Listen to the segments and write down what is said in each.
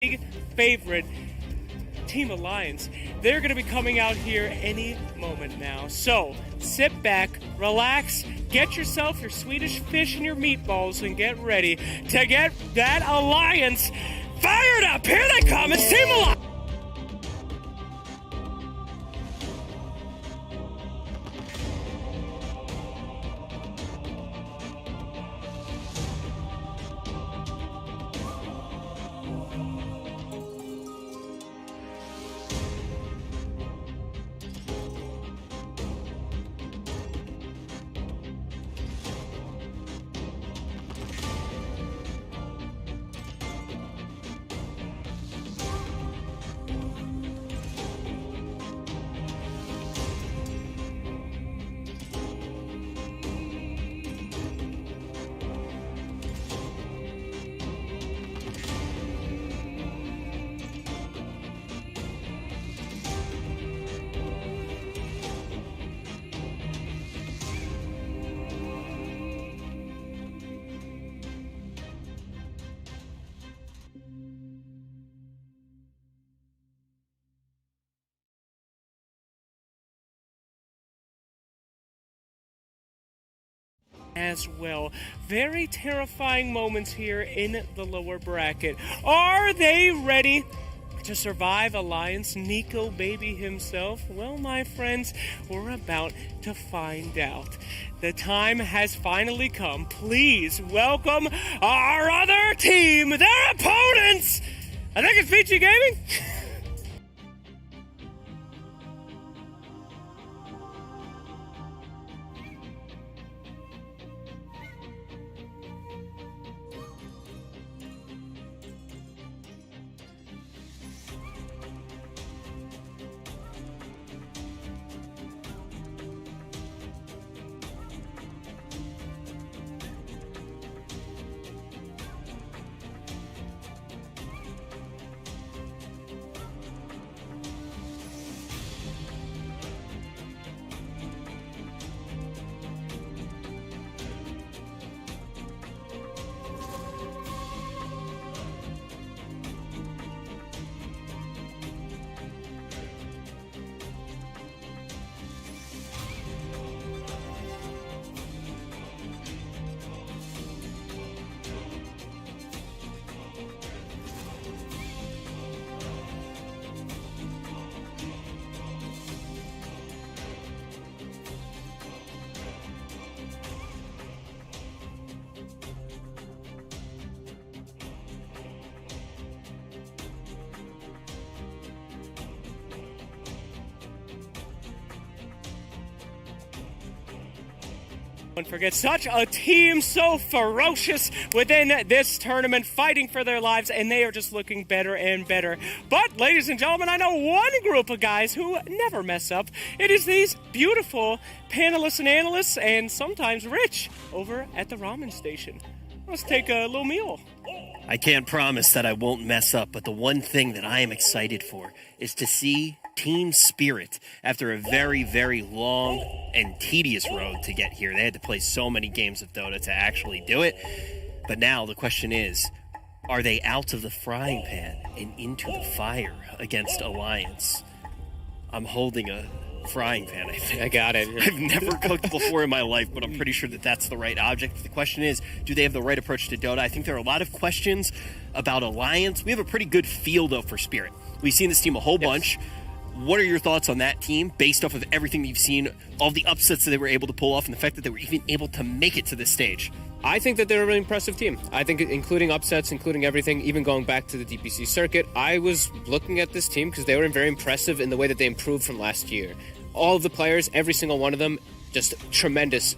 big favorite, Team Alliance. They're going to be coming out here any moment now. So sit back, relax, get yourself your Swedish fish and your meatballs, and get ready to get that Alliance fired up. Here they come. It's Team Alliance. As well. Very terrifying moments here in the lower bracket. Are they ready to survive Alliance? Nico Baby himself? Well, my friends, we're about to find out. The time has finally come. Please welcome our other team, their opponents! I think it's Peachy Gaming. Don't forget, such a team, so ferocious within this tournament, fighting for their lives, and they are just looking better and better. But, ladies and gentlemen, I know one group of guys who never mess up. It is these beautiful panelists and analysts, and sometimes Rich, over at the ramen station. Let's take a little meal. I can't promise that I won't mess up, but the one thing that I am excited for is to see team spirit after a very, very long and tedious road to get here. They had to play so many games of Dota to actually do it. But now the question is, are they out of the frying pan and into the fire against Alliance? I'm holding a frying pan, I think. I got it. I've never cooked before in my life, but I'm pretty sure that that's the right object. The question is, do they have the right approach to Dota? I think there are a lot of questions about Alliance. We have a pretty good feel, though, for Spirit. We've seen this team a whole bunch. What are your thoughts on that team, based off of everything that you've seen, all the upsets that they were able to pull off, and the fact that they were even able to make it to this stage? I think that they're a really impressive team. I think including upsets, including everything, even going back to the DPC circuit, I was looking at this team because they were very impressive in the way that they improved from last year. All of the players, every single one of them, just tremendous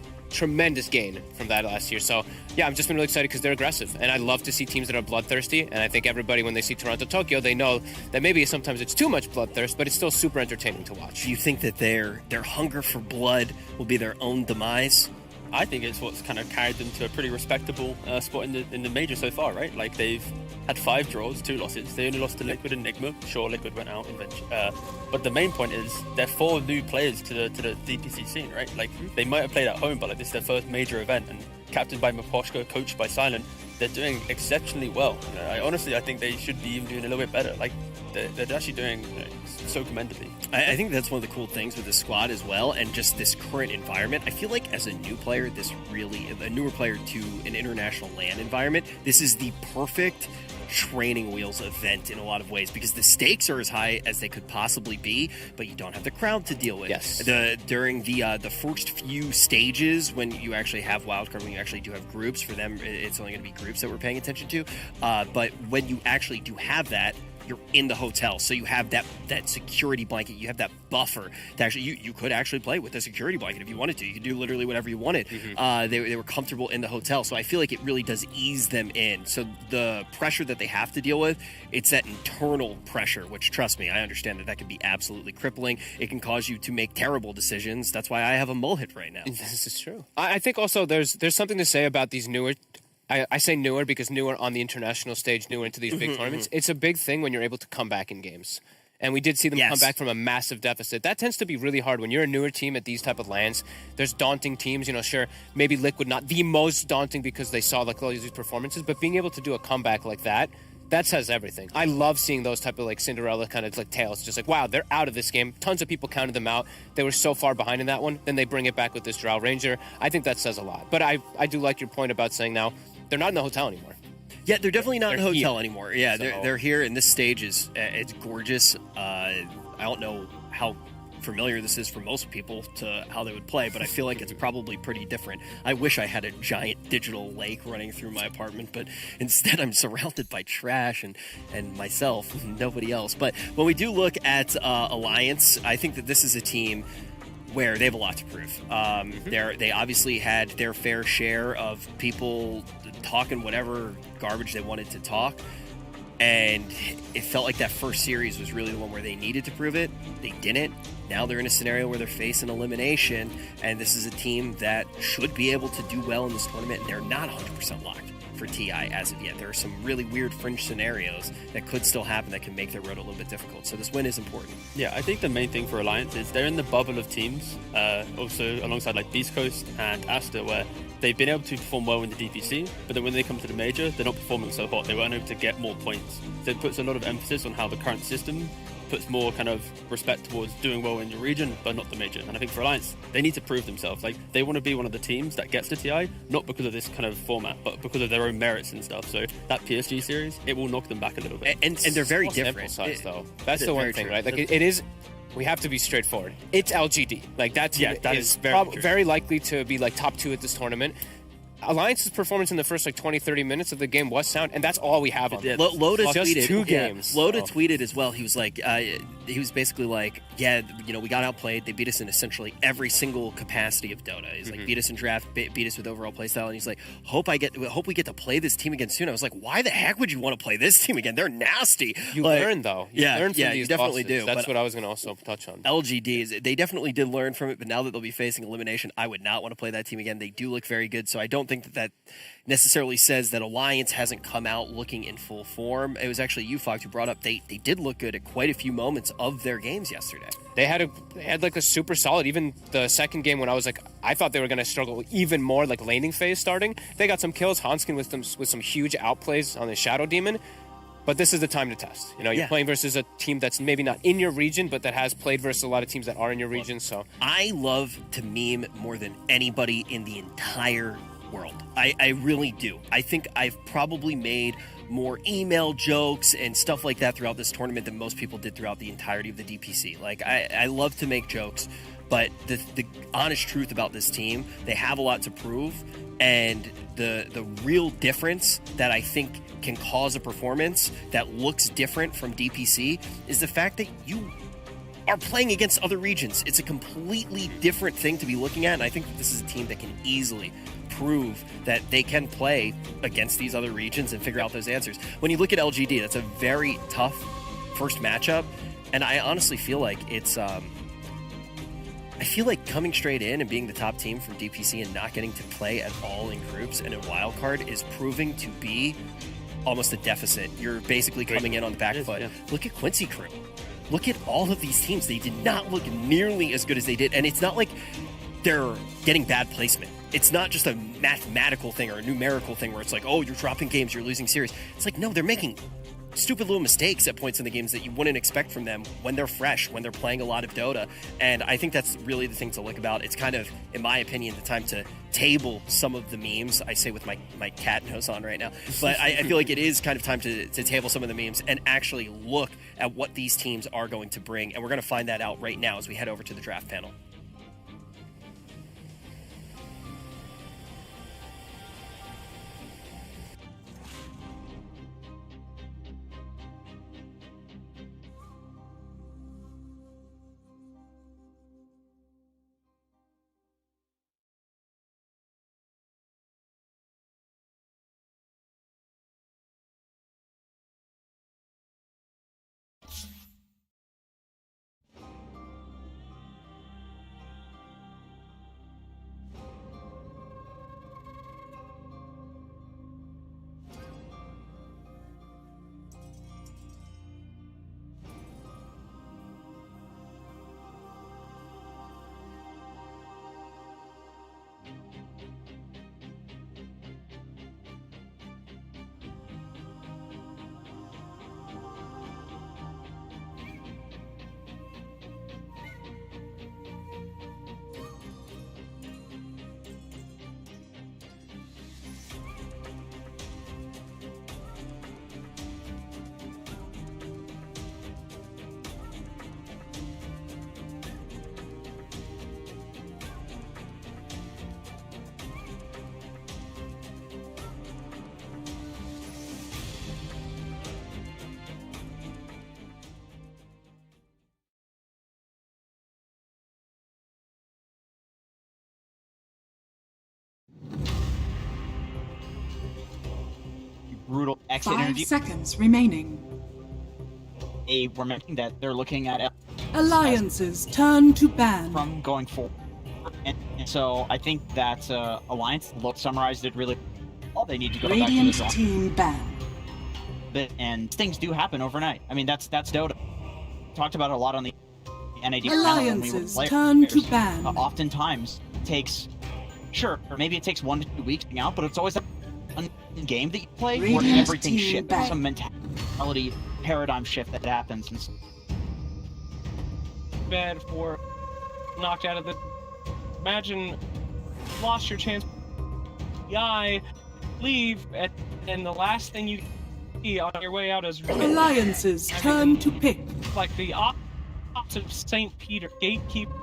gain from that last year. So, yeah, I'm just been really excited because they're aggressive. And I love to see teams that are bloodthirsty. And I think everybody, when they see Toronto, Tokyo, they know that maybe sometimes it's too much bloodthirst, but it's still super entertaining to watch. Do you think that their hunger for blood will be their own demise? I think it's what's kind of carried them to a pretty respectable spot in the major so far, right? Like, they've had 5 draws, 2 losses. They only lost to Liquid and Enigma. Sure, Liquid went out eventually. But the main point is they're 4 new players to the DPC scene, right? Like, they might have played at home, but like, this is their first major event, and captained by Maposhka, coached by Silent. they're doing exceptionally well. You know, I think they should be even doing a little bit better. Like they're actually doing so commendably. I think that's one of the cool things with the squad as well, and just this current environment. I feel like as a new player, a newer player to an international LAN environment, this is the perfect training wheels event in a lot of ways, because the stakes are as high as they could possibly be, but you don't have the crowd to deal with. Yes. During the first few stages, when you actually have wildcard, when you actually do have groups, for them it's only going to be groups that we're paying attention to. But when you actually do have that, you're in the hotel, so you have that security blanket, you have that buffer to actually you could actually play with the security blanket if you wanted to. You could do literally whatever you wanted. They were comfortable in the hotel, so I feel like it really does ease them in. So the pressure that they have to deal with, it's that internal pressure, which, trust me, I understand that can be absolutely crippling. It can cause you to make terrible decisions. That's why I have a mullet right now. This is true. I think also there's something to say about these newer. I say newer because newer on the international stage, newer into these big tournaments. It's a big thing when you're able to come back in games. And we did see them come back from a massive deficit. That tends to be really hard when you're a newer team at these type of lands. There's daunting teams, sure, maybe Liquid not the most daunting because they saw like all these performances, but being able to do a comeback like that says everything. I love seeing those type of like Cinderella kind of like tales. Just like, wow, they're out of this game. Tons of people counted them out. They were so far behind in that one. Then they bring it back with this Drow Ranger. I think that says a lot. But I do like your point about saying now they're not in the hotel anymore. Yeah, they're definitely not in the hotel here anymore. Yeah, So- they're here, and this stage is it's gorgeous. I don't know how familiar this is for most people to how they would play, but I feel like it's probably pretty different. I wish I had a giant digital lake running through my apartment, but instead I'm surrounded by trash and myself, nobody else. But when we do look at Alliance, I think that this is a team where they have a lot to prove. They obviously had their fair share of people talking whatever garbage they wanted to talk, and it felt like that first series was really the one where they needed to prove it. They didn't. Now they're in a scenario where they're facing elimination, and this is a team that should be able to do well in this tournament, and they're not 100% locked for TI as of yet. There are some really weird fringe scenarios that could still happen that can make their road a little bit difficult. So this win is important. Yeah, I think the main thing for Alliance is they're in the bubble of teams, also alongside like Beast Coast and Asta, where they've been able to perform well in the DPC, but then when they come to the major, they're not performing so hot. They weren't able to get more points. So it puts a lot of emphasis on how the current system puts more kind of respect towards doing well in your region, but not the major. And I think for Alliance, they need to prove themselves. Like, they want to be one of the teams that gets to TI, not because of this kind of format, but because of their own merits and stuff. So that PSG series, it will knock them back a little bit. And they're very Small sample different. size, though. That's the one very thing, true. right? Like it is. We have to be straightforward. It's LGD. Like that team that is is very true. very likely to be like top 2 at this tournament. Alliance's performance in the first like 20-30 minutes of the game was sound, and that's all we have on them. Loda Just tweeted 2 games. Loda so. tweeted as well. He was like, he was basically like, yeah, we got outplayed. They beat us in essentially every single capacity of Dota. He's like, beat us in draft, beat us with overall playstyle, and he's like, hope we get to play this team again soon. I was like, why the heck would you want to play this team again? They're nasty. You Like, learn though. You learn from you these definitely losses. do. That's but what I was going to also touch on. LGDs, they definitely did learn from it, but now that they'll be facing elimination, I would not want to play that team again. They do look very good, so I don't think that necessarily says that Alliance hasn't come out looking in full form. It was actually you, Fox, who brought up they did look good at quite a few moments of their games yesterday. They had like a super solid. Even the second game when I was like, I thought they were going to struggle even more, like laning phase starting. They got some kills. Hanskin with some huge outplays on the Shadow Demon. But this is the time to test. You're playing versus a team that's maybe not in your region, but that has played versus a lot of teams that are in your region. So I love to meme more than anybody in the entire world. I really do. I think I've probably made more email jokes and stuff like that throughout this tournament than most people did throughout the entirety of the DPC. Like, I love to make jokes, but the honest truth about this team, they have a lot to prove, and the real difference that I think can cause a performance that looks different from DPC is the fact that you are playing against other regions. It's a completely different thing to be looking at, and I think that this is a team that can easily prove that they can play against these other regions and figure out those answers. When you look at LGD, that's a very tough first matchup, and I honestly feel like it's I feel like coming straight in and being the top team from DPC and not getting to play at all in groups and in wildcard is proving to be almost a deficit. You're basically coming in on the back foot. Yeah. Look at Quincy Crew. Look at all of these teams. They did not look nearly as good as they did, and it's not like they're getting bad placement. it's not just a mathematical thing or a numerical thing where it's like, oh, you're dropping games, you're losing series. It's like, no, they're making stupid little mistakes at points in the games that you wouldn't expect from them when they're fresh, when they're playing a lot of Dota. And I think that's really the thing to look about. It's kind of, in my opinion, the time to table some of the memes. I say with my cat nose on right now, but I feel like it is kind of time to table some of the memes and actually look at what these teams are going to bring. And we're going to find that out right now as we head over to the draft panel. Brutal exit 5 interview. seconds remaining. We're mentioning that they're looking at Alliances turn to ban. from going forward, and so I think that Alliance summarized it really well. They need to go back to the Radiant drawing team banned. board, and things do happen overnight. I mean, that's Dota. Talked about it a lot on the NAD panel when we were Alliances players. turn to ban. Oftentimes it takes, or maybe it takes 1 to 2 weeks to out, but it's always a game that you play where Radiant everything team shifts. back. There's some mentality paradigm shift that happens. And so, Bad for knocked out of the. Imagine lost your chance. Leave, and the last thing you see on your way out is Alliances turn to pick. like the opposite of St. Peter, gatekeeper,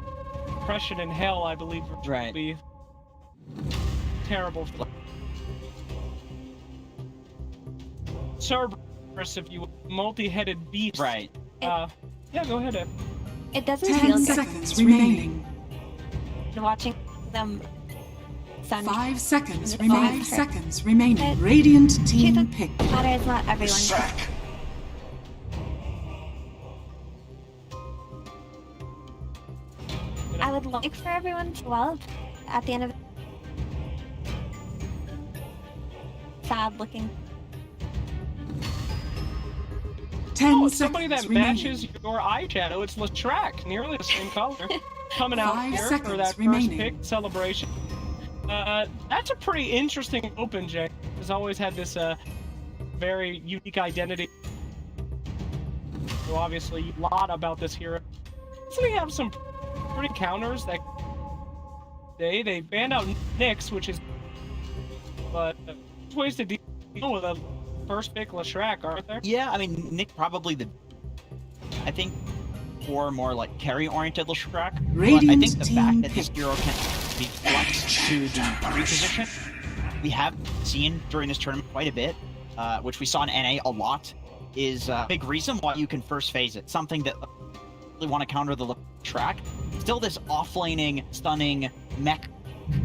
oppression in hell. I believe would Right. be terrible. Cerberus, if you will, multi-headed beast. right. Yeah, go ahead, Ed. It doesn't 10 feel good seconds remaining. watching them send 5 seconds Five remaining. seconds. Seconds remaining. But Radiant to team the pick. matter is not everyone. I would like for everyone to well at the end of sad looking. 10 Oh, seconds somebody that remaining. matches your eyeshadow. It's Leshrac, nearly the same color. Coming out 5 here for seconds that remaining. first pick celebration. That's a pretty interesting open, Jay. Has always had this very unique identity. So obviously, a lot about this hero. So we have some pretty counters that they banned out Nyx, which is, but there's ways to deal with a first pick Leshrac, aren't there? Yeah, I mean, Nick probably I think, for more like carry-oriented Leshrac. But I Radiant think the team fact that this pick. hero can be flexed to the free position, we have seen during this tournament quite a bit, which we saw in NA a lot, is a big reason why you can first phase it. Something that really want to counter the Leshrac. Still this off-laning, stunning, mech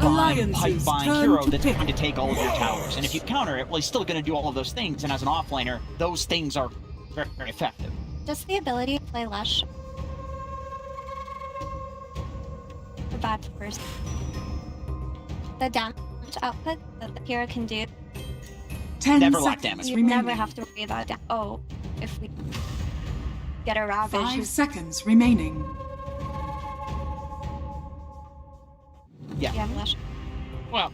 Alliances pipeline turn hero to that's pick. going to take all of your towers. And if you counter it, well, he's still going to do all of those things, and as an offlaner, those things are very, very effective. Just the ability to play Lush. The bad first. The damage output that the hero can do. 10 Never lack seconds damage. You remaining. never have to worry about if we get a ravage. 5 seconds remaining. Yeah. You have Lush. well,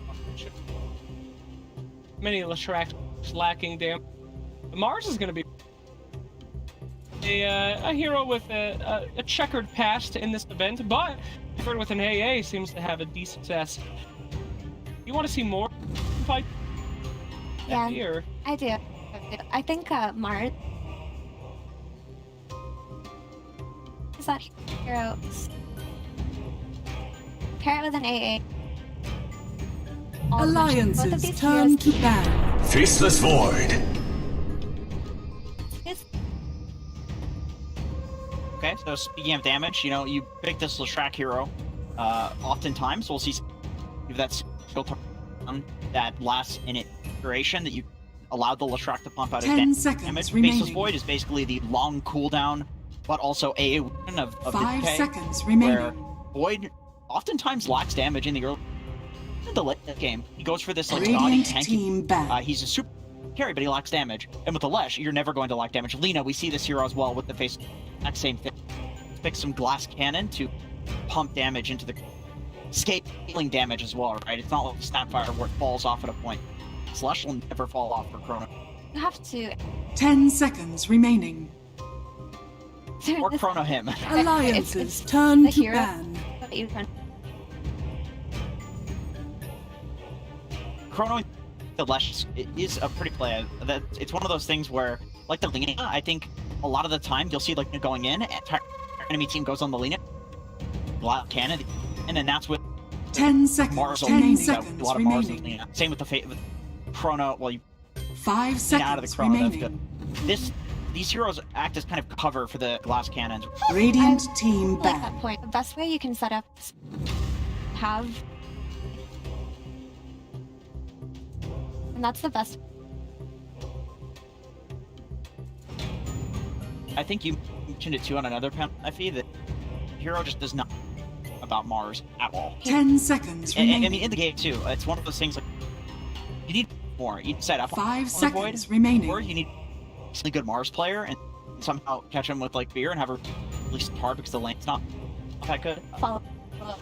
many Leshrac lacking damage. Mars is going to be a hero with a checkered past in this event, but with an AA seems to have a decent success. You want to see more fight? Yeah, Here. I do. I think Mars is that hero. Pair it with an AA. All the mentions. Both of Alliances these turn heroes to battle. Faceless Void. is- Okay, so speaking of damage, you know, you pick this Leshrac hero. Oftentimes, we'll see give that skill turn that lasts in iteration that you allowed the Leshrac to pump out 10 his seconds damage. remaining. Faceless Void is basically the long cooldown, but also AA of 5 decay, seconds where remaining. Void oftentimes lacks damage in the early in the late game. He goes for this like naughty Radiant tanky. team back. He's a super carry, but he lacks damage. And with the Lesh, you're never going to lack damage. Lina, we see this hero as well with the face exact same thing. Pick some glass cannon to pump damage into the scaling damage as well, right? It's not like Snapfire where it falls off at a point. Slush will never fall off for Chrono. You have to. 10 seconds remaining. Or Chrono him. Alliances it's turn the to hero. ban. But you can. Chrono the Lesh is a pretty play. That it's one of those things where, like the Lina, I think a lot of the time you'll see like going in, and enemy team goes on the Lina, glass cannon, and then that's with 10 seconds. Mars 10 only. seconds A lot of Mars and remaining. Lina. Same with the with Chrono. Well, you 5 get out of the seconds Chrono. That's good. remaining. These heroes act as kind of cover for the glass cannons. Radiant I team like that back. point. The best way you can set up this have, and that's the best. I think you mentioned it too on another penalty that hero just does not about Mars at all. 10 seconds And, I remaining. mean, in the game too, it's one of those things like you need more. You set up 5 on the seconds Void, remaining. or you need a really good Mars player and somehow catch him with like fear and have her at least hard because the lane's not that good. Follow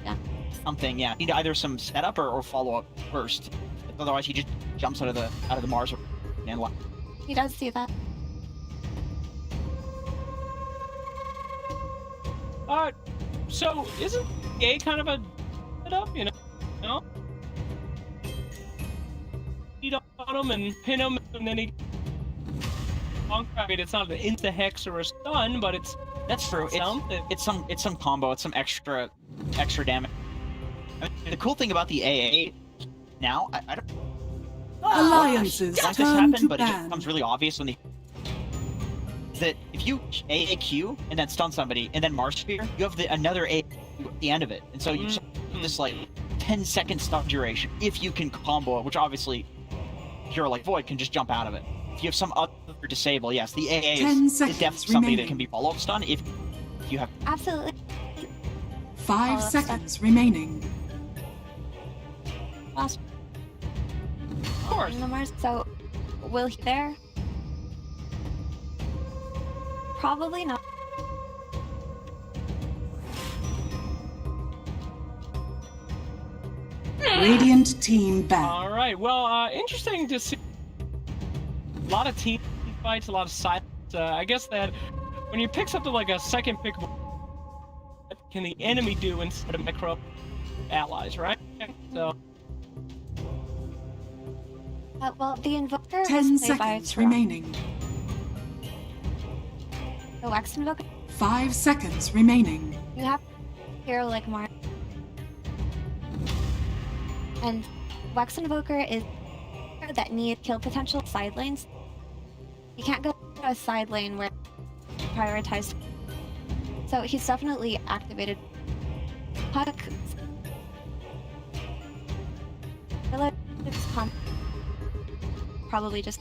down. Something, yeah. You need either some setup or follow up first. Otherwise, he just jumps out of the Mars and He does do that. So isn't A kind of a setup, you know? No? Beat on him and pin him, and then he. I mean, it's not an insta hex or a stun, but That's true. something. It's some combo. It's some extra damage. I mean, the cool thing about the AA now, I don't Alliances like this turn happen, to but it just ban. becomes really obvious when that if you AAQ and then stun somebody and then Mars Spear, you have another A at the end of it, and so you just have this like 10-second stun duration if you can combo it, which obviously hero like Void can just jump out of it. If you have some other disable, yes, the AA 10 is seconds definitely something that remaining. can be follow-up stun if you have. Absolutely. 5 that's seconds remaining. Last Of course. the Mars. So, will he there? Probably not. Radiant team back. All right. Well, interesting to see. A lot of team fights, a lot of silence. I guess that when you pick something like a second pick, what can the enemy do instead of micro allies, right? So. Well, the Invoker 10 was played by seconds Tron. remaining. The Wax Invoker. 5 seconds remaining. You have a hero like Mars. And Wax Invoker is a hero that needs kill potential side lanes. You can't go to a side lane where prioritized. So he's definitely activated. Puck. Probably just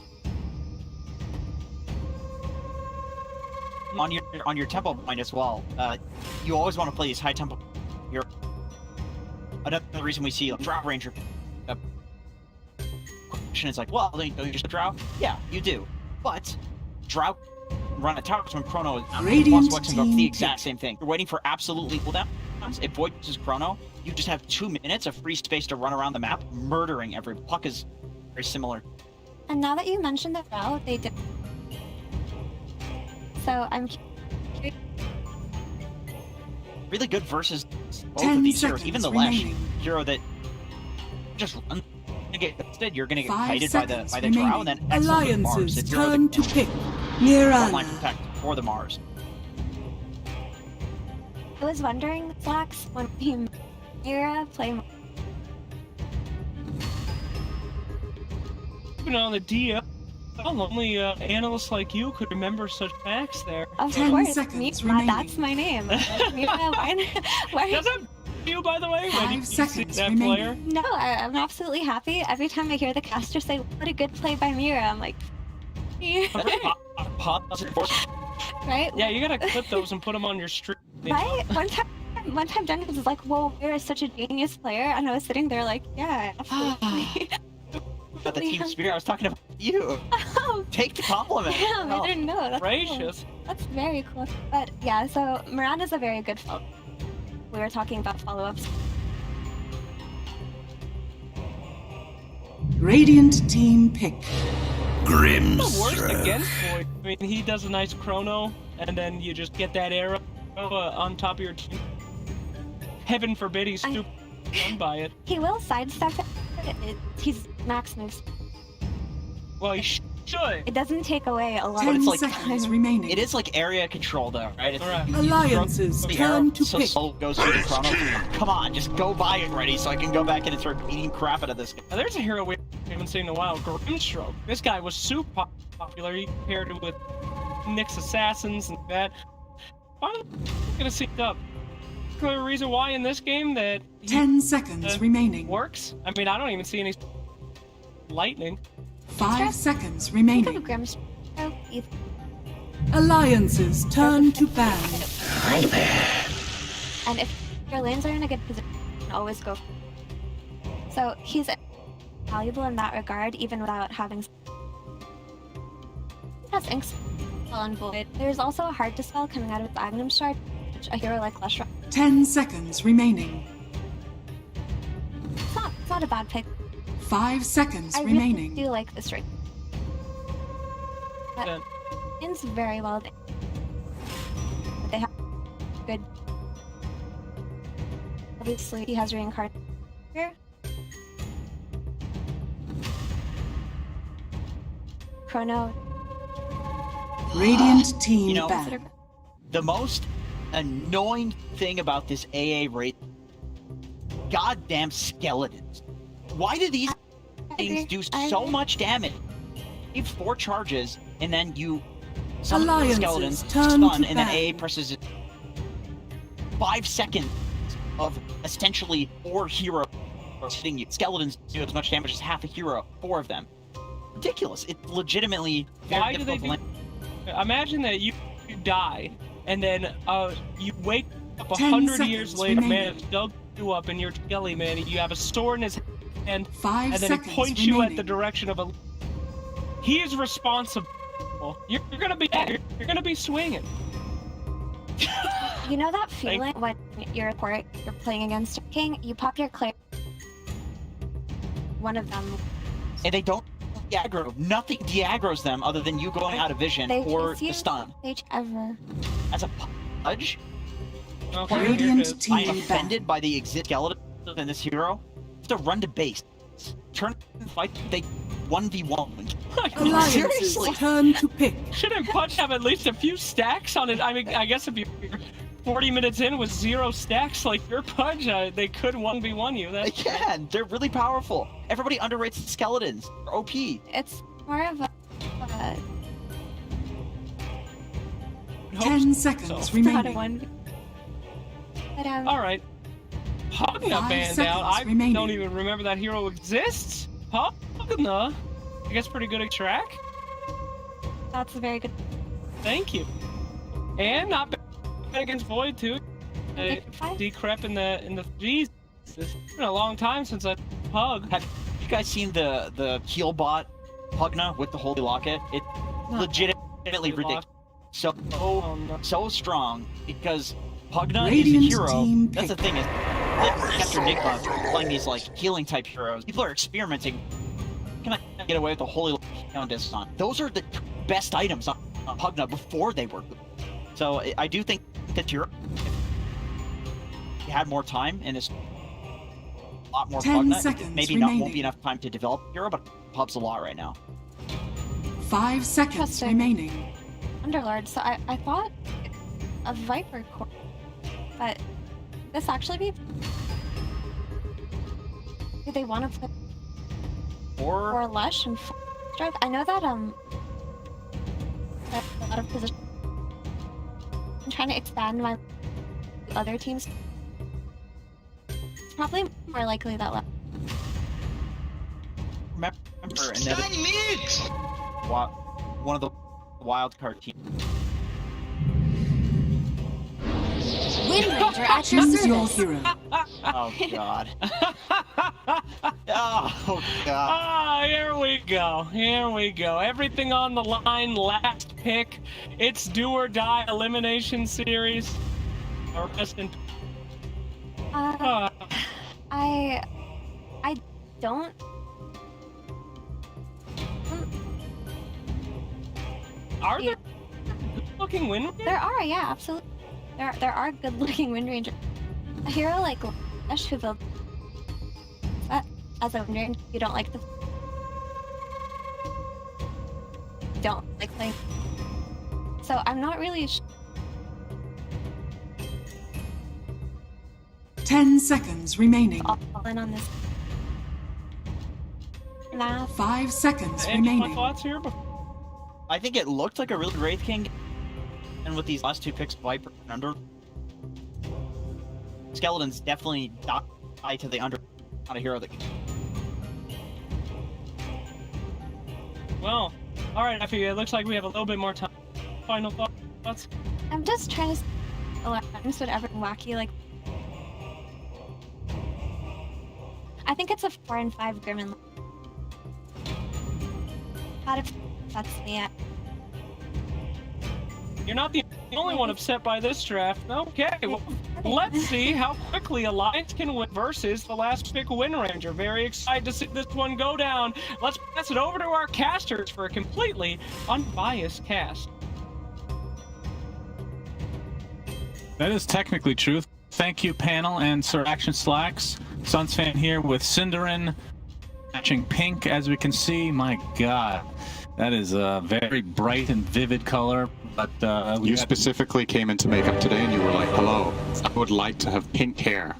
On your tempo point as well, you always want to play these high tempo. Another reason we see like, Drow Ranger. Question is like, well, don't you just Drow? Yeah, you do. But Drow run at towers when Chrono Radiant wants to go the team exact same thing. You're waiting for absolute cooldown. if Void uses Chrono, you just have 2 minutes of free space to run around the map, murdering every. Puck is very similar. And now that you mentioned the route, they did. So I'm curious. Really good versus both 10 of these heroes. Even the Lash remaining. hero that just runs. You're gonna get 5 kited seconds by the Drow, and then excellent with Mars. Alliances It's hero turn that to pick. frontline Mirana. protect for the Mars. I was wondering, Flax, when Mira play. Even on the DL, only analysts like you could remember such facts there. Of 10 course, seconds Mira, remaining. that's my name. Like, Mira, why? Does that you, by the way, when 5 you see seconds that remaining. player? No, I'm absolutely happy. Every time I hear the caster say, "What a good play by Mira," I'm like, right? Yeah, you gotta clip those and put them on your stream. Right? One time, Dennis was like, "Whoa, Mira's such a genius player," and I was sitting there like, "Yeah, absolutely." But the team spirit, I was talking about you. Oh, Take the compliment. damn, Oh. I didn't know. That's cool. Gracious. That's very cool. But yeah, so Miranda's a very good follow. We were talking about follow-ups. Radiant team pick. The worst against Void. I mean, he does a nice chrono, and then you just get that arrow on top of your team. Heaven forbid he's super done by it. He will sidestep it. He's max moves. Well, he should. It doesn't take away a lot 10 of like- seconds remaining. It is like area control, though, right? It's, Alright. Alliances the turn arrow to so pick. slow goes through the chrono. Come on, just go by it already, so I can go back in and start beating crap out of this guy. Now, there's a hero we haven't seen in a while, Grimstroke. This guy was super popular. He paired it with Nyx Assassins and that. I'm gonna see up. Clear reason why in this game that he 10 seconds remaining. works. I mean, I don't even see any lightning. 5 seconds Think of remaining. Grimstroke. Alliances turn to ban. And if your lanes are in a good position, you can always go. So he's valuable in that regard, even without having. Has Ink Spell and Void. There's also a hard dispel coming out of its Agnum Shard, which a hero like Lush. 10 seconds remaining. It's not a bad pick. 5 seconds I really remaining. do like this right. But Then- ends very well. They have good. Obviously, he has reincarnation here. Chrono. Radiant team You know, ban. The most annoying thing about this AA rate, goddamn skeletons. Why do these things do so much damage? You have 4 charges, and then you summon the Alliances skeletons, turn stun, to and then ban. AA presses 5 seconds of essentially 4 heroes hitting you. Skeletons do as much damage as half a hero, 4 of them. Ridiculous. It's legitimately very Why do they difficult. do? Imagine that you die, and then you wake up 10 100 years seconds later, man, remaining. it's dug you up, and you're Skelly, man. You have a sword in his hand, 5 and then he seconds points you at remaining. the direction of a. He is responsible. You're gonna be swinging. You know that feeling when you're playing against a king, you pop your clay. One of them. And they don't de-aggro. Nothing de-aggroes them other than you going out of vision They or chase you the stun. Stage ever. As a pudge, Okay, here it Radiant is. team I am ban. offended by the exist skeleton in this hero. You have to run to base. Turn and fight, they 1v1. Alliances Seriously? turn to pick. Shouldn't Punch have at least a few stacks on it? I mean, I guess if you're 40 minutes in with 0 stacks like your Punch, they could 1v1 you. They That's can. They're really powerful. Everybody underrates the skeletons. They're OP. It's more of a 10 seconds not a remaining. one. But all right. Pugna 5 banned seconds out. I remaining. don't even remember that hero exists. Pugna. I guess pretty good at track. that's a very good. Thank you. And not bad against Void too. Decrep in the Jesus. It's been a long time since I pug. Have you guys seen the heal bot Pugna with the Holy Locket? It's legitimately ridiculous. So Oh no. so strong because Pugna is a Radiant hero. team That's the pick. thing is, after Enigma playing these like healing type heroes, people are experimenting. Can I get away with a holy down discount? Those are the best items on Pugna before they were. So I do think that if you had more time and it's a lot more 10 Pugna, seconds maybe remaining. won't be enough time to develop hero, but Pub's a lot right now. 5 seconds Interesting. remaining. Underlord. So I thought a Viper core, but this actually be. Do they want to play Or or Lush and Strike? I know that that's a lot of positions. I'm trying to expand my other teams. It's probably more likely that Lush. remember another one of the wildcard teams. Wind Ranger at your Choose your service. hero. Oh god. Oh god. Ah, here we go. Here we go. Everything on the line. Last pick. It's do or die elimination series. Rest in I don't. Are there looking win? There are, yeah, absolutely. There are good-looking Wind Ranger. A hero like Lush who builds that as a Wind Ranger, you don't like the. You don't like playing. So I'm not really. 10 seconds remaining. All in on this. Math. 5 seconds Any my remaining. thoughts here? I think it looked like a really Wraith King, and with these last two picks, Viper and Under, Skeletons definitely die to the Under, not a hero that. Well, all right, Effie. It looks like we have a little bit more time. Final thoughts? I'm just trying to. Alliance would ever wacky like. I think it's a 4 and 5 Grim. Out of that's me. You're not the only one upset by this draft. Okay, well, let's see how quickly Alliance can win versus the last pick Wind Ranger. Very excited to see this one go down. Let's pass it over to our casters for a completely unbiased cast. That is technically true. Thank you, panel and Sir Action Slacks. Suns fan here with Cinderin matching pink, as we can see. My God, that is a very bright and vivid color. But you specifically came into makeup today, and you were like, "Hello, I would like to have pink hair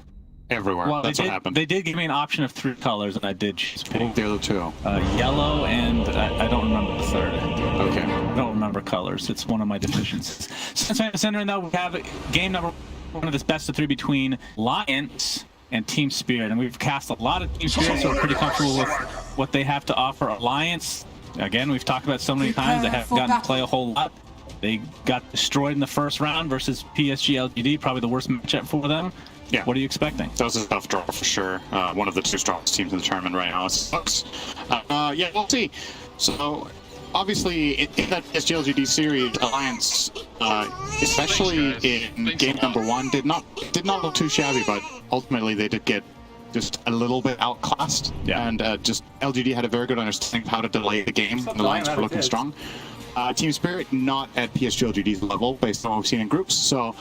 everywhere." Well, That's what happened. They did give me an option of 3 colors, and I did choose pink. The other two. Yellow, and I don't remember the third. Okay. I don't remember colors. It's one of my deficiencies. Since Cinderin, though, we have game number 1 of this best of 3 between Alliance and Team Spirit, and we've cast a lot of Team Spirit, so we're pretty comfortable with what they have to offer. Alliance, again, we've talked about so many times, they haven't gotten to play a whole lot. They got destroyed in the first round versus PSG LGD, probably the worst matchup for them. Yeah. What are you expecting? That was a tough draw for sure. One of the 2 strongest teams in the tournament right now. It sucks. Yeah, we'll see. So, obviously, in that PSG LGD series, Alliance, especially in game number 1, did not look too shabby, but ultimately they did get just a little bit outclassed. Yeah. And just LGD had a very good understanding of how to delay the game when the Alliance were looking strong. Team Spirit not at PSG LGD's level based on what we've seen in groups. So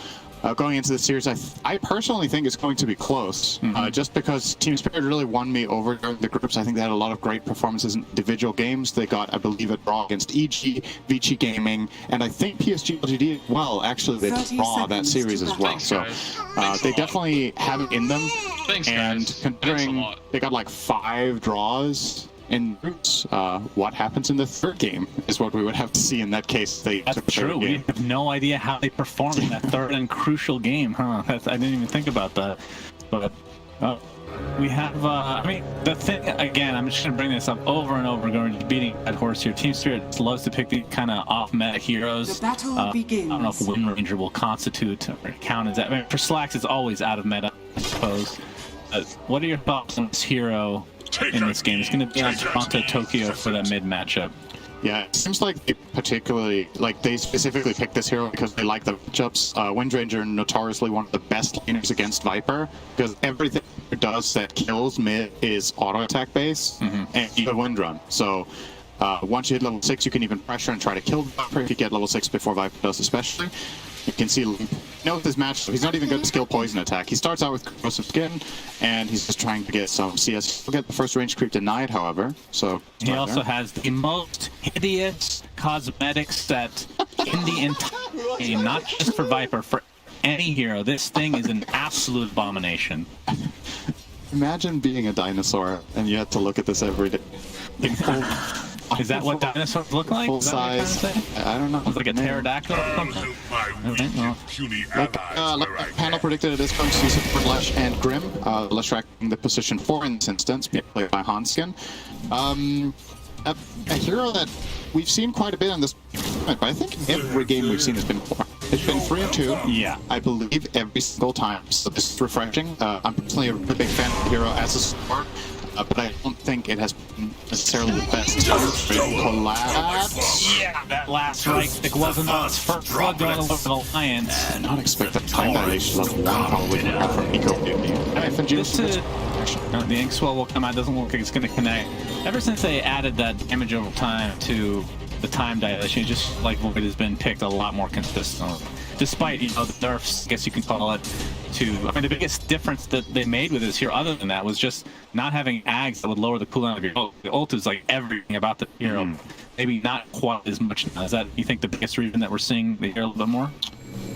going into the series, I personally think it's going to be close. Just because Team Spirit really won me over during the groups. I think they had a lot of great performances in individual games. They got, I believe, a draw against EG, Vici Gaming, and I think PSG LGD, well, actually they draw that series as well. So they definitely have it in them. And considering they got like 5 draws in groups, what happens in the 3rd game is what we would have to see in that case. That's true. We have no idea how they perform in that 3rd and crucial game, huh? I didn't even think about that. But we have, I mean, the thing, again, I'm just going to bring this up over and over, going to beating that horse here. Team Spirit loves to pick these kind of off-meta heroes. The battle begins. I don't know if Wind Ranger will constitute or count as that. I mean, for Slacks, it's always out of meta, I suppose. What are your thoughts on this hero in this game? It's going to be on Toronto, Tokyo for that mid matchup. Yeah, it seems like they specifically picked this hero because they like the matchups. Windranger notoriously one of the best laners against Viper because everything it does that kills mid is auto attack base and you have Windrun. So once you hit level 6, you can even pressure and try to kill Viper if you get level 6 before Viper does, especially. You can see, with this matchup, he's not even good to skill poison attack. He starts out with corrosive skin, and he's just trying to get some CS. He'll get the first range creep denied, however. So he also has the most hideous cosmetic set in the entire game, not just for Viper, for any hero. This thing is an absolute abomination. Imagine being a dinosaur, and you have to look at this every day. Is that what dinosaurs look like? Full size. I don't know. It's like a pterodactyl or something? Like the panel predicted, it is going to support Lesh and Grim. Lesh racking the position 4 in this instance, being played by Hanskin. A hero that we've seen quite a bit in this, but I think every game we've seen has been 4. It's been 3 and 2. Yeah. I believe every single time. So this is refreshing. I'm personally a really big fan of the hero as a support. But I don't think it has been necessarily the best collapse. Yeah, that last right stick wasn't on its first plug on the Alliance. Not expect that time dilation level 1 probably from Nico. The Inkswell will come out, doesn't look like it's going to connect. Ever since they added that damage over time to the time dilation, just like Void has been picked a lot more consistently. Despite, the nerfs, I guess you can call it, the biggest difference that they made with this here, other than that, was just not having ags that would lower the cooldown of your ult. The ult is like everything about the hero. Maybe not quite as much now. Is that, you think, the biggest reason that we're seeing the hero a little bit more?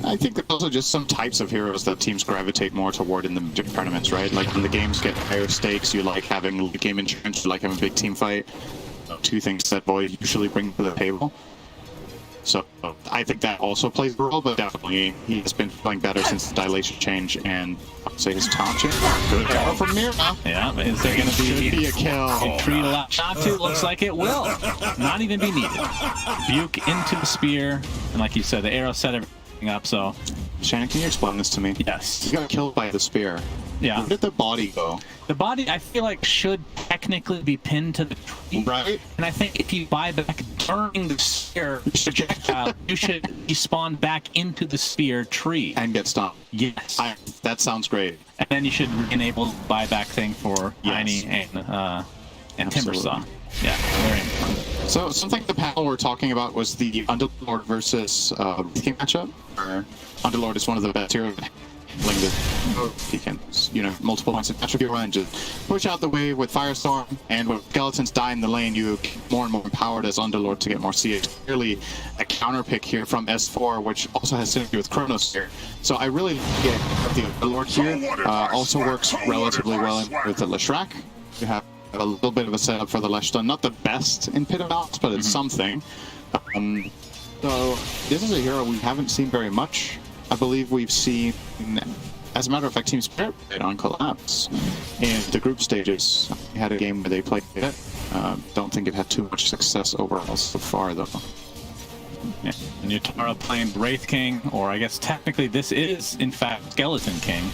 I think there's also just some types of heroes that teams gravitate more toward in the tournaments, right? Like when the games get higher stakes, you like having late game insurance, you like having a big team fight. 2 things that Void usually bring to the table. So I think that also plays a role, but definitely he has been playing better since the dilation change, and I'd say his taunting. Good arrow from Mira. Yeah, but is there going to be a kill? A tree allowed not to? Looks like it will. Not even be needed. Buke into the spear, and like you said, the arrow set everything up, so... Shannon, can you explain this to me? Yes. He got killed by the spear. Yeah. Where did the body go? The body, I feel like, should technically be pinned to the tree. Right. And I think if you buy back during the spear projectile, you should despawn back into the spear tree. And get stopped. Yes. That sounds great. And then you should enable the buyback thing for Tiny and Timbersaw. Yeah, very important. So something the panel were talking about was the Underlord versus King matchup. Underlord is one of the best heroes. He can, multiple points of natural hero and just push out the wave with Firestorm, and when skeletons die in the lane, you get more and more empowered as Underlord to get more CS. Clearly a counter pick here from S4, which also has synergy with Chronosphere. So I really get the Underlord here. Also works relatively well with the Leshrac. You have a little bit of a setup for the Leshton. Not the best in Pit of Knocks, but it's something. So this is a hero we haven't seen very much. I believe we've seen, as a matter of fact, Team Spirit played on Collapse in the group stages. We had a game where they played it. Don't think it had too much success overall so far, though. Yeah. And Yutara playing Wraith King, or I guess technically this is, in fact, Skeleton King.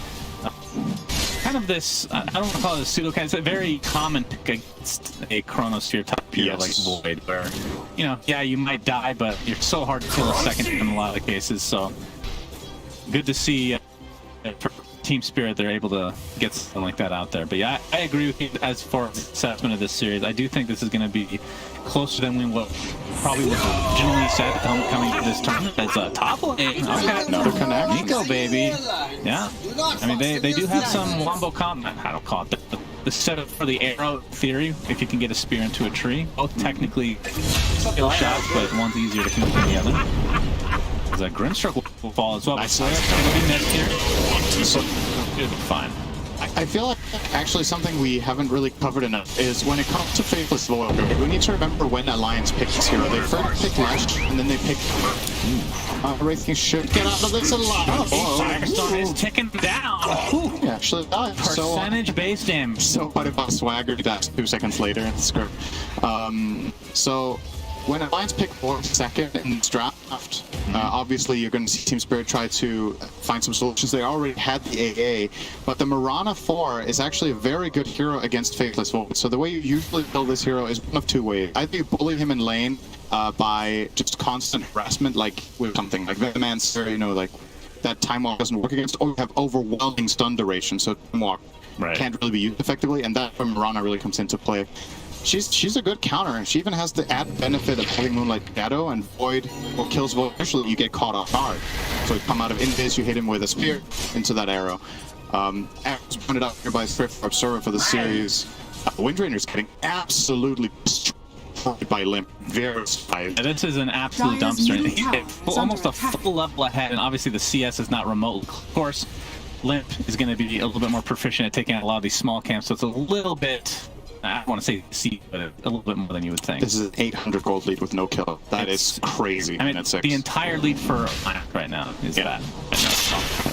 Kind of this, I don't want to call it a pseudo, it's a very common pick against a Chronosphere type hero like Void, where, you might die, but you're so hard to kill a second in a lot of cases, so good to see for Team Spirit they're able to get something like that out there. But yeah, I agree with you as far as assessment of this series. I do think this is going to be closer than we probably was originally said coming to this tournament. As a top lane, okay, another connection. Nico, baby. Yeah, I mean they do have some wombo comp. I don't call it the setup for the arrow theory. If you can get a spear into a tree, both technically skill shots, but one's easier to kill than the other. That Grimstroke will fall as well. Nice. But so it'll be fine. I feel like actually something we haven't really covered enough is when it comes to Faithless Voyager, we need to remember when Alliance picked this hero. They first picked Lash, and then they picked Wraith King should get out of this alive. Firestorm is ticking down. He actually died. Percentage base damage. So what if Swagger dies 2 seconds later in the script? So when Alliance picked 4th second in this draft, obviously you're going to see Team Spirit try to find some solutions. They already had the AA, but the Mirana 4 is actually a very good hero against Faithless Void. So the way you usually build this hero is one of 2 ways. Either you bully him in lane by just constant harassment, like with something like Venomance, you know, like that Time Walk doesn't work against, or you have overwhelming stun duration, so Time Walk can't really be used effectively, and that's when Mirana really comes into play. She's a good counter, and she even has the added benefit of having Moonlight Shadow and Void, or kills Void, actually you get caught off guard. So you come out of Invis, you hit him with a spear into that arrow. As pointed out here by Thrift Observer for the series, Windrainer's getting absolutely destroyed by Limp. Very surprised. Yeah, this is an absolute dumpster. He's almost a full level ahead, and obviously the CS is not remote. Of course, Limp is going to be a little bit more proficient at taking out a lot of these small camps, so it's a little bit, I don't want to say C, but a little bit more than you would think. This is an 800 gold lead with no kill. That is crazy. I mean, at 6. the entire lead for Linux right now is that.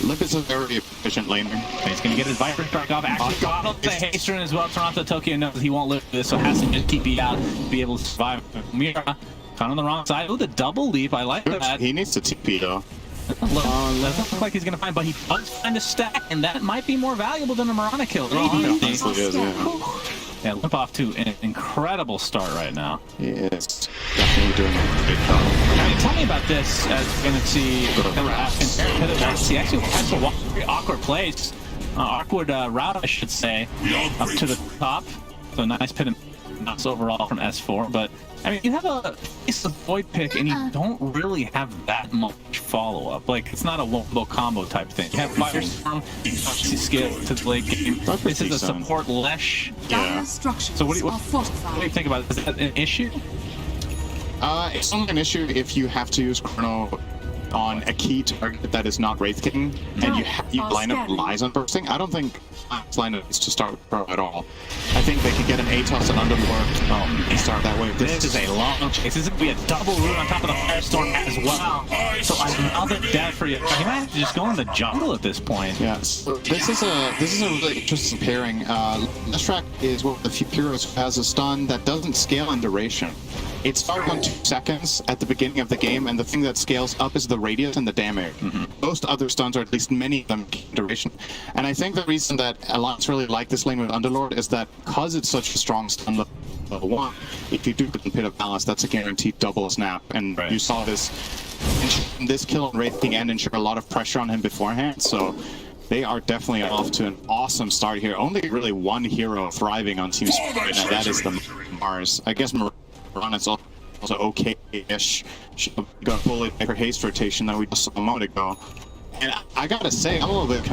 Limp is a very efficient laner. He's going to get his Viper Strike off. Actually, got the haste rune as well. Toronto Tokyo knows he won't live for this, so has to just TP out to be able to survive. Mira, found on the wrong side. Oh, the double leap. I like that. He needs to TP, though. Doesn't look like he's going to find, but he does find a stack, and that might be more valuable than a Mirana kill. Yeah, Limp off to an incredible start right now. He is definitely doing a good job. I mean, tell me about this, as we're going to see he actually has to walk a very awkward place. Awkward route, I should say, up to the top. So nice pit and knocks overall from S4, but I mean, you have a piece of Void pick, and you don't really have that much follow-up. Like, it's not a wombo combo type thing. You have Firestorm, skill to the late game. This is a support Lesh. Yeah. So what do you think about it? Is that an issue? It's only an issue if you have to use Chrono on a key target that is not Wraith King, and you line up Lies on bursting. I don't think lineup is to start with Pro at all. I think they could get an Atos and Underlord and start that way. This is a long chase. This is going to be a double rune on top of the Firestorm as well. So another death for you. You might have to just go in the jungle at this point. Yeah, so this is a really interesting pairing. Leshrac is one of the few heroes who has a stun that doesn't scale in duration. It starts on 2 seconds at the beginning of the game, and the thing that scales up is the radius and the damage. Most other stuns, or at least many of them, keep duration. And I think the reason that Alliance really like this lane with Underlord is that because it's such a strong stun level 1, if you do put in Pit of Balance, that's a guaranteed double snap. And you saw this kill on Wraith King and ensure a lot of pressure on him beforehand, so they are definitely off to an awesome start here. Only really one hero thriving on Team Spirit, and that is the Mars. I guess Mirana's also okay-ish. She got bullied by her haste rotation that we just saw a moment ago. And I gotta say, I'm a little bit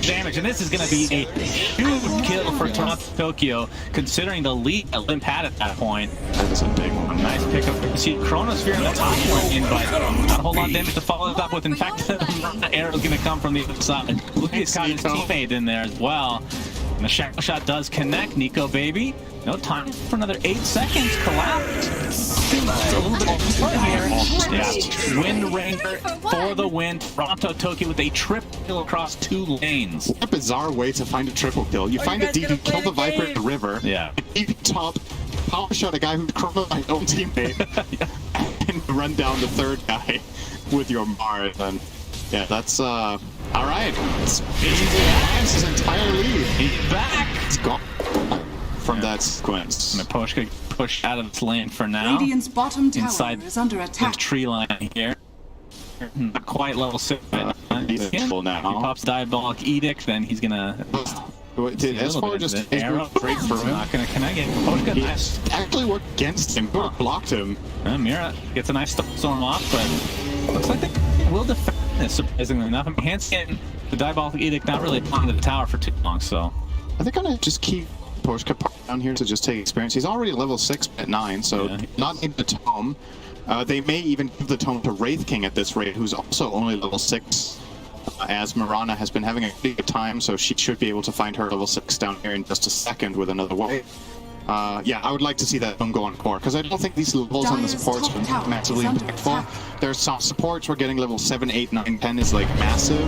damage, and this is gonna be a huge kill for Toronto Tokyo, considering the lead that Limp had at that point. That is a big one. Nice pickup. You see Chronosphere in the top lane, but not a whole lot of damage to follow it up with. In fact, the arrow's gonna come from the other side. Look, he's got his teammate in there as well. And the shadow shot does connect. Nico baby, no time for another 8 seconds. Collapsed. A little bit more here. Yeah. Wind Ranger for the win. Toronto Tokyo with a triple kill across 2 lanes. What a bizarre way to find a triple kill. You find a DP, kill the Viper in the river. Yeah. DP top, power shot a guy who's chronoed my own teammate, and run down the third guy with your Mars. And yeah, that's all right. It's Alliance's entire lead. He's back. It's gone from that sequence. And Poshka pushed out of this lane for now. Radiant's bottom tower inside is under the attack. tree line here. Not quite level 6. He's full now. He pops Diabolic Edict, then he's gonna. Did S4 just arrow straight through him? Not gonna connect it. Poshka nice. Actually worked against him. Blocked him. Mira gets a nice storm off, but looks like they will defend this, surprisingly enough. I mean, Hanskin, the Diabolic Edict, not really applying to the tower for too long, so. Are they gonna just keep Poshka down here to just take experience? He's already level 6 at 9, so not need the tome. They may even give the tome to Wraith King at this rate, who's also only level 6. As Mirana has been having a pretty good time, so she should be able to find her level 6 down here in just a second with another wave. Yeah, I would like to see that go on core, because I don't think these levels on the supports are massively impactful. There's some supports where getting level 7, 8, 9, 10 is like massive.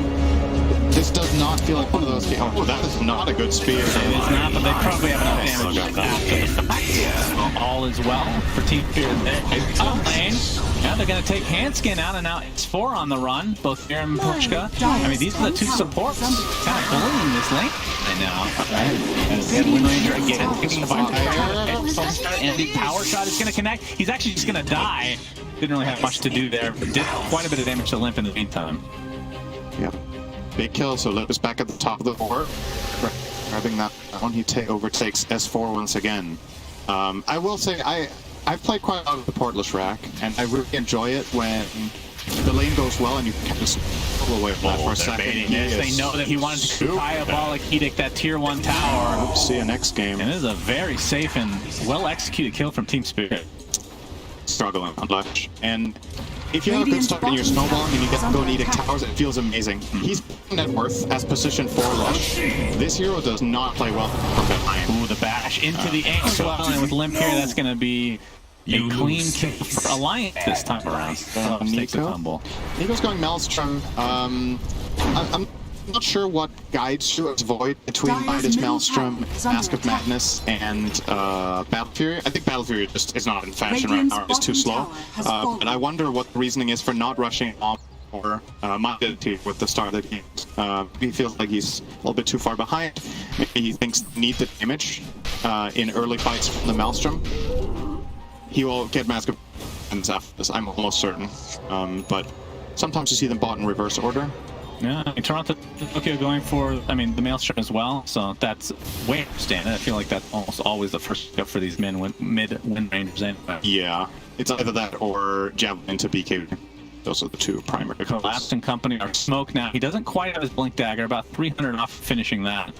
This does not feel like one of those games. Oh, that is not a good spear. It is not, but they probably have enough damage after the fact. All is well for Team Fear there. Top lane. Yeah, they're going to take Handskin out, and now it's 4 on the run. Both here and Pushka. I mean, these are the two supports kind of bullying this lane right now. As Wind Ranger again taking the fire, and the power shot is going to connect. He's actually just going to die. Didn't really have much to do there, but did quite a bit of damage to Limp in the meantime. Yep. Big kill, so Limp is back at the top of the board. Grabbing that one, he overtakes S4 once again. I will say, I've played quite a lot of the portless rack, and I really enjoy it when the lane goes well and you can just pull away from that for a second. They know that he wanted to diabolic edict that tier 1 tower. See you next game. And it is a very safe and well-executed kill from Team Spirit. Struggling on Lush. And if you have a good start in your snowballing and you get to go and edict towers, it feels amazing. He's net worth as position 4 Lush. This hero does not play well from behind. Ooh, the bash into the aim as well, and with Limp here, that's going to be a clean kill for Alliance this time around. Nico's going Maelstrom. I'm not sure what guides you as Void between Midas Maelstrom, Mask of Madness, and Battle Fury. I think Battle Fury just is not in fashion right now. It's too slow. But I wonder what the reasoning is for not rushing off or Midas with the start of the game. He feels like he's a little bit too far behind. Maybe he thinks they need the damage in early fights from the Maelstrom. He will get Mask of Madness after this, I'm almost certain. But sometimes you see them bought in reverse order. Yeah, I mean, Toronto, Tokyo going for, I mean, the Maelstrom as well, so that's way understandable. I feel like that's almost always the first step for these mid-Wind Rangers anyway. Yeah, it's either that or Javelin to BK. Those are the two primary calls. Collapse and company are smoke now. He doesn't quite have his Blink Dagger, about 300 off finishing that.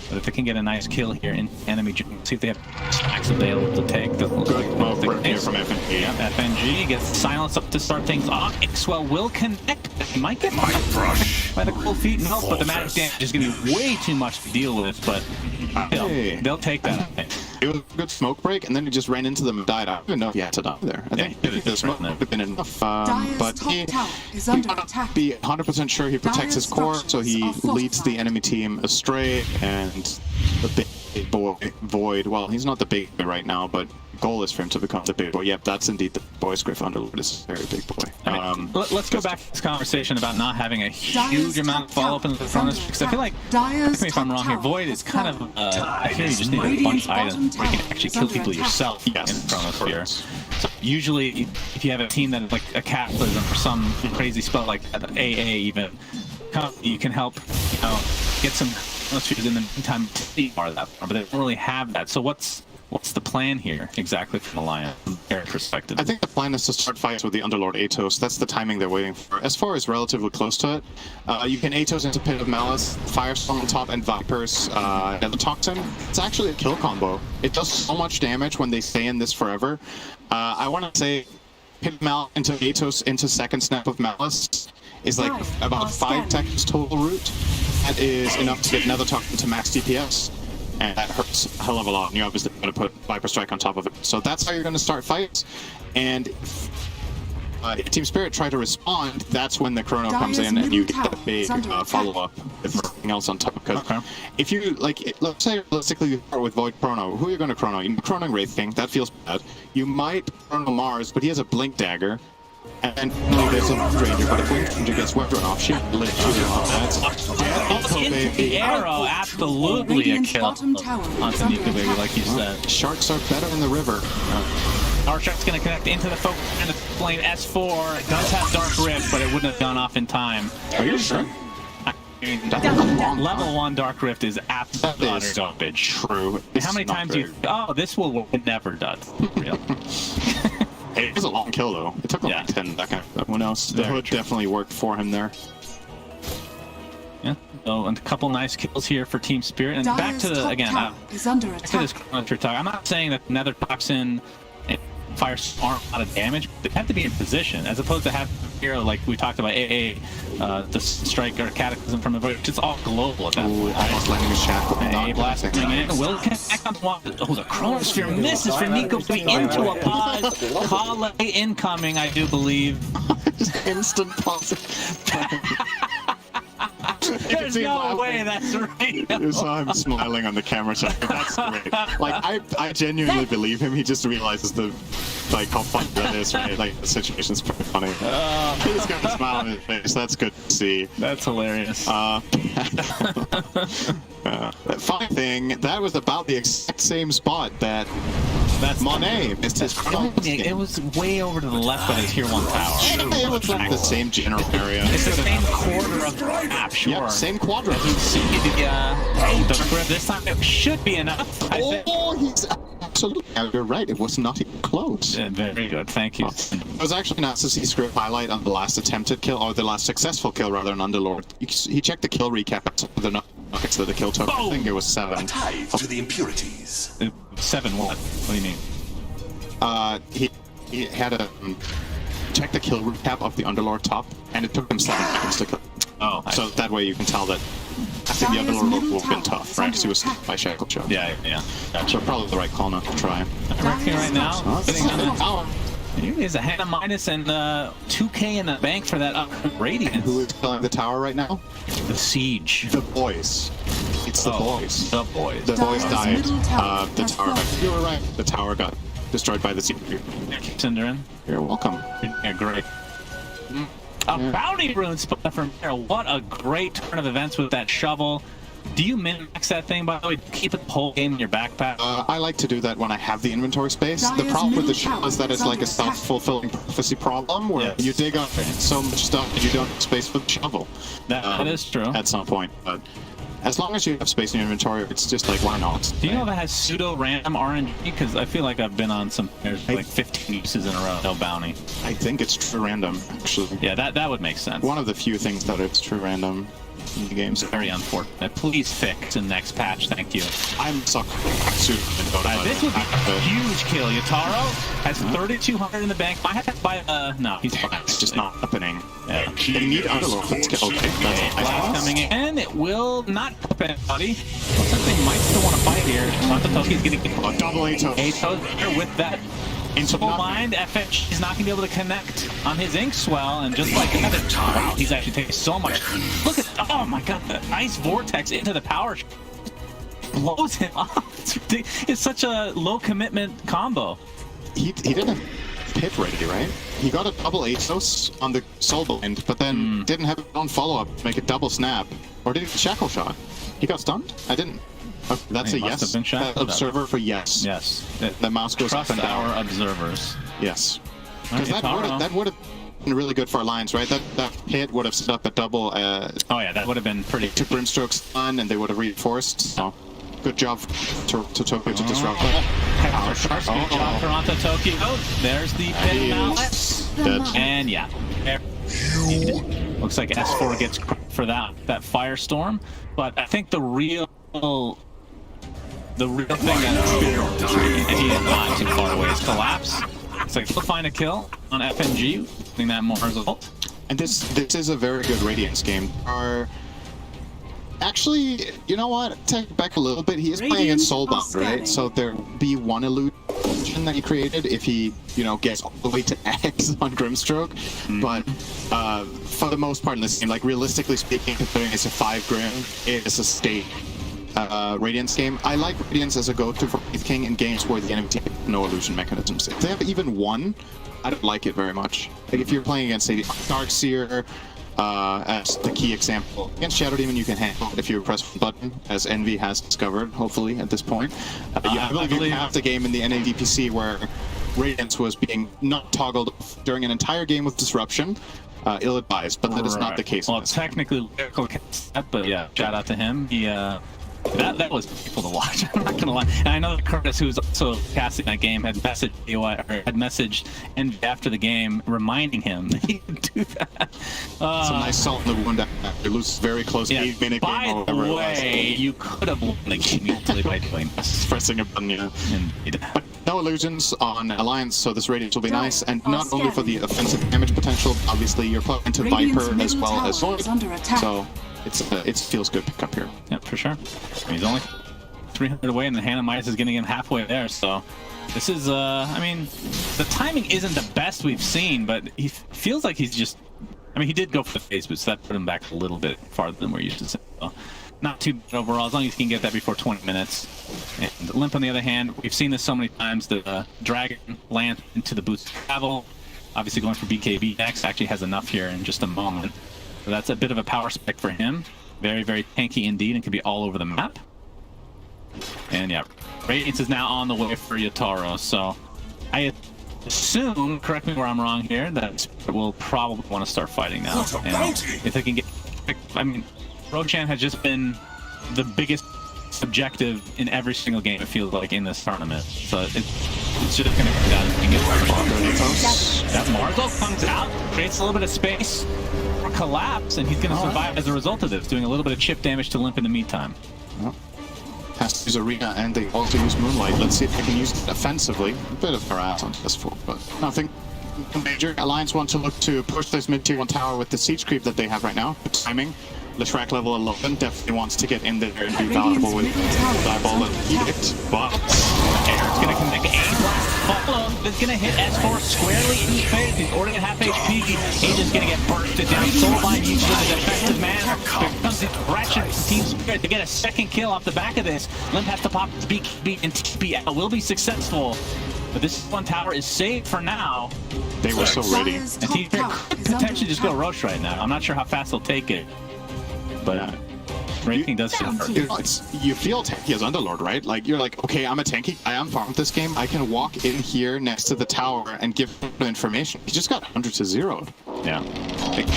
But if they can get a nice kill here in enemy, see if they have stacks available to take. Good smoke here from FNG. Yeah, FNG gets silence up to start things off. Ixwell will connect. He might get by the cold feet and help, but the magic damage is going to be way too much to deal with. But they'll take that. It was a good smoke break, and then he just ran into them and died. I don't even know if he had to die there. I think the smoke would have been enough. But he might not be 100% sure he protects his core, so he leads the enemy team astray, and the big boy, Void, well, he's not the big boy right now, but goal is for him to become the big boy. Yep, that's indeed the boys. Griff Underlord is a very big boy. Let's go back to this conversation about not having a huge amount of follow-up in the front of this, because I feel like, correct me if I'm wrong here, Void is kind of, I feel you just need a bunch of items where you can actually kill people yourself in Chronosphere. So usually, if you have a team that is like a Cataclysm or some crazy spell like that, AA even, you can help, get some Chronospheres in the meantime to see part of that, but they don't really have that. So what's the plan here exactly from Alliance from their perspective? I think the plan is to start fights with the Underlord Atos. That's the timing they're waiting for. S4 is relatively close to it. You can Atos into Pit of Malice, Firestorm on top, and Viper's Nether Toxin. It's actually a kill combo. It does so much damage when they stay in this forever. I want to say Pit of Malice into Atos into second snap of Malice is like about 5 seconds total route. That is enough to get Nether Toxin to max DPS. And that hurts a hell of a lot, and you're obviously going to put Viper Strike on top of it. So that's how you're going to start fights. And if Team Spirit try to respond, that's when the Chrono comes in and you get that big follow-up with everything else on top. Because if you, like, let's say realistically you start with Void Chrono, who are you going to Chrono? You're Chronoing Wraith King, that feels bad. You might Chrono Mars, but he has a Blink Dagger. And there's a Ranger, but if Blink Ranger gets weapon off, she lives off. Into the arrow, absolutely a kill onto Nico Baby, like you said. Sharks are better in the river. Our Shark's going to connect into the focus and the flame. S4 it does have Dark Rift, but it wouldn't have gone off in time. Are you sure? Level 1 Dark Rift is absolutely garbage. True. How many times do you... Oh, this will work. It never does. Real. It was a long kill, though. It took like 10 seconds. Everyone else, the hood definitely worked for him there. Yeah, so and a couple nice kills here for Team Spirit. And back to the, again, back to this Chronosphere talk. I'm not saying that Nether Toxin and Fire aren't a lot of damage, but they have to be in position, as opposed to have hero like we talked about, AA, the Strike or Cataclysm from the Void, which is all global at that point. Almost landing a shackle. AA Blast coming in. Will connect on one. Oh, the Chronosphere misses for Nico to be into a pause. Kale incoming, I do believe. Instant pause. There's no way that's real. You saw him smiling on the camera check. That's great. Like, I genuinely believe him. He just realizes how funny that is, right? Like, the situation's pretty funny. He's got a smile on his face. That's good to see. That's hilarious. Funny thing, that was about the exact same spot that Monet missed his cross. It was way over to the left of his Tier 1 tower. It was like the same general area. It's the same quarter of the map, sure. Yep, same quadrant. You see the grip this time, it should be enough, I think. He's absolutely. You're right, it was not even close. Yeah, very good, thank you. It was actually nice to see Script highlight on the last attempted kill, or the last successful kill rather than Underlord. He checked the kill recap of the nuggets that the kill took. I think it was 7. Tied to the impurities. 7 what? What do you mean? He had a check the kill recap of the Underlord top, and it took him 7 seconds to kill. Oh, so that way you can tell that I think the Underlord would have been tough, right? Because he was by Shackle Show. Yeah. So probably the right call not to try. Working right now, sitting on the tower. Here's a Hannah minus and 2K in the bank for that Radiant. Who is killing the tower right now? The Siege. The boys. It's the boys. The boys. The boys died. The tower. You were right. The tower got destroyed by the Siege. Cinderin. You're welcome. Yeah, great. A bounty rune spot from there. What a great turn of events with that shovel. Do you min-max that thing, by the way? Keep it the whole game in your backpack? I like to do that when I have the inventory space. The problem with the shovel is that it's like a self-fulfilling prophecy problem where you dig up so much stuff that you don't have space for the shovel. That is true. At some point. But as long as you have space in your inventory, it's just like, why not? Do you know that has pseudo-random RNG? Because I feel like I've been on some, there's like 15 uses in a row, no bounty. I think it's true random, actually. Yeah, that would make sense. One of the few things that it's true random in the games. Very unfortunate. Please fix in the next patch, thank you. I'm sucker for Dota. This would be a huge kill. Yataro has 3,200 in the bank. I have to buy no, he's fine. It's just not happening. Yeah. They need Underlord. Okay, that's Blast coming in. It will not help anybody. Looks like they might still want to fight here. Santatoki's getting a double Atos. Atos there with that Soul Mind. FH is not going to be able to connect on his Inkswell, and just like that, wow, he's actually taking so much. Look at, oh my god, the Ice Vortex into the power blows him off. It's such a low commitment combo. He didn't have pit ready, right? He got a double Atos on the Soul Blind, but then didn't have his own follow-up to make a double snap. Or did he Shackle Shot? He got stunned? I didn't. Oh, that's a yes. Observer for yes. Yes. The mouse goes up and down. Our observers. Yes. Because that would have been really good for Alliance, right? That hit would have set up a double. Oh yeah, that would have been pretty. Took Brimstroke's stun, and they would have reinforced. So, good job to Tokyo to disrupt that. Good job for Tokyo. There's the pin malice. And yeah. Looks like S4 gets for that firestorm, but I think the real thing that he is not too far away is collapse. It's like he'll find a kill on FNG, getting that more result. And this is a very good Radiance game. Actually, you know what? Take it back a little bit. He is playing in Soulbound, right? So there be one illusion that he created if he, gets all the way to X on Grimstroke. But for the most part in this game, like realistically speaking, considering it's a 5 Grim, it's a state Radiance game. I like Radiance as a go-to for Wraith King in games where the enemy team has no illusion mechanisms. If they have even one, I don't like it very much. Like if you're playing against, say, Darkseer, as the key example. Against Shadow Demon, you can handle it if you press the button, as Envy has discovered, hopefully, at this point. I believe you have the game in the NADPC where Radiance was being not toggled during an entire game with Disruption. Ill-advised, but that is not the case. Well, technically, lyrical, but yeah, shout out to him. He, that was people to watch. I'm not gonna lie. And I know that Curtis, who's also casting that game, had messaged Envy after the game, reminding him that he could do that. It's a nice salt in the wound after lose very close 8-minute game. By the way, you could have won the game easily by doing this. Pressing a button, yeah. Indeed. But no illusions on Alliance, so this Radiance will be nice, and not only for the offensive damage potential, obviously you're plugged into Viper as well as Void, so it feels good pick up here. Yeah, for sure. He's only 300 away, and the Hannah Midas is getting him halfway there, so this is, I mean, the timing isn't the best we've seen, but he feels like he's just I mean, he did go for the phase boost, so that put him back a little bit farther than we're used to seeing. So not too bad overall, as long as you can get that before 20 minutes. And Limp, on the other hand, we've seen this so many times. The Dragon land into the boost travel. Obviously going for BKB next, actually has enough here in just a moment. So that's a bit of a power spec for him. Very, very tanky indeed, and can be all over the map. And yeah, Radiance is now on the way for Yatoro, so I assume, correct me where I'm wrong here, that we'll probably want to start fighting now. And if they can get, I mean, Roshan has just been the biggest objective in every single game, it feels like, in this tournament. So it's just going to come down and get that Marzo comes out, creates a little bit of space for collapse, and he's going to survive as a result of this, doing a little bit of chip damage to Limp in the meantime. Well, has to use Arena, and they also use Moonlight. Let's see if they can use it offensively. A bit of harass on this 4, but nothing major. Alliance want to look to push this mid-tier 1 tower with the siege creep that they have right now. The timing. Leshrac level 11 definitely wants to get in there and be valuable with Diabolic Edict, but Aaron's gonna connect a blast follow. That's gonna hit S4 squarely in the face. He's already at half HP. He's just gonna get bursted down. Soulbind uses it in an effective manner. There comes the direction from Team Spirit to get a second kill off the back of this. Limp has to pop his BKB, and TP will be successful. But this 1 tower is safe for now. They were so ready. And Team Spirit could potentially just go Roche right now. I'm not sure how fast they'll take it. But Raking does hurt. You feel tanky as Underlord, right? Like, you're like, okay, I'm a tanky, I am farmed this game, I can walk in here next to the tower and give him information. He just got 100 to 0. Yeah. Like,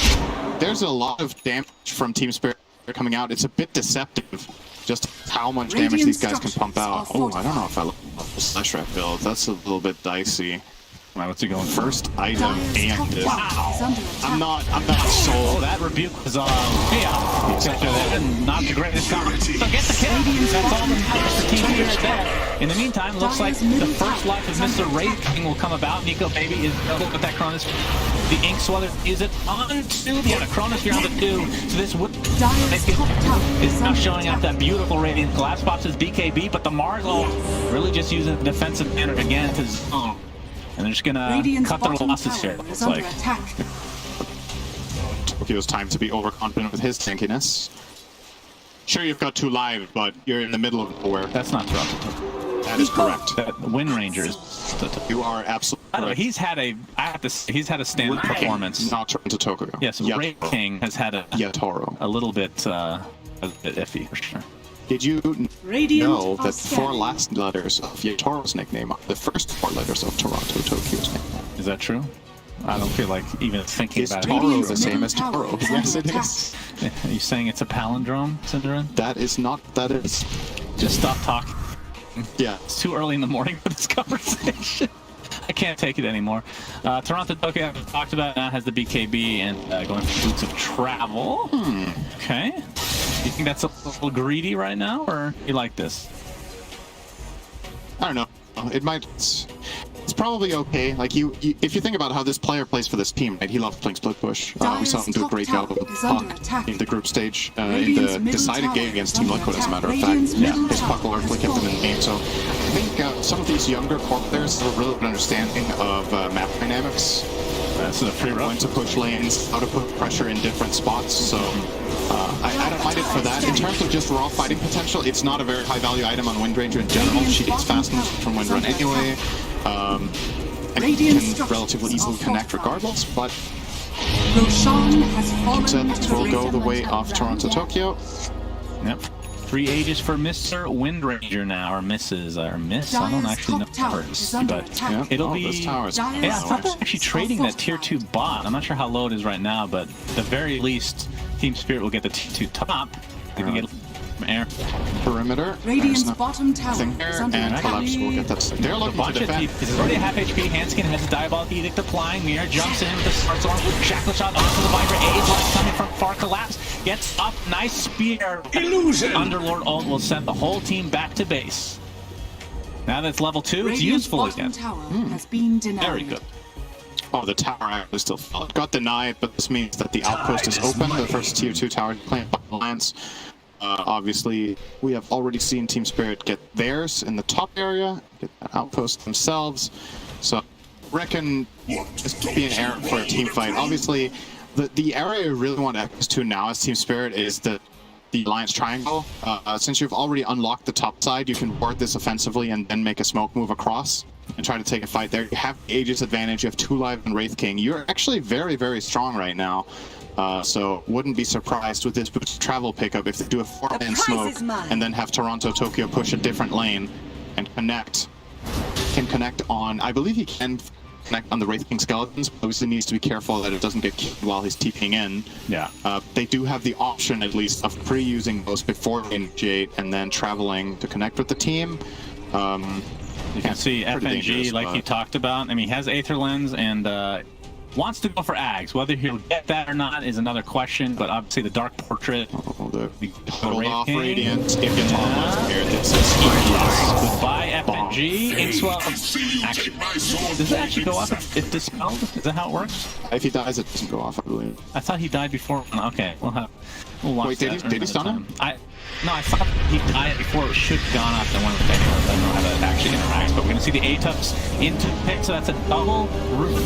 there's a lot of damage from Team Spirit coming out. It's a bit deceptive just how much damage these guys can pump out. Oh, I don't know if I love the Leshrac build. That's a little bit dicey. What's he going first item and this? Wow. I'm not sold. Oh, that rebuke was not the greatest comment. So get the kill. That's all that matters for Team Spirit there. In the meantime, looks like the first life of Mr. Raking will come about. Nico Baby is double with that Cronus. The Ink Sweller is it onto the Cronus here on the 2. So this would is now showing out that beautiful Radiant Glass pops his BKB, but the Marzo really just using the defensive manner again to zone. And they're just gonna cut their losses here. It's like Tokyo's time to be overconfident with his tankiness. Sure, you've got 2 live, but you're in the middle of nowhere. That's not Toronto. That is correct. That Wind Ranger is. You are absolutely correct. By the way, he's had a. I have to. He's had a standard performance. Not Toronto Tokyo. Yes, Raking has had a Yatoro. A little bit iffy for sure. Did you know that 4 last letters of Yatoro's nickname are the first 4 letters of Toronto Tokyo's nickname? Is that true? I don't feel like even thinking about it. Is Toro the same as Toro? Yes, it is. Are you saying it's a palindrome, Cinderin? That is not. That is. Just stop talking. Yeah. It's too early in the morning for this conversation. I can't take it anymore. Toronto Tokyo, I've talked about, now has the BKB and going for Boots of Travel. Okay. You think that's a little greedy right now, or you like this? I don't know. It might. It's probably okay. Like if you think about how this player plays for this team, right? He loves playing split push. We saw him do a great job of Puck in the group stage in the decided game against Team Liquid. As a matter of fact, his Puck largely kept him in the game. So I think some of these younger core players have a really good understanding of map dynamics. So the free when to push lanes, how to put pressure in different spots. So I don't mind it for that. In terms of just raw fighting potential, it's not a very high value item on Wind Ranger in general. She gets fast moves from Wind Run anyway. And can relatively easily connect regardless, but Chipset will go the way of Toronto Tokyo. Yep. 3 ages for Mr. Wind Ranger now, or Mrs. or Miss. I don't actually know hers, but it'll be. Yeah, I thought they're actually trading that tier 2 bot. I'm not sure how low it is right now, but at the very least, Team Spirit will get the tier 2 top. They can get from air. Perimeter. Radiant's bottom tower and Collapse will get that. They're looking to defend. He's already half HP. Hanskin has a Diabolic Edict applying. Mirror jumps in with the Smart Storm. Shackle shot onto the Viper. A's light coming from far. Collapse gets up. Nice spear. Illusion. Underlord ult will send the whole team back to base. Now that's level 2, it's useful again. Has been denied. Very good. Oh, the tower actually still fell. It got denied, but this means that the outpost is open. The first tier 2 tower playing Alliance. Obviously, we have already seen Team Spirit get theirs in the top area, get that outpost themselves. So, reckon just be an error for a team fight. Obviously, The area you really want access to now as Team Spirit is the Alliance Triangle. Since you've already unlocked the top side, you can ward this offensively and then make a smoke move across and try to take a fight there. You have the Aegis advantage, you have 2 live and Wraith King. You're actually very, very strong right now. So wouldn't be surprised with this boost travel pickup if they do a 4-man smoke and then have Toronto Tokyo push a different lane and connect. Can connect on, I believe he can connect on the Wraith King skeletons, but obviously needs to be careful that it doesn't get killed while he's TPing in. Yeah. They do have the option, at least, of pre-using those before they initiate and then traveling to connect with the team. You can see FNG, like he talked about. I mean, he has Aether Lens and wants to go for Ags. Whether he'll get that or not is another question, but obviously the Dark Portrait. Hold off Radiant. If you're talking here, this is goodbye, FNG. Inkswell. Does it actually go off if dispelled? Is that how it works? If he dies, it doesn't go off, I believe. I thought he died before. Okay, we'll watch. Wait, did he stun him? No, I thought he died before it should have gone off. I don't know how that actually interacts, but we're going to see the A-Tups into the pick, so that's a double root.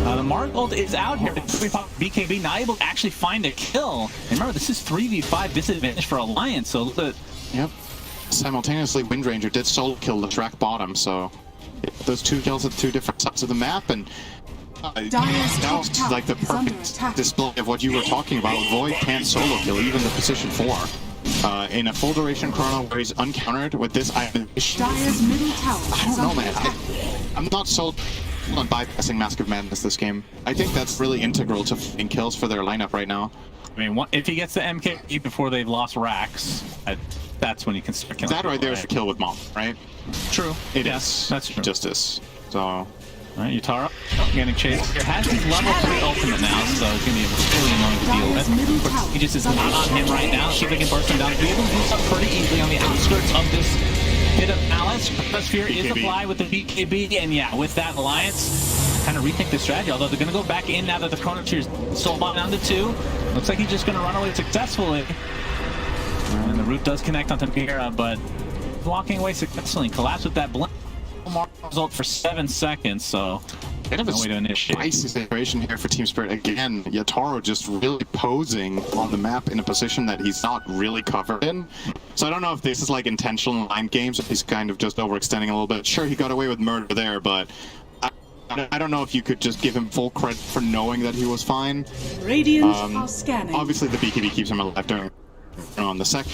The Margold is out here. BKB not able to actually find a kill. And remember, this is 3v5 disadvantage for Alliance, so look at... Yep. Simultaneously, Windranger did solo kill the track bottom, so those 2 kills at 2 different sides of the map, and that was like the perfect display of what you were talking about. Void can't solo kill even the position 4. In a full duration chrono where he's uncountered with this animation. I don't know, man. I'm not sold on bypassing Mask of Madness this game. I think that's really integral to finding kills for their lineup right now. I mean, if he gets the MKE before they've lost racks, that's when you can start killing. That right there is a kill with Mom, right? True. It is. That's true. Justice. So... Alright, Utara getting chased. Has his level 3 ultimate now, so it's going to be really annoying to deal with. He just is not on him right now. See if they can burst him down. Be able to do something pretty easily on the outskirts of this hit of Alice. Sphere is applied with the BKB, and yeah, with that Alliance, kind of rethink the strategy, although they're going to go back in now that the Chrono Tier's sold down to 2. Looks like he's just going to run away successfully. And the root does connect onto Mira, but walking away successfully. Collapse with that blink. Result for 7 seconds, so bit of a spicy situation here for Team Spirit. Again, Yatoro just really posing on the map in a position that he's not really covered in. So I don't know if this is like intentional mind games, if he's kind of just overextending a little bit. Sure, he got away with murder there, but I don't know if you could just give him full credit for knowing that he was fine. Radiant are scanning. Obviously, the BKB keeps him alive during on the second,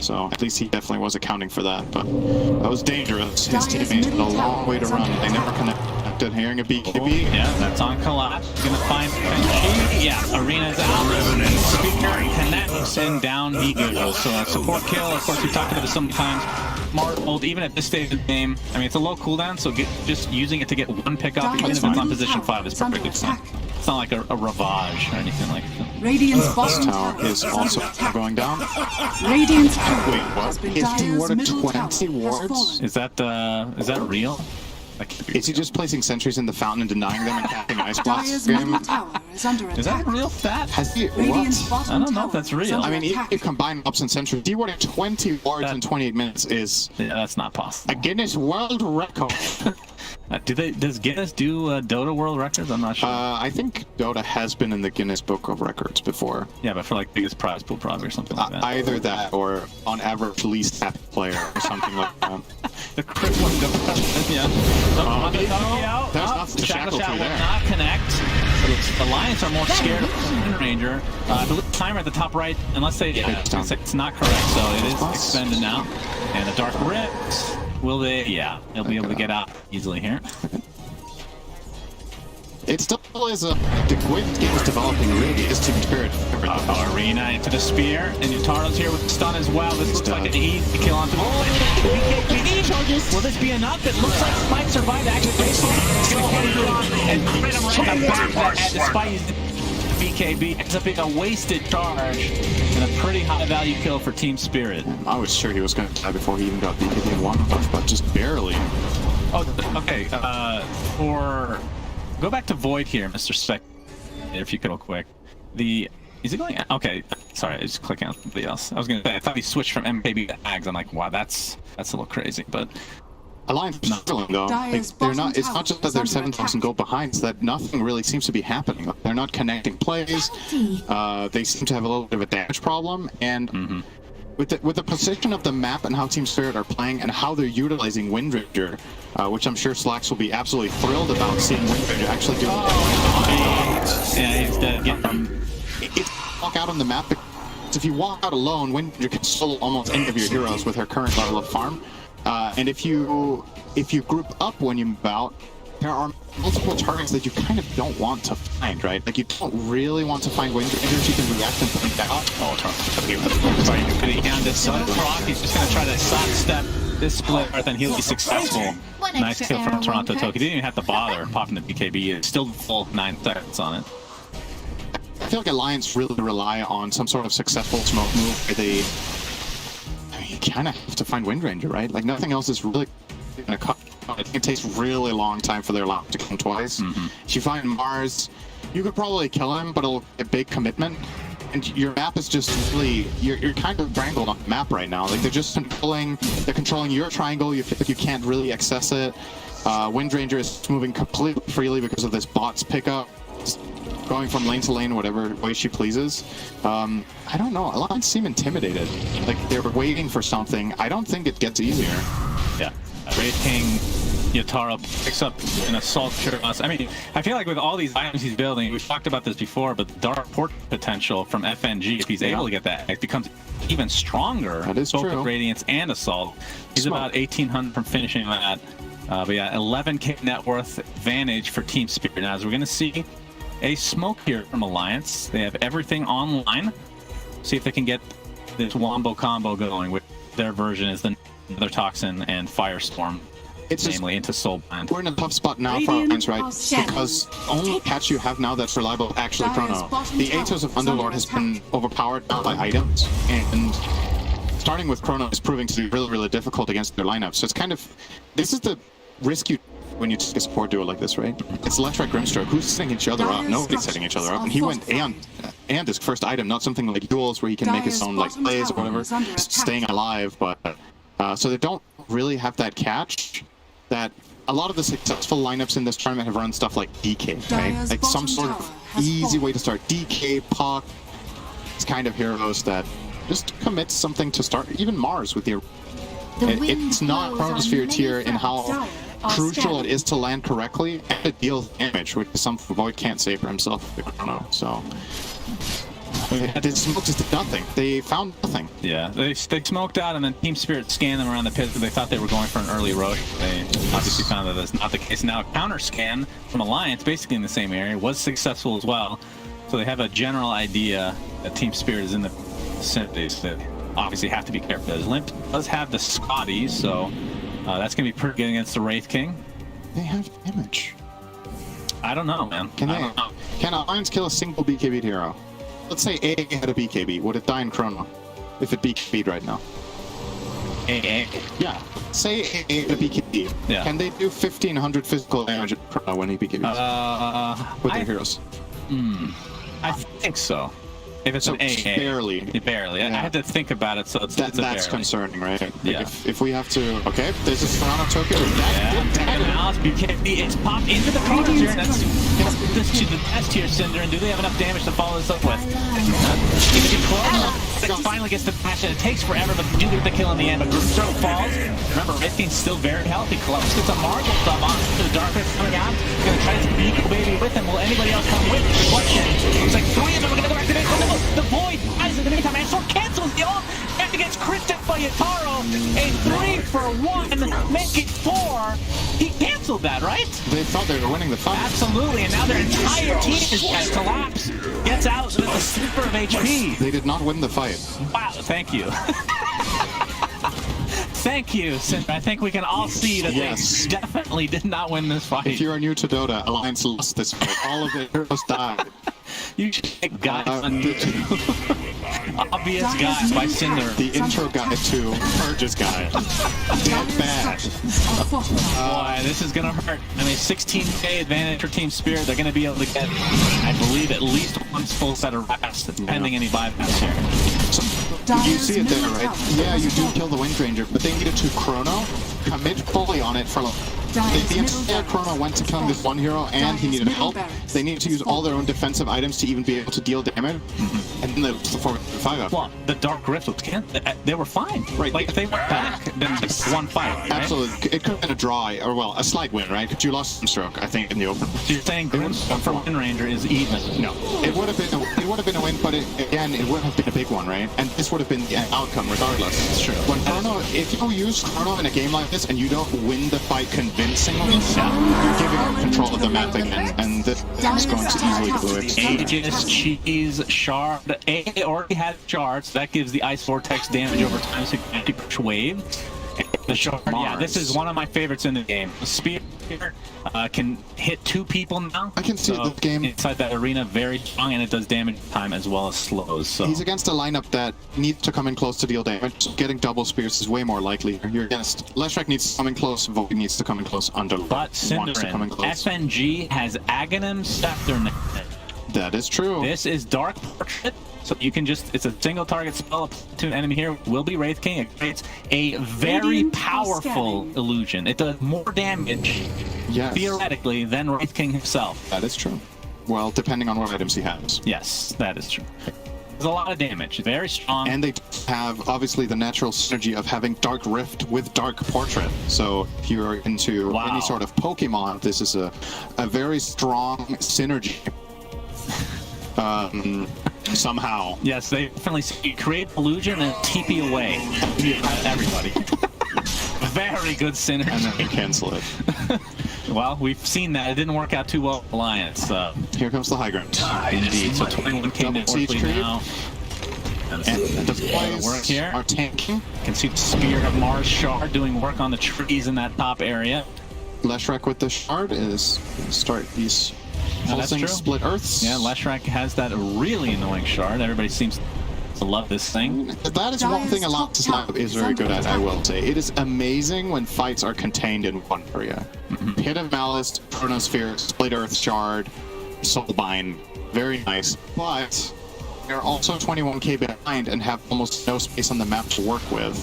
so at least he definitely was accounting for that, but that was dangerous. His teammate had a long way to run. They never connected. Hearing a BKB. Yeah, that's on Collapse. Gonna find Benji. Yeah, Arena's out. Speaker connects and down he goes. So a support kill, of course, we've talked about this sometimes. Margold, even at this stage of the game, I mean, it's a low cooldown, so just using it to get 1 pickup, even if it's on position 5, is perfectly fine. It's not like a Ravage or anything like that. Radiant's bottom tower is also going down. Radiant's tower has been warded 20 wards. Is that real? Is he just placing sentries in the fountain and denying them and casting ice blasts? Is that a real stat? Has he? What? I don't know if that's real. I mean, if you combine ups and sentries, dewarding 20 wards in 28 minutes is... Yeah, that's not possible. A Guinness World Record. Does Guinness do Dota World Records? I'm not sure. I think Dota has been in the Guinness Book of Records before. Yeah, but for like biggest prize pool prize or something like that. Either that or on average least happy player or something like that. The crit one goes. Yeah. There's nothing to shackle through there. Will not connect. The Alliance are more scared of the Ranger. I believe timer at the top right, unless they... Yeah, it's not correct, so it is expended now. And the Dark Rift... Will they? Yeah, they'll be able to get out easily here. It still is the way the game is developing really is Team Spirit. Arena into the spear, and Utaro's here with the stun as well. This looks like an easy kill onto the BKB. Will this be enough? It looks like Spike survived the activation. He's going to get it on and right on the back of that head despite his BKB. Ends up being a wasted charge and a pretty high value kill for Team Spirit. I was sure he was going to die before he even got BKB in 1 punch, but just barely. Oh, okay. Go back to Void here, Mr. Spec, if you could real quick. Is it going? Okay, sorry, I just clicking on somebody else. I was gonna say I thought he switched from MKB to Ags. I'm like, wow, that's a little crazy, but Alliance is struggling though. Like, they're not. It's not just that they're 7,000 gold behind. It's that nothing really seems to be happening. They're not connecting plays. They seem to have a little bit of a damage problem, and with the position of the map and how Team Spirit are playing and how they're utilizing Wind Ranger, which I'm sure Slacks will be absolutely thrilled about seeing Wind Ranger actually do. Yeah, he's dead again. It's walk out on the map. If you walk out alone, Wind Ranger can solo almost any of your heroes with her current level of farm. And if you group up when you move out, there are multiple targets that you kind of don't want to find, right? Like, you don't really want to find Wind Rangers you can react and point out. Oh, sorry. He's just going to try to sidestep this split, then he'll be successful. Nice kill from Toronto Toki. He didn't even have to bother popping the BKB. It's still full 9 seconds on it. I feel like Alliance really rely on some sort of successful smoke move where they... you kind of have to find Wind Ranger, right? Like, nothing else is really going to cut. I think it takes a really long time for their lap to come twice. If you find Mars, you could probably kill him, but it'll be a big commitment. And your map is just really, you're kind of strangled on the map right now. Like, they're controlling your triangle. You feel like you can't really access it. Wind Ranger is moving completely freely because of this bot's pickup. Going from lane to lane, whatever way she pleases. I don't know. Alliance seem intimidated. Like, they're waiting for something. I don't think it gets easier. Yeah. Wraith King, Yatoro picks up an assault us. I mean, I feel like with all these items he's building, we've talked about this before, but the Dark Port potential from FNG, if he's able to get that, it becomes even stronger. That is both true. with Radiance and Assault. He's about 1,800 from finishing that. But yeah, 11k net worth advantage for Team Spirit. Now, as we're going to see a smoke here from Alliance. They have everything online. See if they can get this wombo combo going, with their version is the Nether Toxin and Firestorm, namely into Soulbind. We're in a tough spot now for Alliance, right? Because only catch you have now that's reliable is actually Chrono. The Atos of Underlord has been overpowered now by items, and starting with Chrono is proving to be really, really difficult against their lineup. So it's kind of, this is the risk you when you take a support duo like this, right? It's Electric Grimstroke. Who's setting each other up? Nobody's setting each other up. And he went and his first item, not something like duels where he can make his own like plays or whatever, just staying alive. But so they don't really have that catch that a lot of the successful lineups in this tournament have run stuff like DK, right? Like some sort of easy way to start DK, Puck. It's kind of heroes that just commits something to start. Even Mars with the it's not Chronosphere tier in how crucial it is to land correctly and it deals damage, which is something Void can't say for himself with the Chrono. So they smoked just nothing. They found nothing. Yeah, they smoked out, and then Team Spirit scanned them around the pit because they thought they were going for an early roach. They obviously found that that's not the case. Now, a counter scan from Alliance, basically in the same area, was successful as well. So they have a general idea that Team Spirit is in the vicinity. So they obviously have to be careful. As Limp does have the Scotties, so that's going to be pretty good against the Wraith King. They have damage. I don't know, man. Can Alliance kill a single BKB hero? Let's say A had a BKB. Would it die in Chrono if it BKB'd right now? A? Yeah. Say A had a BKB. Yeah. Can they do 1,500 physical damage at Chrono when he BKBs? With their heroes? I think so. If it's an AA. Barely. Barely. Yeah. I had to think about it, so it's that's barely. concerning, right? Like Yeah. if we have to... Okay, there's a Toronto Tokyo. And now BKB is popped into the corner here. That's this to the best here, Cinder. And do they have enough damage to follow this up with? Finally gets the dash, and it takes forever, but they do get the kill in the end. But Grimstroke falls. Remember, Wraith King's still very healthy. Columbus gets a Marble Thumb on to the Darkness coming out. He's going to try to beat the baby with him. Will anybody else come with the question? Looks like 3 of them are going to go activate. The Void dies in the meantime, and Sword cancels the ult, and it gets cristed by Yatoro. A 3 for 1, make it 4. He canceled that, right? They thought they were winning the fight. Absolutely, and now their entire team is going to collapse. Gets out with a slipper of HP. They did not win the fight. Wow, thank you. Thank you, Cinder. I think we can all see that they definitely did not win this fight. If you are new to Dota, Alliance lost this fight. All of their heroes died. You should take guys on YouTube. Obvious guys by Cinder. The intro guide to Purge's guide. Damn bad. Boy, this is gonna hurt. I mean, 16k advantage for Team Spirit. They're gonna be able to get, I believe, at least one full set of wraps, pending any bypass here. You see it there, right? Yeah, you do kill the Wind Ranger, but they needed to chrono, commit fully on it for like... The entire chrono went to killing this one hero, and he needed help. They needed to use all their own defensive items to even be able to deal damage, and then they lost the 4-5 up. Well, the Dark Rift was they were fine. Right. Like, if they went back, then it's one fight, right? Absolutely. It could have been a draw, or well, a slight win, right? Because you lost Sunstroke, I think, in the open. So you're saying Grimstone for Wind Ranger is even? No. It would have been a win, but again, it would have been a big one, right? And this would have been the outcome regardless. That's true. When Chrono, if you use Chrono in a game like this and you don't win the fight convincingly, you're giving up control of the map again, and this is going to easily go Aegis, Cheese, Shard. A already had shards, so that gives the Ice Vortex damage over time, so you can actually push waves. The Shard, yeah, this is one of my favorites in the game. The Spear can hit 2 people now. I can see so this game inside that arena, very strong, and it does damage time as well as slows. So he's against a lineup that needs to come in close to deal damage. So getting double spears is way more likely. You're against Leshrac needs to come in close, Void needs to come in close, Under but Cinderin, FNG has Aghanim Scepter. That is true. This is Dark Portrait. So you can just, it's a single target spell to an enemy here, will be Wraith King. It creates a very powerful illusion. It does more damage, theoretically, than Wraith King himself. That is true. Well, depending on what items he has. Yes, that is true. There's a lot of damage, very strong. And they have, obviously, the natural synergy of having Dark Rift with Dark Portrait. So if you're into any sort of Pokemon, this is a very strong synergy. Somehow. Yes, they definitely see you create illusion and TP away everybody. Very good synergy. And then you cancel it. Well, we've seen that. It didn't work out too well with Alliance. Here comes the high ground. Indeed. So 21k network now. And the plays work here. are tanking. You can see the Spear of Mars Shard doing work on the trees in that top area. Leshrac with the Shard is start these pulsing split earths. Yeah, Leshrac has that really annoying Shard. Everybody seems to love this thing. That is one thing Alliance's lineup is very good at, I will say. It is amazing when fights are contained in one area. Pit of Malice, Chronosphere, Split Earth Shard, Soulbind. Very nice. But they're also 21k behind and have almost no space on the map to work with.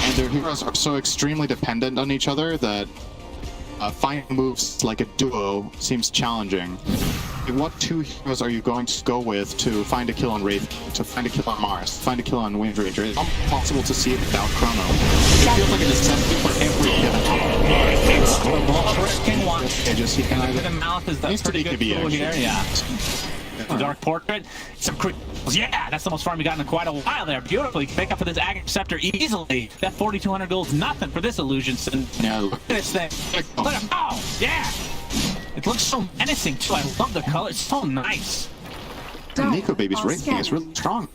And their heroes are so extremely dependent on each other that finding moves like a duo seems challenging. What 2 heroes are you going to go with to find a kill on Wraith, to find a kill on Mars, to find a kill on Wind Ranger? It's impossible to see it without Chrono. It feels like a necessity for every given Needs to be here, yeah. The Dark Portrait, some criticals. Yeah, that's the most farm we got in quite a while there. Beautifully, make up for this Aghanim Scepter easily. That 4,200 gold's nothing for this illusion. Yeah, look at this thing. Look at, oh, yeah. It looks so menacing too. I love the color. It's so nice. Nico Baby's Wraith King is really strong.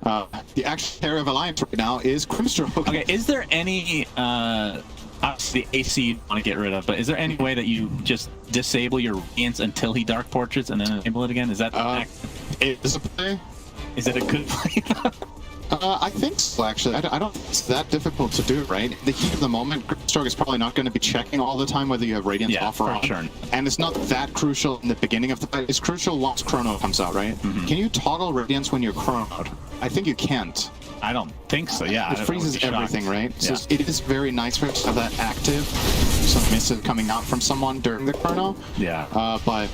The actual terror of Alliance right now is Grimstroke. Okay, is there any obviously the AC you want to get rid of, but is there any way that you just disable your Radiance until he Dark Portraits and then enable it again? Is that is a play? Is it a good play? I think so, actually. I don't think it's that difficult to do, right? The heat of the moment, Grimstroke is probably not going to be checking all the time whether you have Radiance off or on. Sure. And it's not that crucial in the beginning of the fight. It's crucial once Chrono comes out, right? Can you toggle Radiance when you're chronoed? I think you can't. I don't think so, yeah. It freezes everything, right? Yeah. So it is very nice for it to have that active, some misses coming out from someone during the chrono. Yeah. But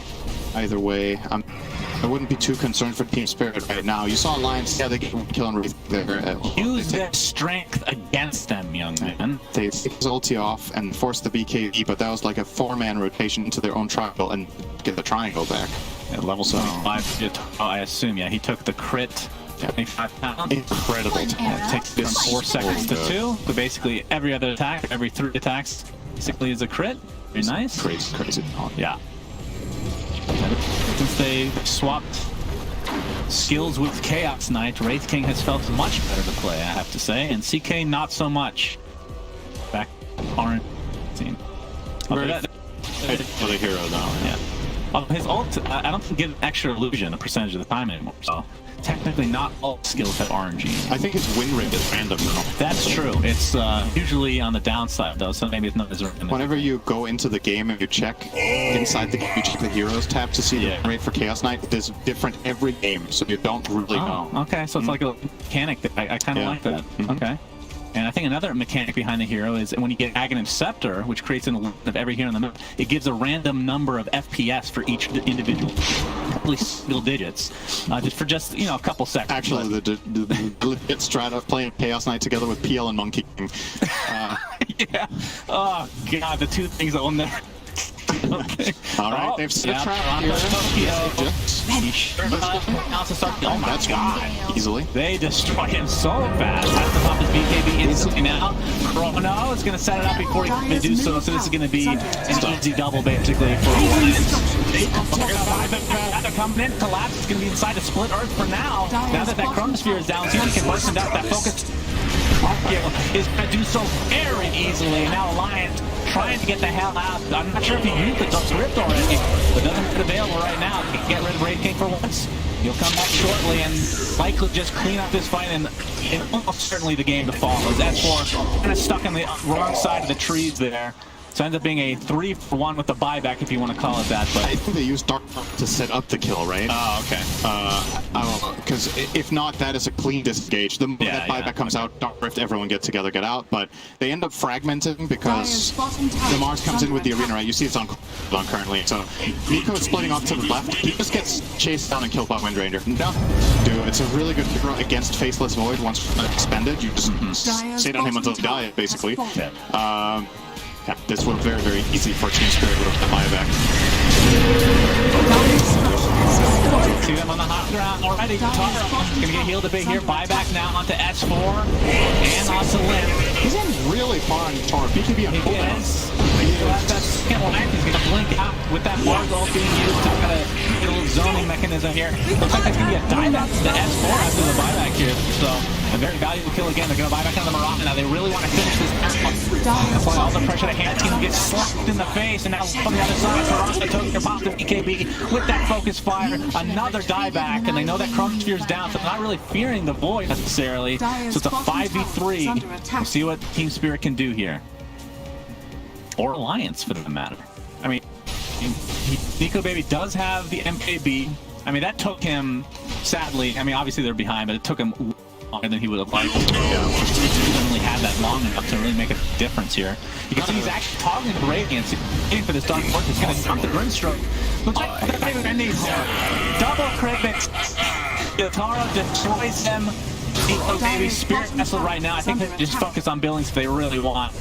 either way, I wouldn't be too concerned for Team Spirit right now. You saw Alliance, yeah, they get kill on Wraith there. Use their strength against them, young man. They take his ulti off and force the BKB, but that was like a 4-man rotation into their own triangle and get the triangle back. At level 75, I assume, yeah, he took the crit. 75 pounds. Incredible. Yeah, it takes 4 seconds to 2. But basically, every other attack, every 3 attacks, basically is a crit. Very nice. Crazy. Yeah. Since they swapped skills with Chaos Knight, Wraith King has felt much better to play, I have to say, and CK not so much. Back orange team. For the hero now. Yeah. His ult, I don't think gives an extra illusion a percentage of the time anymore. So technically, not all skills have RNG. I think his win rate is random though. That's true. It's usually on the downside though, so maybe it's not as random. Whenever you go into the game and you check inside the game, you check the heroes tab to see the win rate for Chaos Knight. It is different every game, so you don't really know. Okay, so it's like a mechanic that I kind of like that. Okay. And I think another mechanic behind the hero is when you get Aghanim Scepter, which creates an illusion of every hero in the map, it gives a random number of FPS for each individual, probably single digits, just you know, a couple seconds. Actually, the legit strat of playing Chaos Knight together with PL and Monkey King. Yeah. Oh god, the two things that will never. Okay. All right, they've set a trap here. Oh my god. Easily. They destroy him so fast. Has to pop his BKB instantly now. Chrono is going to set it up before he can do so. So this is going to be an easy double basically for They're coming in. Collapse is going to be inside the split earth for now. Now that Chronosphere is down, see if he can burst him down. That focus is going to do so very easily. And now Alliance trying to get the hell out. I'm not sure if he used the Dust Rift already, but doesn't have it available right now. Get rid of Raid King for once. He'll come back shortly and likely just clean up this fight and almost certainly the game to follow. As S4 kind of stuck on the wrong side of the trees there. So it ends up being a 3-for-1 with the buyback, if you want to call it that. But I think they used Dark to set up the kill, right? Oh, okay. I don't know, because if not, that is a clean disengage. The moment that buyback comes out, Dark Rift, everyone get together, get out. But they end up fragmenting because the Mars comes in with the arena, right? You see it's on currently. So Nico is splitting off to the left. He just gets chased down and killed by Windranger. No, dude, it's a really good hero against Faceless Void. Once expended, you just sit on him until he dies, basically. Yeah, this was very, very easy for Team Spirit with the buyback. See them on the hot ground already. Taro is going to get healed a bit here. Buyback now onto S4 and also Limp. He's in really far on Taro. BKB on full now. That second line, he's going to blink out with that Mars ult being used to kind of get a little zoning mechanism here. Looks like there's going to be a dieback to the S4 after the buyback here. So a very valuable kill again. They're going to buy back on the Moroccan now. They really want to finish this out. Apply all the pressure to hand team, get slapped in the face, and now from the other side, Toronto took their pop to BKB with that focus fire. Another dieback, and they know that Chronosphere's down, so they're not really fearing the Void necessarily. So it's a 5v3. We'll see what Team Spirit can do here. Or Alliance, for that matter. I mean, Nico Baby does have the MKB. I mean, that took him, sadly, I mean, obviously they're behind, but it took him longer than he would have liked. He didn't really have that long enough to really make a difference here. You can see he's actually toggling the Radiance, waiting for this Dark Force. He's going to dump the Grimstroke. Looks like the Raven endings there. Double crit. Taro destroys him. Nico Baby Spirit Vessel right now. I think they just focus on Billings if they really want.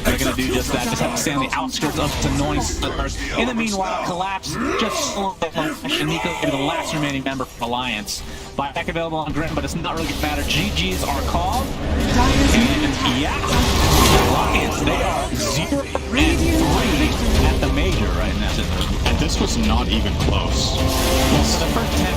They're going to do just that. Just have to stay on the outskirts of this annoying slurs. In the meanwhile, Collapse just slowing and Nico Baby, the last remaining member from Alliance. Buyback available on Grim, but it's not really going to matter. GG's are called. And yeah, Alliance, they are 0-3 at the major right now. And this was not even close. Well, so the first 10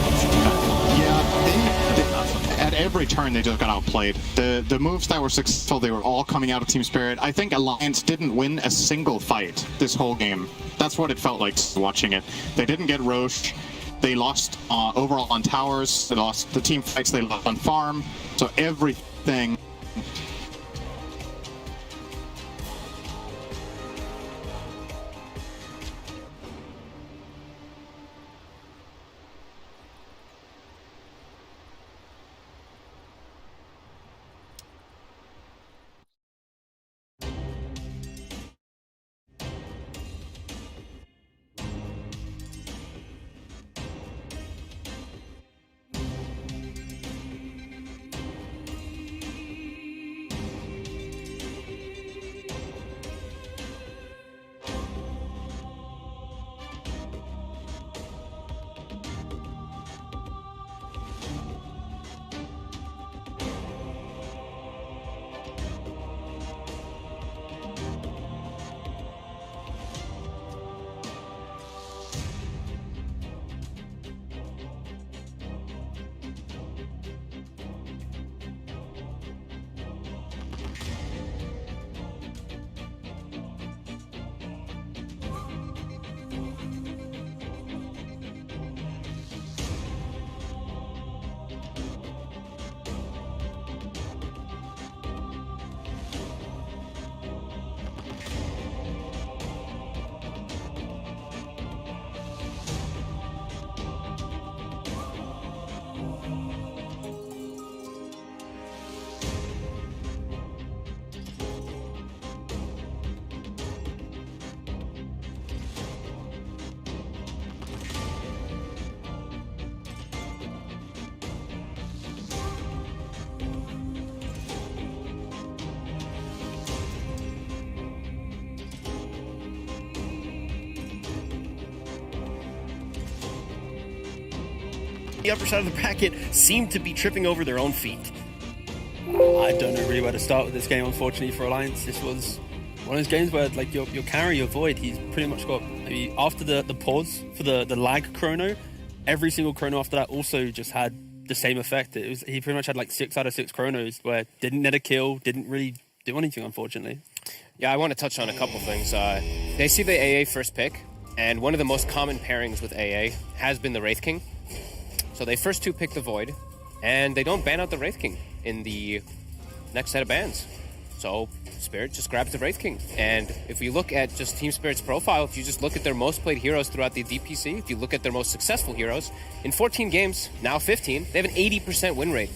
at every turn they just got outplayed. The moves that were successful, they were all coming out of Team Spirit. I think Alliance didn't win a single fight this whole game. That's what it felt like watching it. They didn't get Roche. They lost overall on towers. They lost the team fights. They lost on farm. So everything. the upper side of the bracket seem to be tripping over their own feet. I don't know really where to start with this game, unfortunately, for Alliance. This was one of those games where, like, your carry, your Void, he's pretty much got, maybe after the pause for the lag chrono, every single chrono after that also just had the same effect. He pretty much had like 6 out of 6 chronos where didn't net a kill, didn't really do anything, unfortunately. Yeah, I want to touch on a couple things. They see the AA first pick, and one of the most common pairings with AA has been the Wraith King. So they first 2 pick the Void, and they don't ban out the Wraith King in the next set of bans. So Spirit just grabs the Wraith King. And if you look at just Team Spirit's profile, if you just look at their most played heroes throughout the DPC, if you look at their most successful heroes, in 14 games, now 15, they have an 80% win rate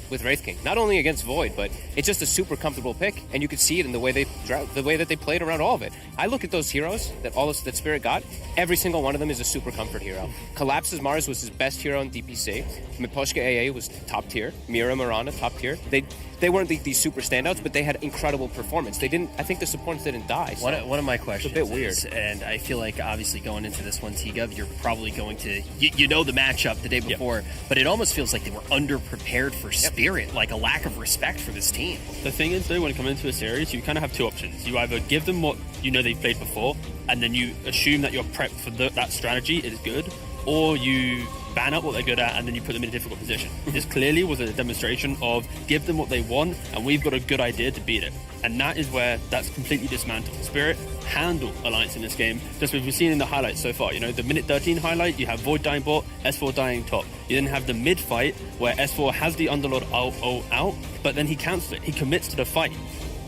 with Wraith King. Not only against Void, but it's just a super comfortable pick, and you could see it in the way that they played around all of it. I look at those heroes that Spirit got. Every single one of them is a super comfort hero. Collapses Mars was his best hero in DPC. Miposhka AA was top tier. Mira Marana top tier. They weren't these super standouts, but they had incredible performance. They didn't. I think the supports didn't die. So One of my questions it's a bit weird, and I feel like obviously going into this one, T-Gov, you're probably going to you know the matchup the day before, but it almost feels like they were underprepared for Spirit, like a lack of respect for this team. The thing is, though, when you come into a series, you kind of have 2 options. You either give them what you know they've played before, and then you assume that you're prepped for that strategy is good, or you ban out what they're good at and then you put them in a difficult position. This clearly was a demonstration of give them what they want and we've got a good idea to beat it. And that is where that's completely dismantled. Spirit handled Alliance in this game, just as we've seen in the highlights so far. You know, the minute 13 highlight, you have Void dying bot, S4 dying top. You then have the mid fight where S4 has the Underlord out, but then he cancels it. He commits to the fight.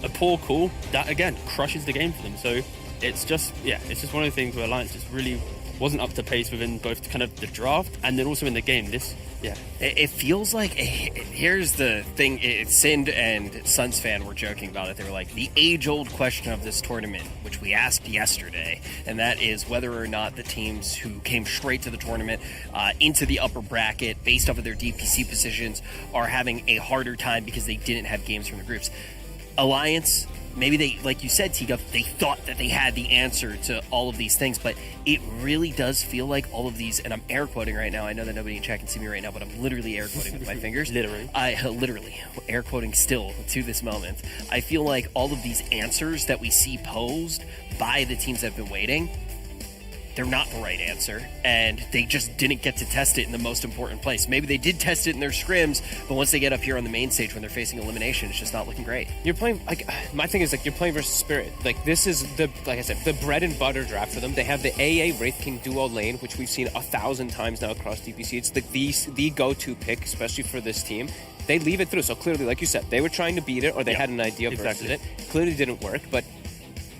A poor call, that again crushes the game for them. So it's just one of the things where Alliance just really wasn't up to pace within both kind of the draft and then also in the game. It feels like, here's the thing, Sind and Suns fan were joking about it. They were like, the age-old question of this tournament, which we asked yesterday, and that is whether or not the teams who came straight to the tournament into the upper bracket based off of their DPC positions are having a harder time because they didn't have games from the groups. Alliance, maybe they, like you said, T-Gup, they thought that they had the answer to all of these things, but it really does feel like all of these, and I'm air quoting right now. I know that nobody in chat can see me right now, but I'm literally air quoting with my fingers. Literally. Literally air quoting still to this moment. I feel like all of these answers that we see posed by the teams that have been waiting, they're not the right answer, and they just didn't get to test it in the most important place. Maybe they did test it in their scrims, but once they get up here on the main stage when they're facing elimination, it's just not looking great. You're playing, like, my thing is, like, you're playing versus Spirit. Like, this is like I said, the bread and butter draft for them. They have the AA Wraith King duo lane, which we've seen 1,000 times now across DPC. It's the go-to pick, especially for this team. They leave it through, so clearly, like you said, they were trying to beat it, or they had an idea versus it. Clearly didn't work, but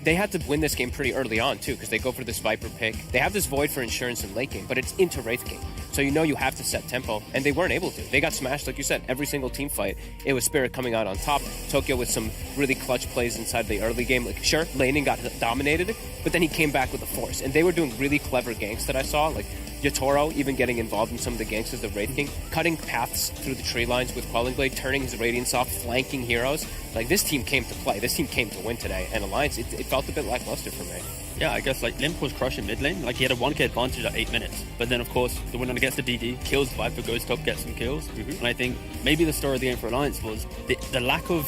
they had to win this game pretty early on, too, because they go for this Viper pick. They have this Void for insurance and late game, but it's into Wraith King. So you know you have to set tempo, and they weren't able to. They got smashed, like you said, every single team fight. It was Spirit coming out on top. Tokyo with some really clutch plays inside the early game. Like, sure, laning got dominated, but then he came back with a force. And they were doing really clever ganks that I saw, like Yatoro even getting involved in some of the ganks as the Wraith King, cutting paths through the tree lines with Quelling Blade, turning his Radiance off, flanking heroes. Like, this team came to play. This team came to win today. And Alliance, it felt a bit lackluster for me. Yeah, I guess, like, Limp was crushing mid lane. Like, he had a 1k advantage at 8 minutes. But then, of course, the winner gets the DD, kills Viper, goes top, gets some kills. And I think maybe the story of the game for Alliance was the lack of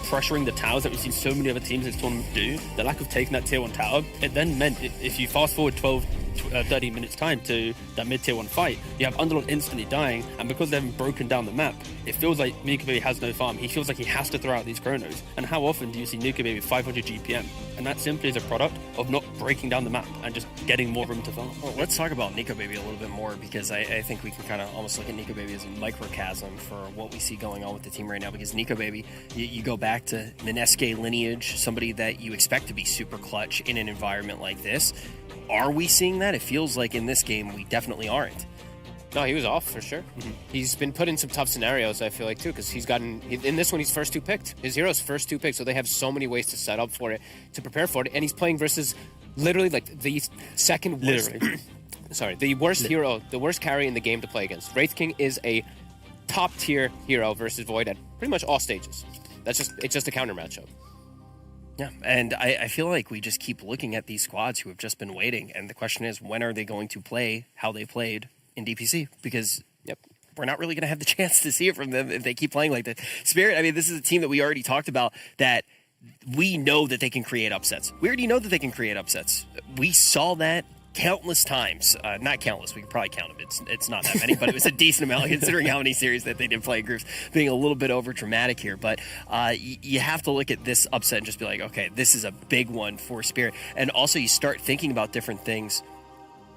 pressuring the towers that we've seen so many other teams in this tournament do, the lack of taking that tier 1 tower. It then meant if you fast forward 30 minutes time to that mid tier 1 fight, you have Underlord instantly dying, and because they haven't broken down the map, it feels like Nuka has no farm. He feels like he has to throw out these chronos. And how often do you see Nuka with 500 GPM? And that simply is a product of not breaking down the map and just getting more room to farm. Well, let's talk about Nico Baby a little bit more, because I think we can kind of almost look at Nico Baby as a microcosm for what we see going on with the team right now, because Nico Baby, you go back to Mineske lineage, somebody that you expect to be super clutch in an environment like this. Are we seeing that? It feels like in this game we definitely aren't. No, he was off for sure. He's been put in some tough scenarios, I feel like, too, because he's gotten, in this one, he's first 2 picked. His hero's first 2 picked, so they have so many ways to set up for it, to prepare for it, and he's playing versus literally, like, the second worst, the worst hero, the worst carry in the game to play against. Wraith King is a top-tier hero versus Void at pretty much all stages. It's just a counter matchup. Yeah, and I feel like we just keep looking at these squads who have just been waiting, and the question is, when are they going to play how they played in DPC? Because we're not really going to have the chance to see it from them if they keep playing like that. Spirit, I mean, this is a team that we already talked about that we know that they can create upsets. We already know that they can create upsets. We saw that countless times. Not countless, we could probably count them. It's not that many, but it was a decent amount considering how many series that they did play in groups, being a little bit over dramatic here. But you have to look at this upset and just be like, okay, this is a big one for Spirit. And also you start thinking about different things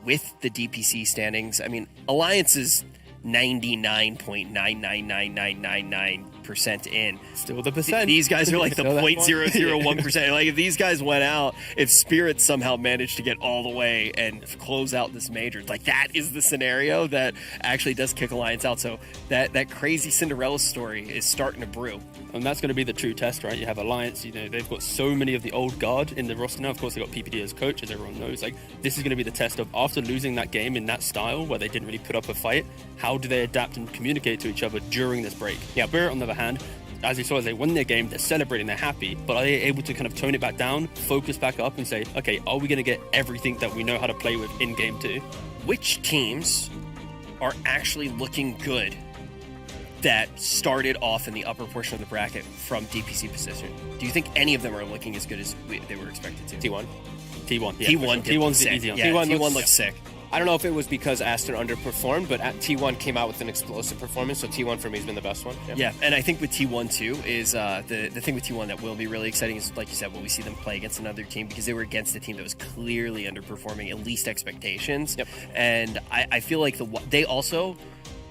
with the DPC standings. I mean, Alliance is 99.999999% in. Still the percent. These guys are like the 0.001%. Like if these guys went out, if Spirit somehow managed to get all the way and close out this major, like that is the scenario that actually does kick Alliance out. So that crazy Cinderella story is starting to brew. And that's going to be the true test, right? You have Alliance, they've got so many of the old guard in the roster now. Of course, they've got PPD as coach, as everyone knows. Like, this is going to be the test of, after losing that game in that style, where they didn't really put up a fight, how do they adapt and communicate to each other during this break? Yeah, Spirit, on the other hand, as you saw, as they won their game, they're celebrating, they're happy, but are they able to kind of tone it back down, focus back up, and say, okay, are we going to get everything that we know how to play with in game 2? Which teams are actually looking good that started off in the upper portion of the bracket from DPC position? Do you think any of them are looking as good as they were expected to? T1. T1, yeah. T1's the easy one. Yeah, T1 looks sick. I don't know if it was because Aster underperformed, but T1 came out with an explosive performance, so T1 for me has been the best one. Yeah, and I think with T1 too is the thing with T1 that will be really exciting is, like you said, when we see them play against another team, because they were against a team that was clearly underperforming at least expectations. Yep. And I feel like they also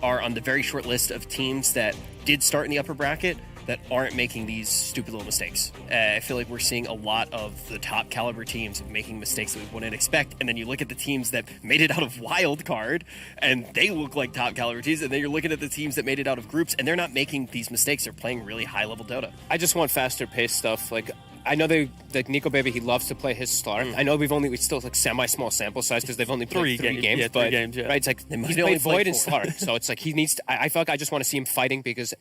are on the very short list of teams that did start in the upper bracket that aren't making these stupid little mistakes. I feel like we're seeing a lot of the top caliber teams making mistakes that we wouldn't expect, and then you look at the teams that made it out of wild card and they look like top caliber teams, and then you're looking at the teams that made it out of groups and they're not making these mistakes. They're playing really high level Dota. I just want faster paced stuff. Like, I know Nico Baby, he loves to play his star. I know we still like semi-small sample size because they've only played three games. Yeah, but 3 games, yeah. Right, it's like he's played Void and Star, so it's like he needs to, I feel like I just want to see him fighting, because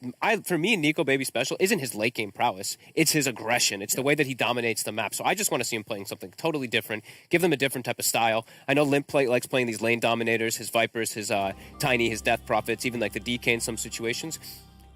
for me, Nico Baby's special isn't his late game prowess, it's his aggression, it's the way that he dominates the map. So I just want to see him playing something totally different, give them a different type of style. I know Limp likes playing these lane dominators, his Vipers, his Tiny, his Death Prophets, even like the DK in some situations.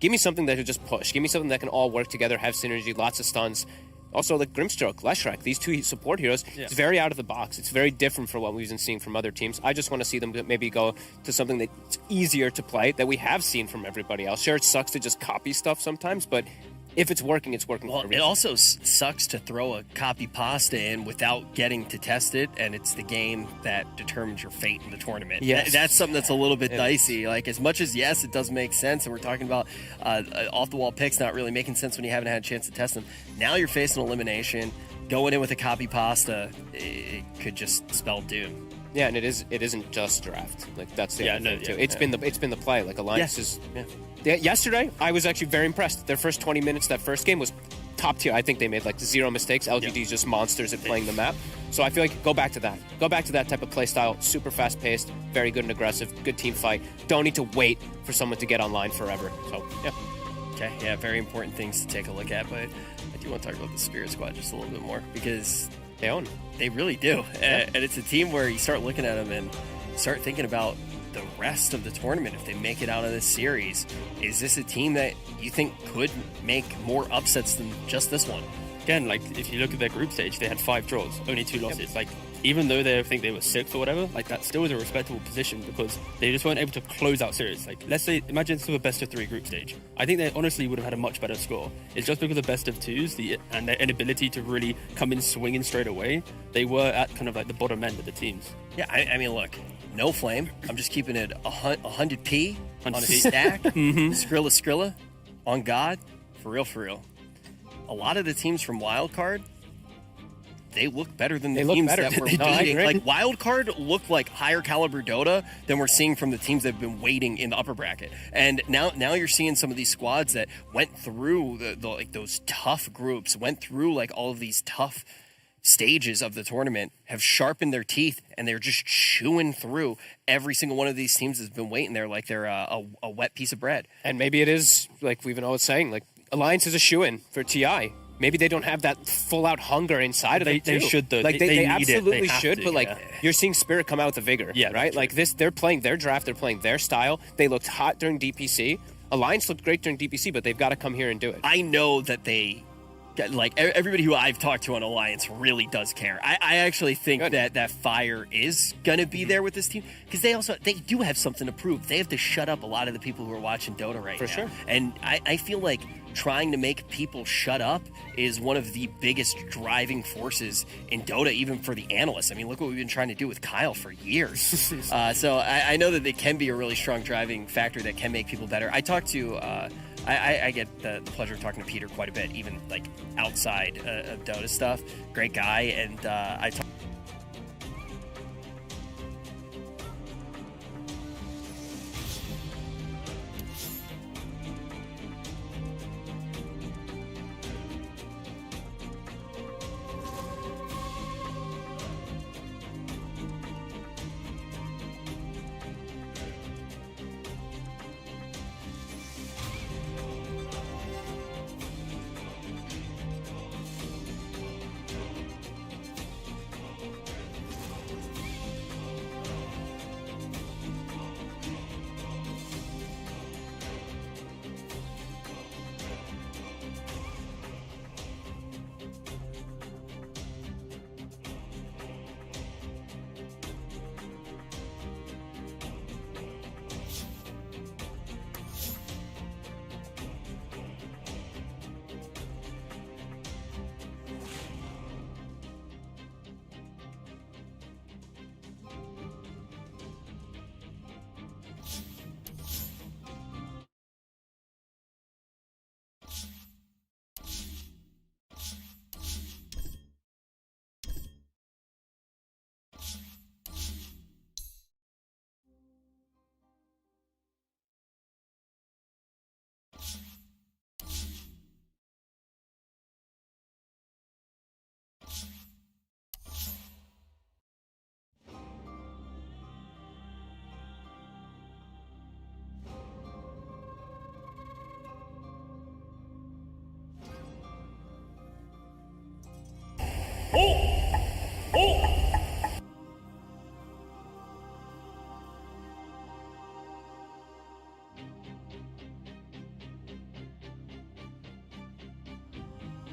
Give me something that can just push. Give me something that can all work together, have synergy, lots of stuns. Also, like Grimstroke, Leshrac, these two support heroes, it's very out of the box. It's very different from what we've been seeing from other teams. I just want to see them maybe go to something that's easier to play, that we have seen from everybody else. Sure, it sucks to just copy stuff sometimes, but if it's working, it's working. Well, it also sucks to throw a copy pasta in without getting to test it, and it's the game that determines your fate in the tournament. Yes. That's something that's a little bit dicey. Like, as much as, yes, it does make sense, and we're talking about off-the-wall picks not really making sense when you haven't had a chance to test them. Now you're facing elimination. Going in with a copy pasta, it could just spell doom. Yeah, and it isn't just draft. Like, that's the other thing too. It's been the play. Like, Alliance is. Yeah. Yesterday, I was actually very impressed. Their first 20 minutes, that first game was top tier. I think they made like 0 mistakes. LGD's just monsters at playing the map. So I feel like go back to that. Go back to that type of play style. Super fast paced, very good and aggressive, good team fight. Don't need to wait for someone to get online forever. So yeah. Okay, yeah, very important things to take a look at, but I do want to talk about the Spirit Squad just a little bit more, because they own. They really do. Yeah. And it's a team where you start looking at them and start thinking about the rest of the tournament. If they make it out of this series, is this a team that you think could make more upsets than just this one? Again, like, if you look at their group stage, they had 5 draws, only 2 losses. Like, even though they think they were 6th or whatever, like, that still is a respectable position, because they just weren't able to close out series. Like, let's say, imagine it's a best of 3 group stage. I think they honestly would have had a much better score. It's just because of best of 2s and their inability to really come in swinging straight away, they were at kind of like the bottom end of the teams. Yeah, I mean, look, no flame. I'm just keeping it 100p on a stack. Skrilla on God. For real. A lot of the teams from Wildcard, they look better than the teams that were waiting. Like, Wildcard looked like higher caliber Dota than we're seeing from the teams that have been waiting in the upper bracket. And now you're seeing some of these squads that went through like those tough groups, went through like all of these tough stages of the tournament, have sharpened their teeth, and they're just chewing through. Every single one of these teams has been waiting there like they're a wet piece of bread. And maybe it is, like we've been always saying, like, Alliance is a shoo-in for TI. maybe they don't have that full-out hunger inside of them, They too. should, though. Like, They they need it. They absolutely have should, to, but, like, yeah. you're seeing Spirit come out with a vigor, Yeah, right? that's Like, they're playing their draft, they're playing their style. They looked hot during DPC. Alliance looked great during DPC, but they've got to come here and do it. I know that they, like, everybody who I've talked to on Alliance really does care. I actually think that fire is going to be there with this team, because they do have something to prove. They have to shut up a lot of the people who are watching Dota right now. For sure. And I feel like trying to make people shut up is one of the biggest driving forces in Dota, even for the analysts. I mean, look what we've been trying to do with Kyle for years. So I know that it can be a really strong driving factor that can make people better. I talked to... I get the pleasure of talking to Peter quite a bit, even like outside of Dota stuff. Great guy, and I talk.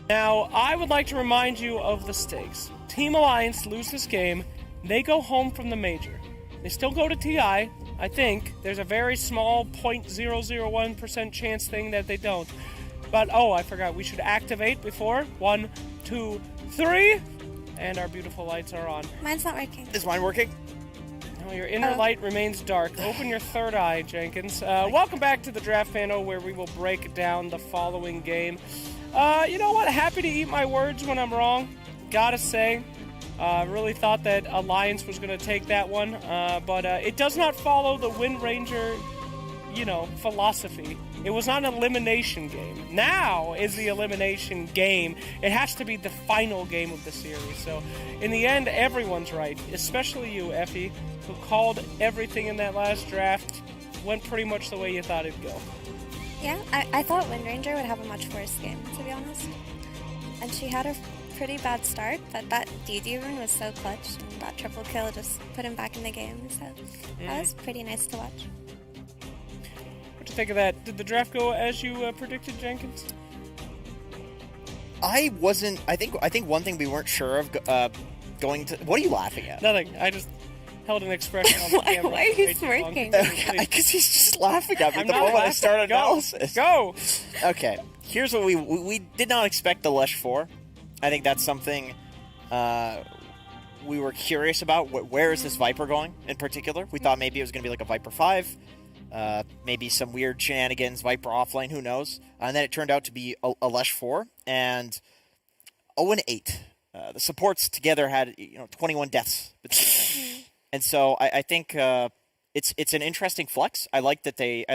Now, I would like to remind you of the stakes. Team Alliance lose this game, they go home from the major. They still go to TI, I think. There's a very small 0.001% chance thing that they don't. But, oh, I forgot, we should activate before. 1, 2, 3, and our beautiful lights are on. Mine's not working. Is mine working? No, your inner light remains dark. Open your third eye, Jenkins. Welcome back to the draft panel, where we will break down the following game. You know what? Happy to eat my words when I'm wrong. Gotta say, really thought that Alliance was going to take that one, but it does not follow the Wind Ranger, philosophy. It was not an elimination game. Now is the elimination game. It has to be the final game of the series. So, in the end, everyone's right, especially you, Effie, who called everything in that last draft. Went pretty much the way you thought it'd go. Yeah, I thought Wind Ranger would have a much worse game, to be honest. And she had a pretty bad start, but that DD run was so clutch, and that triple kill just put him back in the game, so that was pretty nice to watch. What'd you think of that? Did the draft go as you predicted, Jenkins? I think one thing we weren't sure of going to... What are you laughing at? Nothing. I just held an expression on the camera. Why are you smirking? Because he's just laughing at me the moment I start analysis. Go! Okay, here's what we did not expect the Lesh 4. I think that's something we were curious about. Where is this Viper going in particular? We thought maybe it was going to be like a Viper 5, maybe some weird shenanigans, Viper offlane, who knows? And then it turned out to be a Lesh 4, and 0-8. The supports together had 21 deaths between them. And so I think it's an interesting flex. I like that they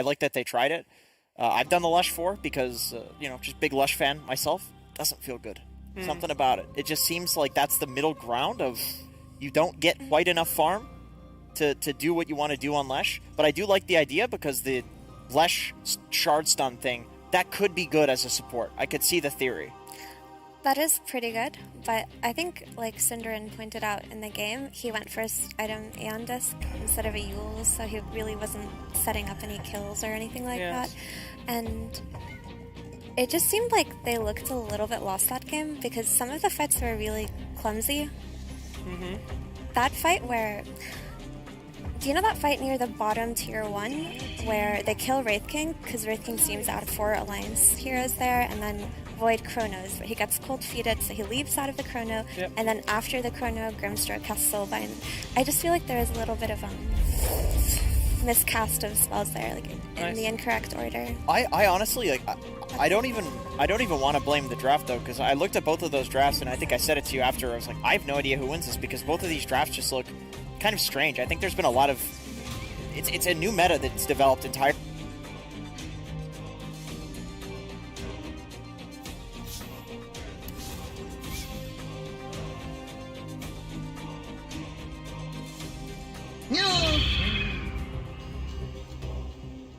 tried it. I've done the Lush 4 because just big Lush fan myself. Doesn't feel good. Something about it. It just seems like that's the middle ground of you don't get quite enough farm to do what you want to do on Lesh. But I do like the idea because the Lesh shard stun thing, that could be good as a support. I could see the theory. That is pretty good, but I think, like Cinderin pointed out in the game, he went first item Aeon Disc instead of a Yule, so he really wasn't setting up any kills or anything like that. And it just seemed like they looked a little bit lost that game, because some of the fights were really clumsy. That fight where... Do you know that fight near the bottom tier 1 where they kill Wraith King because Wraith King seems out of 4 Alliance heroes there, and then Void Chronos, but he gets cold feeted, so he leaves out of the Chrono, and then after the Chrono, Grimstroke casts Soulbind. I just feel like there is a little bit of miscast of spells there, like in the incorrect order. I honestly like. I don't even want to blame the draft though, because I looked at both of those drafts and I think I said it to you after. I was like, I have no idea who wins this, because both of these drafts just look kind of strange. I think there's been a lot of. It's a new meta that's developed entirely.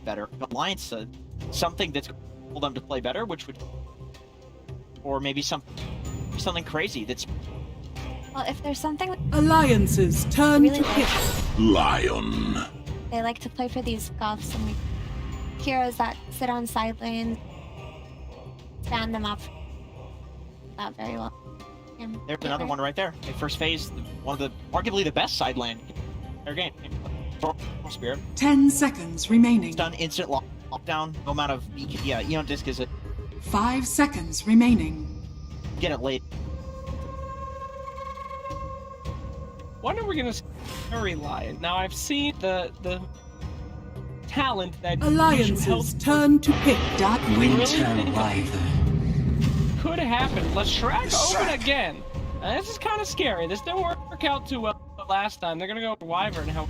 Better Alliance, something that's told them to play better, which would, or maybe something crazy that's. Well, if there's something Alliances turn really to hit. Lion. They like to play for these goths and heroes that sit on side lanes, stand them up. Not very well. There's another one right there. In first phase, one of the arguably the best side lane in their game. Spirit. 10 seconds remaining. Done instant lockdown. No amount of Eon Disc is it. 5 seconds remaining. Get it late. When are we gonna carry Lion? Now I've seen the talent that Alliances turn to pick. Dark Winter Wyvern. Could happen. Let's Shrek open again. Now, this is kind of scary. This didn't work out too well last time. They're gonna go Wyvern. How?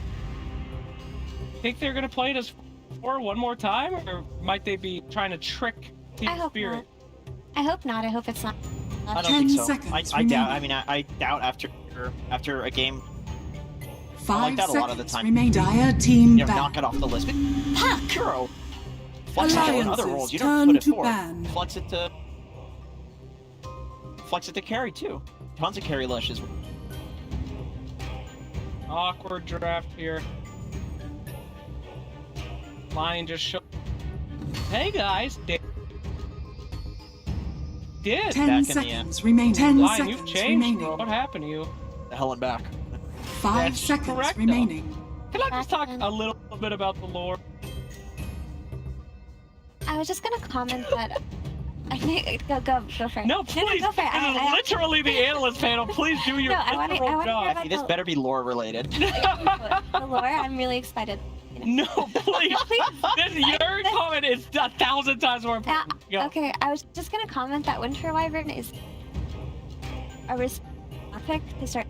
Think they're gonna play it as 4 one more time, or might they be trying to trick Team Spirit? Not. I hope not. I hope it's not. I don't think so. I doubt. I mean, I doubt after a game. 5 like that seconds a lot of the time. remain. Dire team back. Knock it off the list. Kuro. Flex it to other roles. You don't put it forward. Flex it to carry too. Tons of carry lushes. Awkward draft here. Lion just showed. Hey guys, did 10 seconds remain. 10 Lion, seconds you've changed, remaining. bro. What happened to you? The hell and back. 5 seconds correct, remaining. Can I just talk a little bit about the lore? I was just gonna comment that. I think go for it. No, please. Go for it. This is literally the analyst panel. Please do your literal job. This better be lore related. The lore. I'm really excited. No, please. Your comment is 1,000 times more important. Okay, I was just gonna comment that Winter Wyvern is a risk pick to start.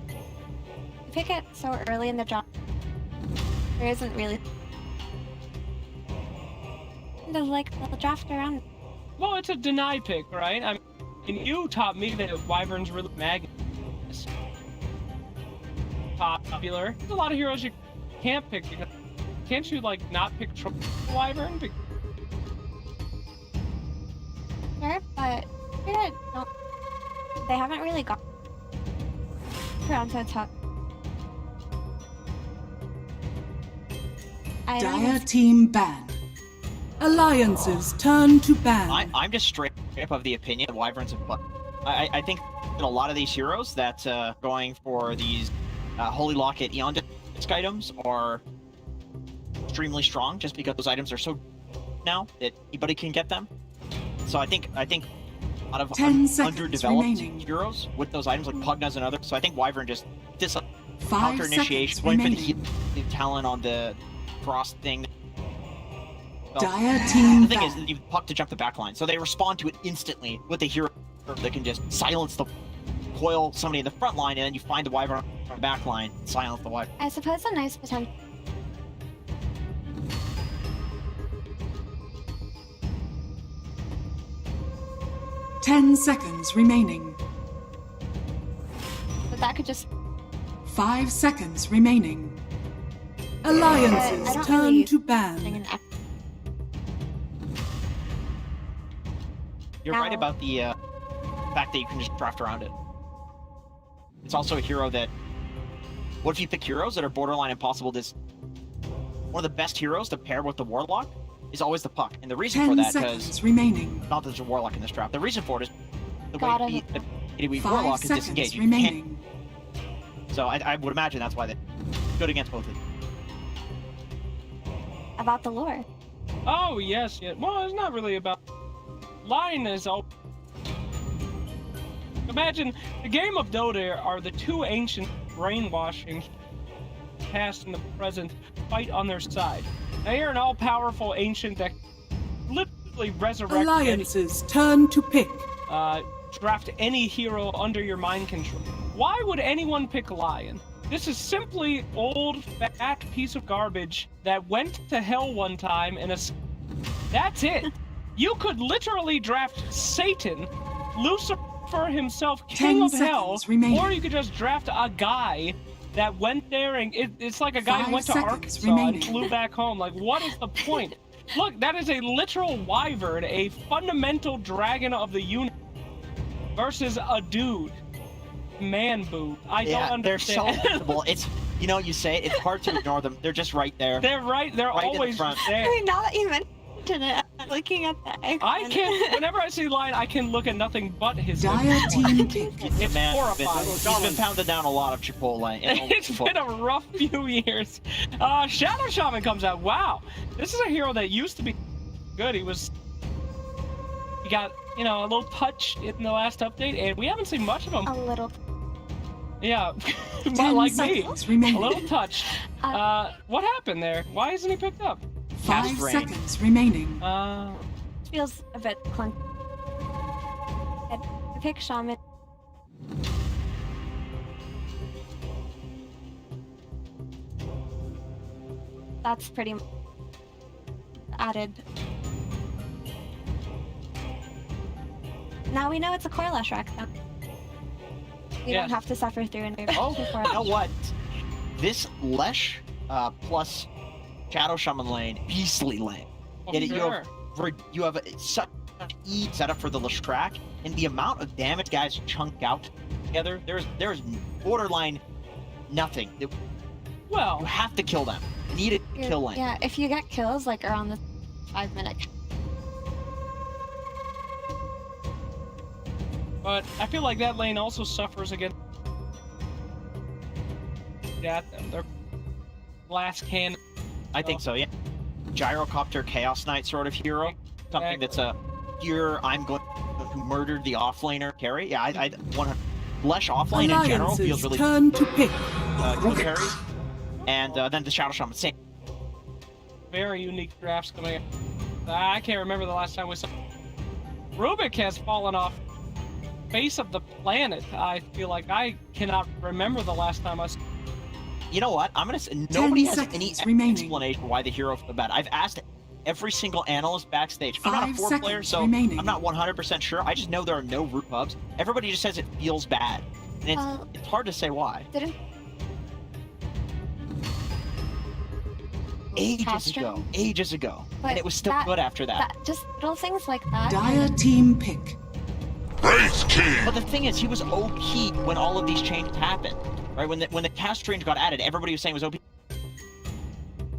You pick it so early in the draft. There isn't really. There's like the draft around. Well, it's a deny pick, right? I mean, you taught me that Wyvern's really popular. There's a lot of heroes you can't pick because can't you like not pick Wyvern? Sure, but they haven't really got around to talk. Dire team ban. Alliances turn to ban. I'm just straight up of the opinion Wyverns have. I think that a lot of these heroes that going for these Holy Locket Eon Disc items are extremely strong, just because those items are so now that anybody can get them. So I think a lot of underdeveloped remaining. heroes with those items like Pugna's and others. So I think Wyvern just did some 5 counter initiation, went for the remaining. talent on the frost thing. Dire team the thing is, you puck to jump the backline, so they respond to it instantly with a hero that can just silence the coil somebody in the front line, and then you find the Wyvern on the back line, silence the Wyvern. I suppose a nice potential. Ten seconds remaining. But that could just. 5 seconds remaining. Alliances turn really to ban. You're right about the fact that you can just draft around it. It's also a hero that... What if you pick heroes that are borderline impossible? One of the best heroes to pair with the Warlock is always the Puck. And the reason for that, because... remaining. Not that there's a Warlock in this draft. The reason for it is the way Gotta the Warlock is disengaged. You remaining. can't. So I would imagine that's why they're good against both of them. About the lore. Oh, yes. Well, it's not really about... Lion is all... Imagine, the game of Dota are the two ancient brainwashing past and the present fight on their side. They are an all-powerful ancient that literally resurrect Alliances turn to pick. draft any hero under your mind control. Why would anyone pick Lion? This is simply old, fat piece of garbage that went to hell one time and that's it. You could literally draft Satan, Lucifer himself, King of Hell, or you could just draft a guy that went there and it's like a guy who went to Arkansas and flew back home. Like, what is the point? Look, that is a literal wyvern, a fundamental dragon of the universe versus a dude. Man boob. I don't understand. They're so visible. It's, you know, you say it, it's hard to ignore them. They're just right there. They're right. They're right always in front. there. I mean, now that you mentioned it, I'm looking at the icon. I can't. Whenever I see Lion, I can look at nothing but his. Dire team kick. It's horrifying. He's been pounded down a lot of Chipotle. It's been a rough few years. Shadow Shaman comes out. Wow, this is a hero that used to be good. He got, you know, a little touch in the last update, and we haven't seen much of him. A little. Yeah, but like me, a little touch. What happened there? Why isn't he picked up? 5 seconds remaining. Feels a bit clunky. I pick Shaman. That's pretty much added. Now we know it's a Coilash rack then. You don't have to suffer through an Oh, you know what? This Lesh plus Shadow Shaman lane, beastly lane. You have such an easy setup for the Lesh track, and the amount of damage guys chunk out together, there's borderline nothing. Well, you have to kill them. You need a kill lane. Yeah, if you get kills like around the 5-minute. But I feel like that lane also suffers against them. They're glass cannon. I think so, yeah. Gyrocopter Chaos Knight sort of hero. Something that's a pure, I'm going to murder the offlaner carry. Yeah, I 100. Lesh offlane in general feels really turn to pick. Good carries. And then the Shadow Shaman, same. Very unique drafts coming in. I can't remember the last time we saw. Rubik has fallen off face of the planet. I feel like I cannot remember the last time I saw. You know what? I'm gonna say nobody has any explanation why the hero felt bad. I've asked every single analyst backstage. I'm not a 4 player, so I'm not 100% sure. I just know there are no root pubs. Everybody just says it feels bad, and it's hard to say why. Ages ago, but and it was still good after that. Just little things like that. Dire team pick. But the thing is, he was OP when all of these changes happened, right? When the cast range got added, everybody was saying it was OP.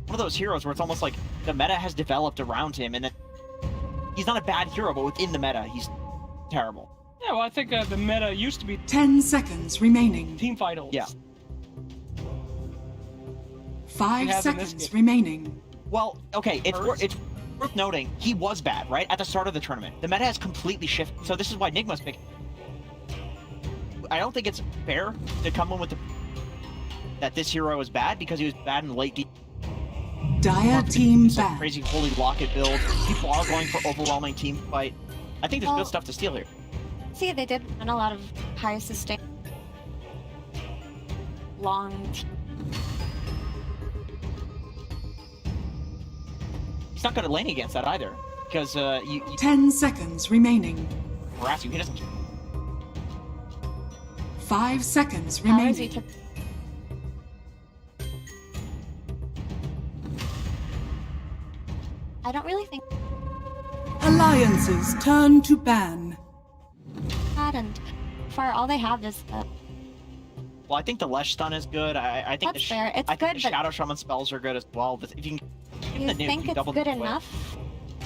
One of those heroes where it's almost like the meta has developed around him, and then he's not a bad hero, but within the meta, he's terrible. Yeah, well, I think the meta used to be 10 seconds remaining. Team finals. Yeah. 5 seconds remaining. Well, okay, it's worth noting, he was bad, right? At the start of the tournament. The meta has completely shifted, so this is why Nigma's picked. I don't think it's fair to come in with that this hero is bad, because he was bad in the late Dire team bad. Crazy holy locket build. People are going for overwhelming team fight. I think there's good stuff to steal here. See, they did run a lot of high sustain long. He's not good at laning against that either, because 10 seconds remaining. Harass you, he doesn't. 5 seconds remaining. I don't really think. Alliances turn to ban. Got and far all they have is Well, I think the Lesh stun is good. I think That's fair. It's I think good, the but- Shadow Shaman spells are good as well. But if you can give you the nuke, think you it's double good the weight. enough?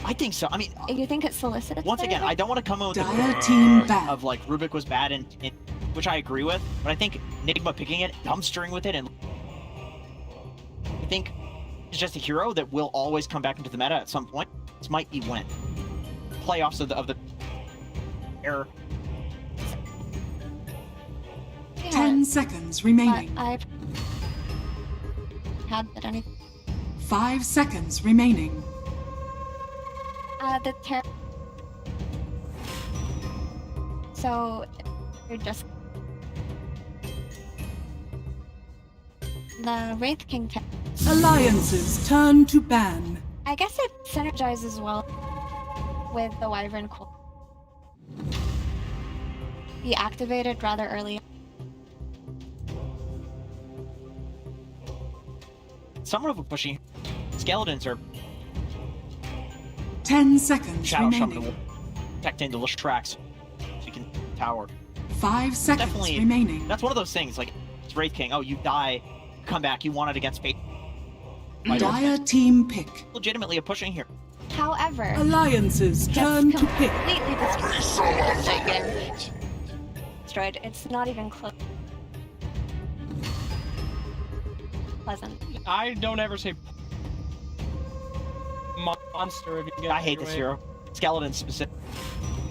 I think so. I mean, You think it solicits once again, anything? I don't want to come in with Dire team ban. of like Rubik was bad and which I agree with, but I think Nigma picking it, dumpstering with it, and I think it's just a hero that will always come back into the meta at some point. This might be when playoffs of the error. 10 seconds remaining. I had that any 5 seconds remaining. the terror. So you're just the Wraith King. Alliances turn to ban. I guess it synergizes well with the Wyvern Core. Be activated rather early. Some of them pushing skeletons are 10 seconds Shadow Shaman remaining. will protect into lush tracks so you can tower. 5 seconds Definitely remaining. That's one of those things like it's Wraith King. Oh, you die, come back. You want it against fate. Dire team pick. Legitimately a pushing here. However, Alliances turn to pick. completely destroyed. It's not even close. Pleasant. I don't ever say monster if you get I hate this hero. Skeleton specific.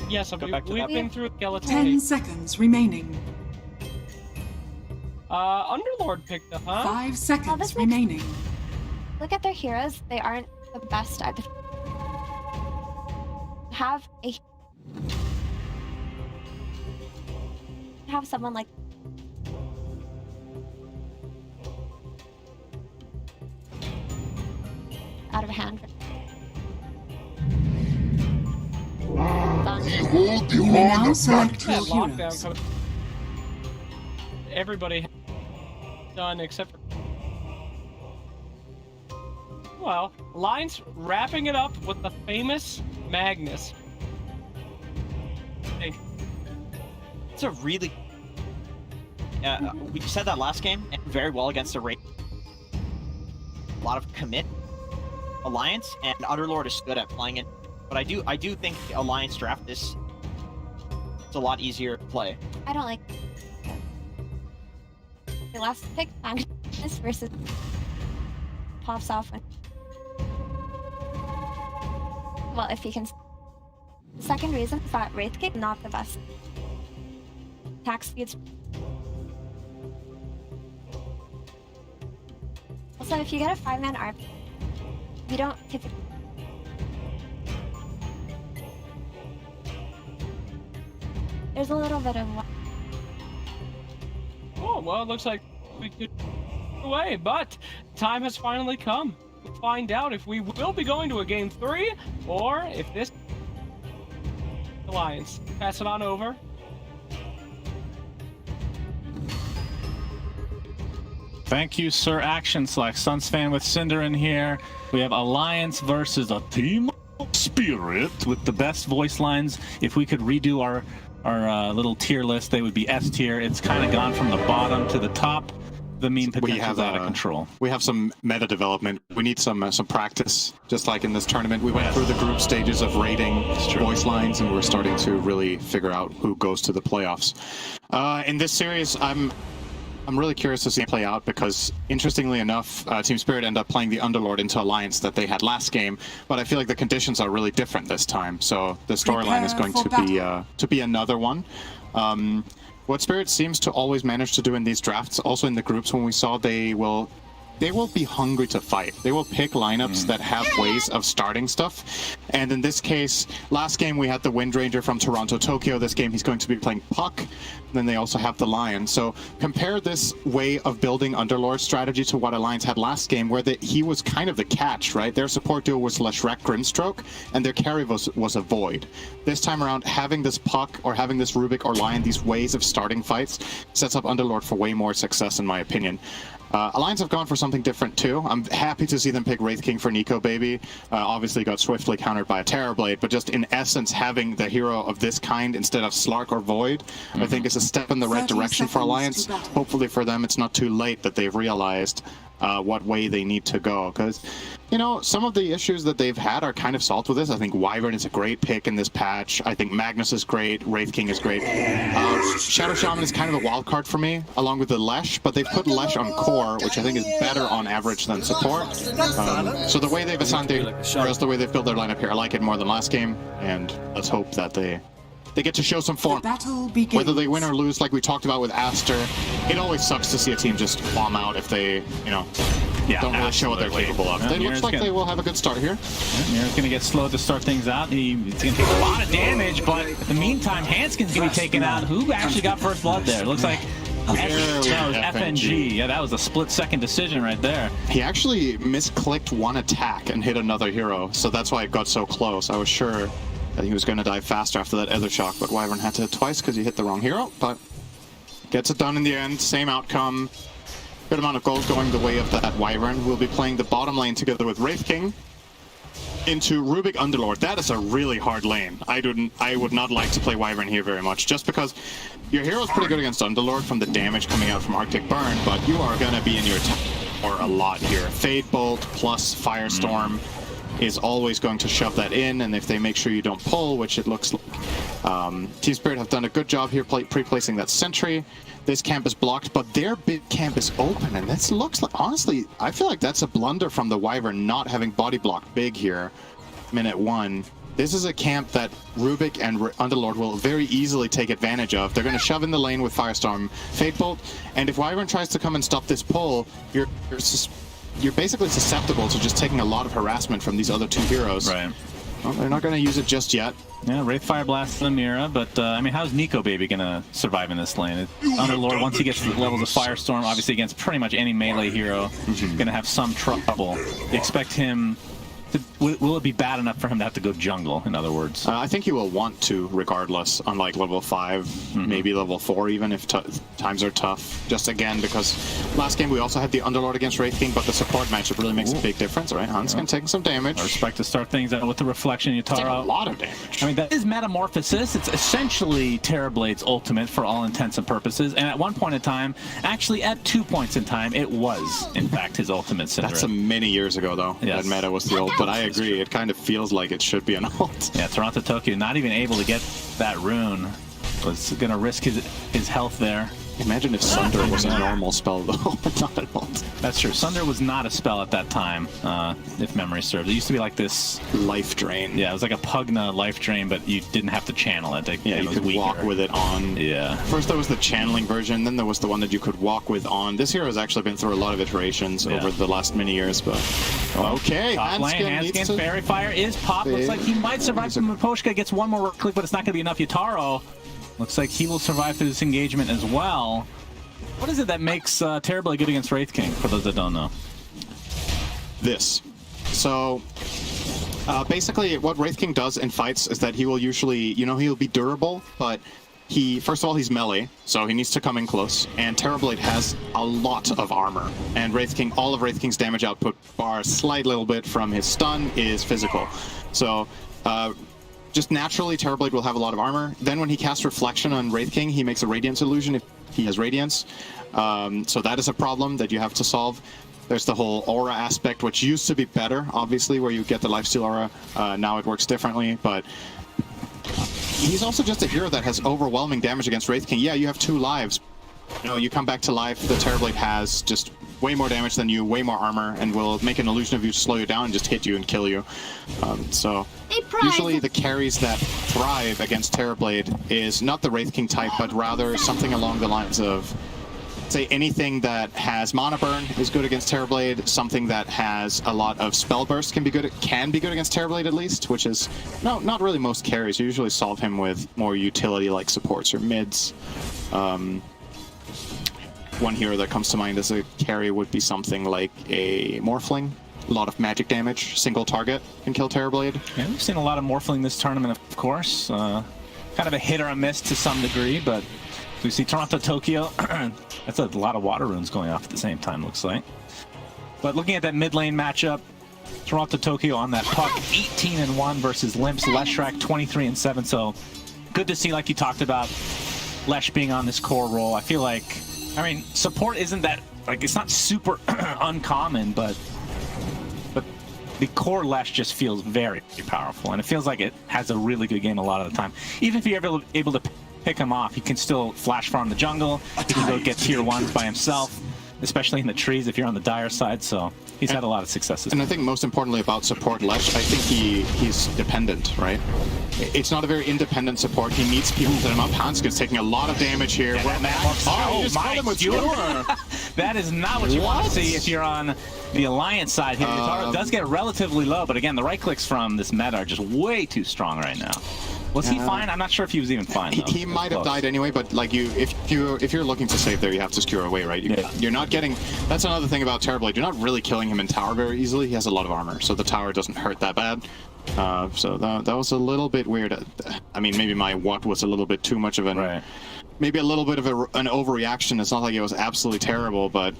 Yes, Go back to we've that. been through skeleton. 10 seconds remaining. Underlord picked up, huh? 5 seconds this makes- remaining. Look at their heroes. They aren't the best at have someone like out of hand. Done. You may now select your Lockdown heroes. coming. Everybody done except for. Well, Lions wrapping it up with the famous Magnus. Hey, It's a really. We said that last game and very well against the Wraith. A lot of commit Alliance and Underlord is good at playing it, but I do think the Alliance draft this. It's a lot easier to play. I don't like the last pick Magnus versus pops off when. Well, if you can. Second reason is that Wraith King not the best. Attack speeds. Also, if you get a 5-man ARP, you don't typically. There's a little bit of. oh, well, it looks like we could away, but time has finally come to find out if we will be going to a game 3 or if this Alliance. Pass it on over. Thank you, Sir Action Select. Suns fan with Cinder in here. We have Alliance versus a Team Spirit with the best voice lines. If we could redo our little tier list, they would be S tier. It's kind of gone from the bottom to the top. The meme potential is out of control. We have some meta development. We need some practice, just like in this tournament. We went through the group stages of rating voice lines, and we're starting to really figure out who goes to the playoffs. In this series, I'm really curious to see it play out because, interestingly enough, Team Spirit ended up playing the Underlord into Alliance that they had last game, but I feel like the conditions are really different this time. So the storyline is going to be another one. What Spirit seems to always manage to do in these drafts, also in the groups when we saw, they will be hungry to fight. They will pick lineups that have ways of starting stuff. And in this case, last game we had the Windranger from Toronto, Tokyo. This game he's going to be playing Puck. Then they also have the Lion. So compare this way of building Underlord strategy to what Alliance had last game, where he was kind of the catch, right? Their support duo was Leshrac Grimstroke, and their carry was a Void. This time around, having this Puck or having this Rubik or Lion, these ways of starting fights, sets up Underlord for way more success, in my opinion. Alliance have gone for something different too. I'm happy to see them pick Wraith King for Nico Baby. Obviously got swiftly countered by a Terrorblade, but just in essence having the hero of this kind instead of Slark or Void, I think is a step in the right direction for Alliance. Hopefully for them it's not too late that they've realized what way they need to go, because you know, some of the issues that they've had are kind of solved with this. I think Wyvern is a great pick in this patch. I think Magnus is great. Wraith King is great. Shadow Shaman is kind of a wild card for me, along with the Lesh, but they've put Lesh on core, which I think is better on average than support. So the way they've assigned the heroes, the way they've built their lineup here, I like it more than last game, and let's hope that they get to show some form. Whether they win or lose, like we talked about with Aster, it always sucks to see a team just bomb out if they, you know, don't really show what they're capable of. It looks like they will have a good start here. Mira's going to get slow to start things out. He's going to take a lot of damage, but in the meantime, Hanskin's going to be taken out. Who actually got first blood there? It looks like FNG. Yeah, that was a split-second decision right there. He actually misclicked one attack and hit another hero, so that's why it got so close. I was sure that he was going to die faster after that other shock, but Wyvern had to hit twice because he hit the wrong hero, but gets it done in the end. Same outcome. Good amount of gold going the way of that Wyvern. We'll be playing the bottom lane together with Wraith King into Rubik Underlord. That is a really hard lane. I would not like to play Wyvern here very much, just because your hero is pretty good against Underlord from the damage coming out from Arctic Burn, but you are going to be in your tower a lot here. Fade Bolt plus Firestorm is always going to shove that in, and if they make sure you don't pull, which it looks like Team Spirit have done a good job here pre-placing that sentry. This camp is blocked, but their big camp is open, and this looks like, honestly, I feel like that's a blunder from the Wyvern not having body block big here, minute 1. This is a camp that Rubik and Underlord will very easily take advantage of. They're going to shove in the lane with Firestorm, Fate Bolt, and if Wyvern tries to come and stop this pull, you're basically susceptible to just taking a lot of harassment from these other two heroes. Right. Well, they're not going to use it just yet. Yeah, Wraith Fire Blast the Mira, but I mean, how's Nico Baby going to survive in this lane? Underlord, once he gets to the levels of Firestorm, obviously against pretty much any melee hero, going to have some trouble. You expect him to, will it be bad enough for him to have to go jungle, in other words? I think he will want to, regardless, on like level 5, maybe level 4 even, if times are tough. Just again, because last game we also had the Underlord against Wraith King, but the support matchup really makes a big difference, right? Hanskin taking some damage. I respect to start things out with the Reflection Yutaro. Taking a lot of damage. I mean, that is Metamorphosis. It's essentially Terrorblade's ultimate for all intents and purposes, and at one point in time, actually at 2 points in time, it was, in fact, his ultimate Cinder. That's many years ago, though, that meta was the ult, but I agree, it kind of feels like it should be an ult. Yeah, Toronto Tokyo not even able to get that rune. Was going to risk his health there. Imagine if Sunder was a normal spell, though, but not an ult. That's true. Sunder was not a spell at that time, if memory serves. It used to be like this... life drain. Yeah, it was like a Pugna life drain, but you didn't have to channel it. Yeah, you could walk with it on. Yeah. First there was the channeling version, then there was the one that you could walk with on. This hero has actually been through a lot of iterations over the last many years, but... Okay, Hanskin, Fairy Fire is popped. Looks like he might survive from Miposhka. Gets one more click, but it's not going to be enough. Yutaro looks like he will survive through this engagement as well. What is it that makes Terrorblade good against Wraith King, for those that don't know? This. So, basically what Wraith King does in fights is that he will usually, you know, he'll be durable, but first of all, he's melee, so he needs to come in close, and Terrorblade has a lot of armor, and Wraith King, all of Wraith King's damage output, bar a slight little bit from his stun, is physical. So, just naturally, Terrorblade will have a lot of armor. Then when he casts Reflection on Wraith King, he makes a Radiance illusion if he has Radiance. So that is a problem that you have to solve. There's the whole aura aspect, which used to be better, obviously, where you get the lifesteal aura. Now it works differently, but he's also just a hero that has overwhelming damage against Wraith King. Yeah, you have 2 lives. You know, you come back to life, the Terrorblade has just way more damage than you, way more armor, and will make an illusion of you to slow you down and just hit you and kill you. So usually the carries that thrive against Terrorblade is not the Wraith King type, but rather something along the lines of, say, anything that has Mana Burn is good against Terrorblade, something that has a lot of Spell Burst can be good against Terrorblade at least, which is, no, not really most carries. You usually solve him with more utility-like supports or mids. One hero that comes to mind as a carry would be something like a Morphling. A lot of magic damage, single target can kill Terrorblade. Yeah, we've seen a lot of Morphling this tournament, of course. Kind of a hit or a miss to some degree, but we see Toronto, Tokyo. That's a lot of water runes going off at the same time, looks like. But looking at that mid lane matchup, Toronto, Tokyo on that puck, 18-1 versus Limp's Leshrac, 23-7. So good to see, like you talked about, Lesh being on this core role. I feel like, I mean, support isn't that, like, it's not super uncommon, but the core Lesh just feels very powerful, and it feels like it has a really good game a lot of the time. Even if you're able to pick him off, he can still flash farm the jungle, he can go get tier 1s by himself, especially in the trees if you're on the dire side, so he's had a lot of successes. And I think most importantly about support Lesh, I think he's dependent, right? It's not a very independent support. He needs people to set him up. Hanskin's taking a lot of damage here. Oh my god! That is not what you want to see if you're on the Alliance side here. It does get relatively low, but again, the right clicks from this meta are just way too strong right now. Was he fine? I'm not sure if he was even fine. He might have died anyway, but like if you're looking to save there, you have to skewer away, right? You're not getting. That's another thing about Terrorblade. You're not really killing him in tower very easily. He has a lot of armor, so the tower doesn't hurt that bad. So that was a little bit weird. I mean, maybe my what was a little bit too much of an. Maybe a little bit of an overreaction. It's not like it was absolutely terrible, but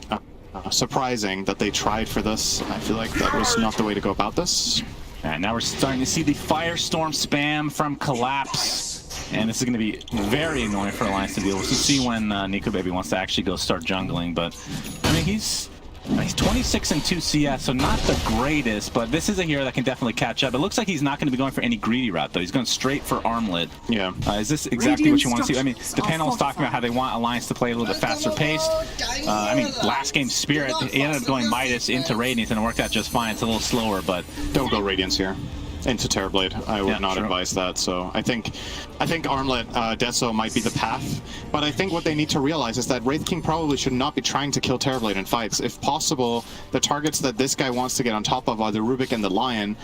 surprising that they tried for this. I feel like that was not the way to go about this. And now we're starting to see the Firestorm spam from Collapse. And this is going to be very annoying for Alliance to deal with. We'll see when Nico Baby wants to actually go start jungling. But, I mean, he's 26-2 CS, so not the greatest, but this is a hero that can definitely catch up. It looks like he's not going to be going for any greedy route, though. He's going straight for Armlet. Yeah. Is this exactly what you want to see? I mean, the panel is talking about how they want Alliance to play a little bit faster paced. I mean, last game Spirit, he ended up going Midas into Radiance, and it worked out just fine. It's a little slower, but... Don't go Radiance here. Into Terrorblade. I would not advise that. So I think Armlet Deso might be the path, but I think what they need to realize is that Wraith King probably should not be trying to kill Terrorblade in fights. If possible, the targets that this guy wants to get on top of are the Rubik and the Lion.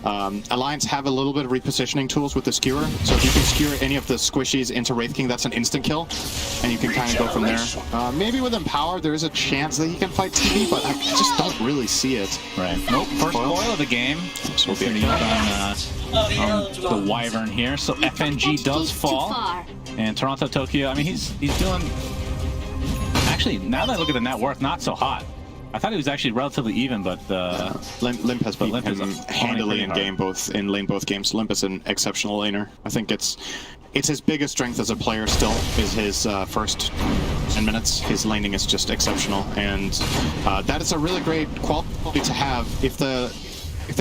Alliance have a little bit of repositioning tools with the skewer, so if you can skewer any of the squishies into Wraith King, that's an instant kill, and you can kind of go from there. Maybe with Empower, there is a chance that he can fight TV, but I just don't really see it. Right. Nope. First foil of the game. So we'll be on the Wyvern here. So FNG does fall, and Toronto, Tokyo. I mean, he's doing. Actually, now that I look at the net worth, not so hot. I thought he was actually relatively even, but Limp has beat him handily in game, both games. Limp is an exceptional laner. I think it's his biggest strength as a player still is his first 10 minutes. His laning is just exceptional, and that is a really great quality to have if the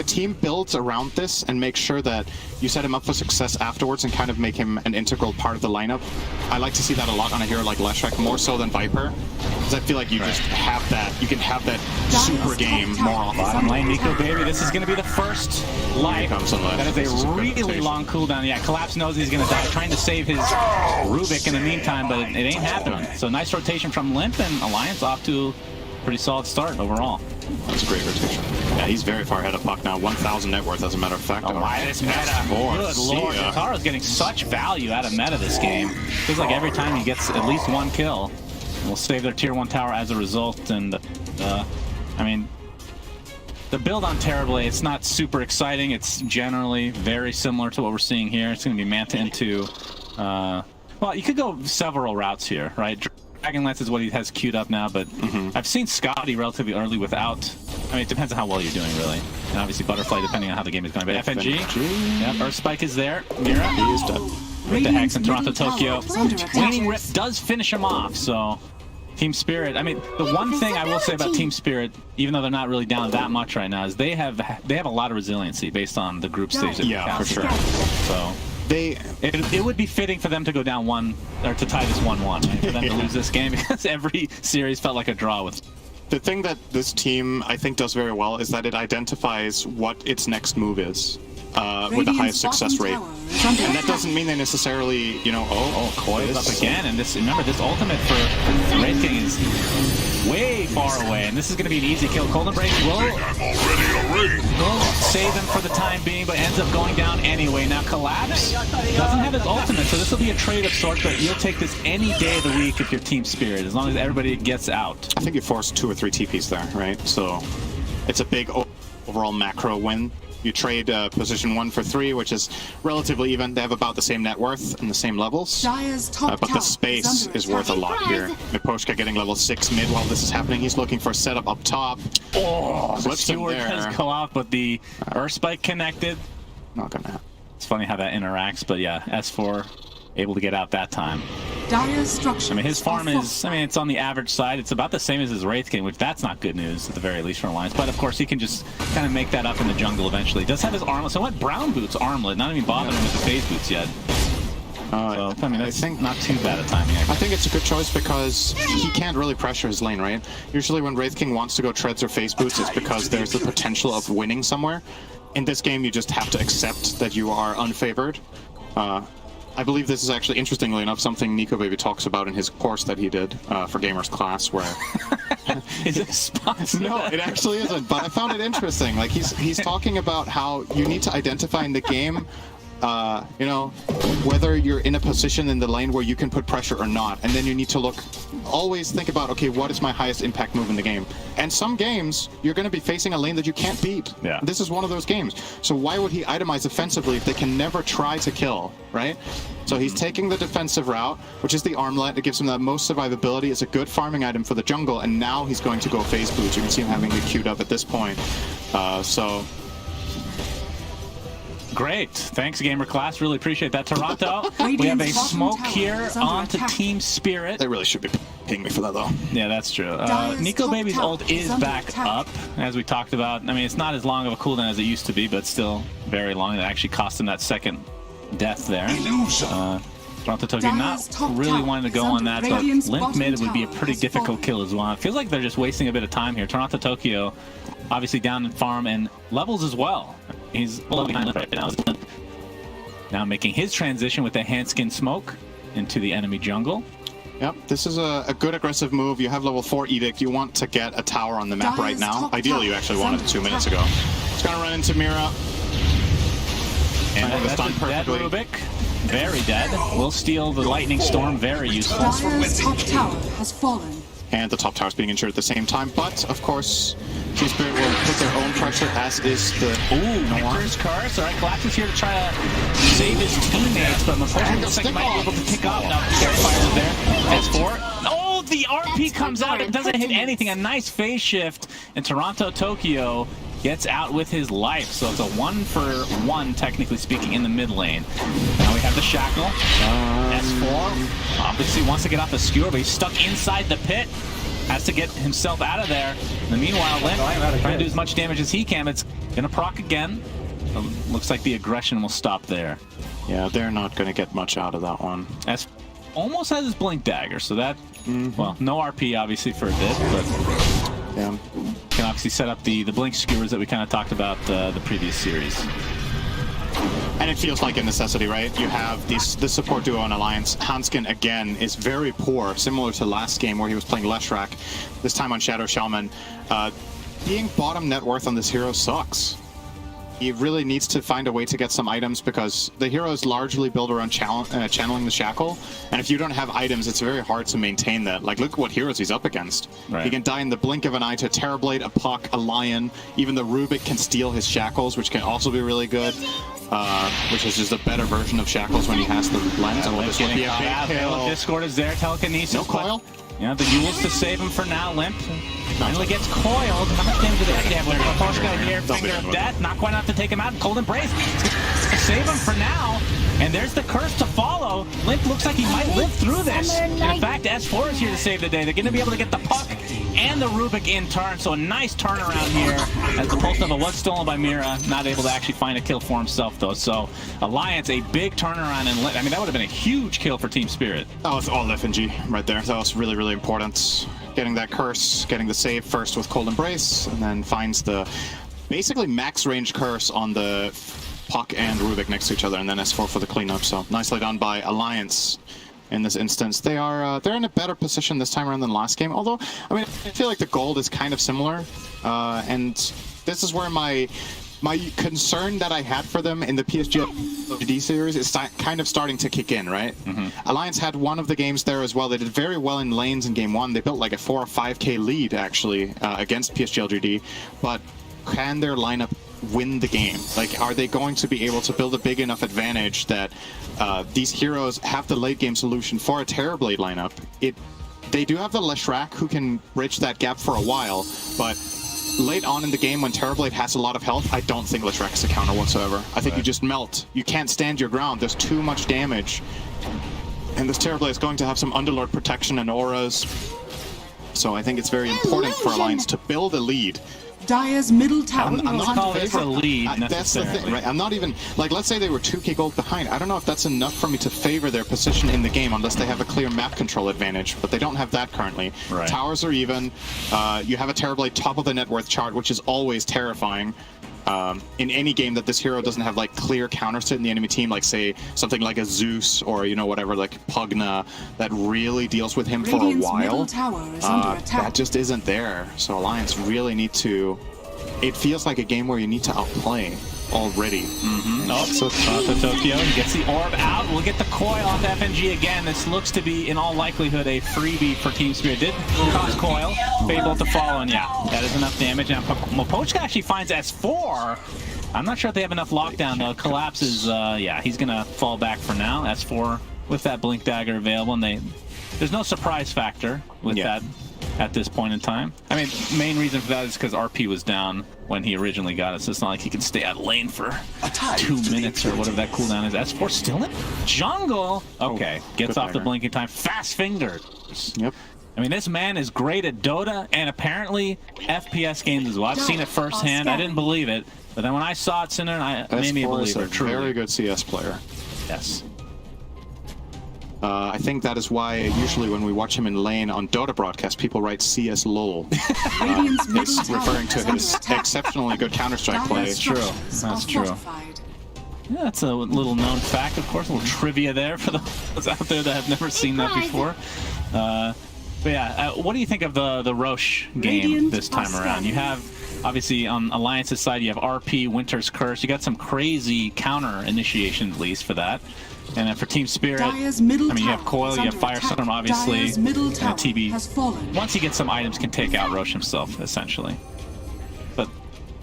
team builds around this and makes sure that you set him up for success afterwards and kind of make him an integral part of the lineup. I like to see that a lot on a hero like Leshrac, more so than Viper, because I feel like you just have that, you can have that super game more often. Bottom lane, Nico Baby, this is going to be the first life. That is a really long cooldown. Yeah, Collapse knows he's going to die, trying to save his Rubik in the meantime, but it ain't happening. So nice rotation from Limp, and Alliance off to a pretty solid start overall. That's a great rotation. Yeah, he's very far ahead of Puck now. 1,000 net worth, as a matter of fact. Oh, why this meta? Good lord, Tataro's getting such value out of meta this game. Feels like every time he gets at least one kill, we'll save their tier 1 tower as a result. And, I mean, the build on Terrorblade, it's not super exciting. It's generally very similar to what we're seeing here. It's going to be Manta into... well, you could go several routes here, right? Dragonlance is what he has queued up now, but I've seen Scotty relatively early without... I mean, it depends on how well you're doing, really. And obviously Butterfly, depending on how the game is going. But FNG, yep, Earth Spike is there. Mira, he is dead. With the Hex in Toronto, Tokyo. Waning Rip does finish him off, so... Team Spirit, I mean, the one thing I will say about Team Spirit, even though they're not really down that much right now, is they have a lot of resiliency based on the group stage. Yeah, for sure. So... It would be fitting for them to go down one, or to tie this 1-1, right? For them to lose this game, because every series felt like a draw with. The thing that this team, I think, does very well is that it identifies what its next move is with the highest success rate. And that doesn't mean they necessarily, you know, Koi is up again, and this, remember, this ultimate for Wraith King is way far away, and this is going to be an easy kill. Cold Embrace will save him for the time being, but ends up going down anyway. Now Collapse doesn't have his ultimate, so this will be a trade of sorts, but you'll take this any day of the week if you're Team Spirit, as long as everybody gets out. I think you forced 2 or 3 TPs there, right? So it's a big overall macro win You trade position 1 for 3, which is relatively even. They have about the same net worth and the same levels. Top but the space is worth a lot here. Miposhka getting level 6 mid while this is happening. He's looking for a setup up top. Oh, the Flips him Steward there. does go off, but the Earth Spike connected. Not gonna happen. It's funny how that interacts, but yeah, S4 able to get out that time. Dire structures. I mean, his farm is, I mean, it's on the average side. It's about the same as his Wraith King, which that's not good news at the very least for Alliance. But of course, he can just kind of make that up in the jungle eventually. He does have his armlet. So what brown boots armlet? Not even bothering with the phase boots yet. So, I mean, I think not too bad a timing. I think it's a good choice because he can't really pressure his lane, right? Usually when Wraith King wants to go treads or face boots, it's because there's the potential of winning somewhere. In this game, you just have to accept that you are unfavored. I believe this is actually, interestingly enough, something Nico Baby talks about in his course that he did for Gamers Class, where... Is it sponsored? No, it actually isn't, but I found it interesting. Like, he's talking about how you need to identify in the game, you know, whether you're in a position in the lane where you can put pressure or not, and then you need to always think about, okay, what is my highest impact move in the game? And some games, you're going to be facing a lane that you can't beat. Yeah. This is one of those games. So why would he itemize offensively if they can never try to kill, right? So he's taking the defensive route, which is the armlet. It gives him the most survivability. It's a good farming item for the jungle, and now he's going to go phase boots. You can see him having it queued up at this point. So... Great. Thanks, Gamer Class. Really appreciate that. Toronto, we have a smoke here onto Team Spirit. They really should be pinging me for that, though. Yeah, that's true. Nico Baby's ult is back up, as we talked about. I mean, it's not as long of a cooldown as it used to be, but still very long. It actually cost him that second death there. Toronto Tokyo not really wanting to go on that, but Limp mid would be a pretty difficult kill as well. It feels like they're just wasting a bit of time here. Toronto Tokyo obviously down in farm and levels as well. He's a little behind right now. Now making his transition with the hand-skin smoke into the enemy jungle. Yep, this is a good aggressive move. You have level 4 Edict. You want to get a tower on the map right now. Ideally, you actually wanted it 2 minutes ago. It's going to run into Mira. And that's done perfectly. Dead Rubik. Very dead. Will steal the Lightning Storm. Very useful. Dire's top tower has fallen. And the top tower is being injured at the same time. But, of course, Team Spirit will put their own pressure, as is the... Ooh, Victor's Curse. All right, Glax is here to try to save his teammates, but Mapocha looks like he might be able to pick up. No, Fire there. S4. Oh, the RP comes out. It doesn't hit anything. A nice phase shift. And Toronto Tokyo gets out with his life. So it's a 1-for-1, technically speaking, in the mid lane. Now we have the Shackle. S4 obviously wants to get off the skewer, but he's stuck inside the pit. Has to get himself out of there. In the meanwhile, Limp trying to do as much damage as he can. It's going to proc again. Looks like the aggression will stop there. Yeah, they're not going to get much out of that one. S almost has his Blink Dagger, so that, well, no RP obviously for a bit, but... Yeah. Can obviously set up the blink skewers that we kind of talked about the previous series. And it feels like a necessity, right? You have this support duo in Alliance. Hanskin, again, is very poor, similar to last game where he was playing Leshrak, this time on Shadow Shaman. Being bottom net worth on this hero sucks. He really needs to find a way to get some items because the hero is largely built around channeling the Shackle. And if you don't have items, it's very hard to maintain that. Like, look what heroes he's up against. Right. He can die in the blink of an eye to a Terrorblade, a Puck, a Lion. Even the Rubik can steal his Shackles, which can also be really good. Which is just a better version of Shackles when he has the lens. Yeah, this will be a big kill. Discord is there, telekinesis. No coil. Yeah, the Yules to save him for now. Limp finally gets coiled. How much damage do they actually have? Maposhka here, Finger of Death, not quite enough to take him out. Cold Embrace, save him for now. And there's the curse to follow. Limp looks like he might live through this. And in fact, S4 is here to save the day. They're going to be able to get the Puck and the Rubik in turn. So a nice turnaround here as the Pulse Nova was stolen by Mira. Not able to actually find a kill for himself, though. So Alliance, a big turnaround. And I mean, that would have been a huge kill for Team Spirit. That was all FNG right there. That was really, really important. Getting that curse, getting the save first with Cold Embrace, and then finds the basically max range curse on the Puck and Rubik next to each other, and then S4 for the cleanup. So nicely done by Alliance in this instance. They are they're in a better position this time around than last game. Although, I mean, I feel like the gold is kind of similar, and this is where my concern that I had for them in the PSG series is kind of starting to kick in, right? Alliance had one of the games there as well. They did very well in lanes in game 1. They built like a 4 or 5k lead actually against PSG LGD, but can their lineup win the game? Like, are they going to be able to build a big enough advantage that these heroes have the late game solution for a Terrorblade lineup? They do have the Leshrac who can bridge that gap for a while, but late on in the game when Terrorblade has a lot of health, I don't think Leshrac is a counter whatsoever. I think you just melt. You can't stand your ground. There's too much damage. And this Terrorblade is going to have some Underlord protection and auras. So I think it's very important for Alliance to build a lead. Dire's middle tower. I'm not call this a lead, that's the thing, right? I'm not even, like, let's say they were 2k gold behind. I don't know if that's enough for me to favor their position in the game unless they have a clear map control advantage, but they don't have that currently. Right. Towers are even. You have a Terrorblade top of the net worth chart, which is always terrifying. In any game that this hero doesn't have like clear counters to it in the enemy team, like say something like a Zeus or whatever, like Pugna, that really deals with him for a while. That just isn't there. So Alliance really need to. It feels like a game where you need to outplay already. So Tokyo gets the orb out. We'll get the coil off FNG again. This looks to be, in all likelihood, a freebie for Team Spirit. Did cost coil. Fable to follow, and yeah, that is enough damage. Now, Mopochka actually finds S4. I'm not sure if they have enough lockdown, though. Collapses, yeah, he's going to fall back for now. S4 with that Blink Dagger available, and there's no surprise factor with that at this point in time. I mean, main reason for that is because RP was down when he originally got it, so it's not like he can stay out lane for 2 minutes or whatever that cooldown is. S4 still in jungle. Okay, gets off the blinking time. Fast fingers. Yep. I mean, this man is great at Dota and apparently FPS games as well. I've seen it firsthand. I didn't believe it, but then when I saw it, Cinder, it made me a believer. S4 is a very good CS player. Yes. I think that is why usually when we watch him in lane on Dota broadcast, people write CS LOL. It's referring to his exceptionally good Counter-Strike play. That's true. That's true. Yeah, that's a little known fact, of course. A little trivia there for those out there that have never seen that before. But yeah, what do you think of the Roche game this time around? You have, obviously, on Alliance's side, you have RP, Winter's Curse. You got some crazy counter initiation, at least, for that. And then for Team Spirit, I mean, you have Coil, you have Firestorm, obviously, and TB. Once he gets some items, can take out Roche himself, essentially. But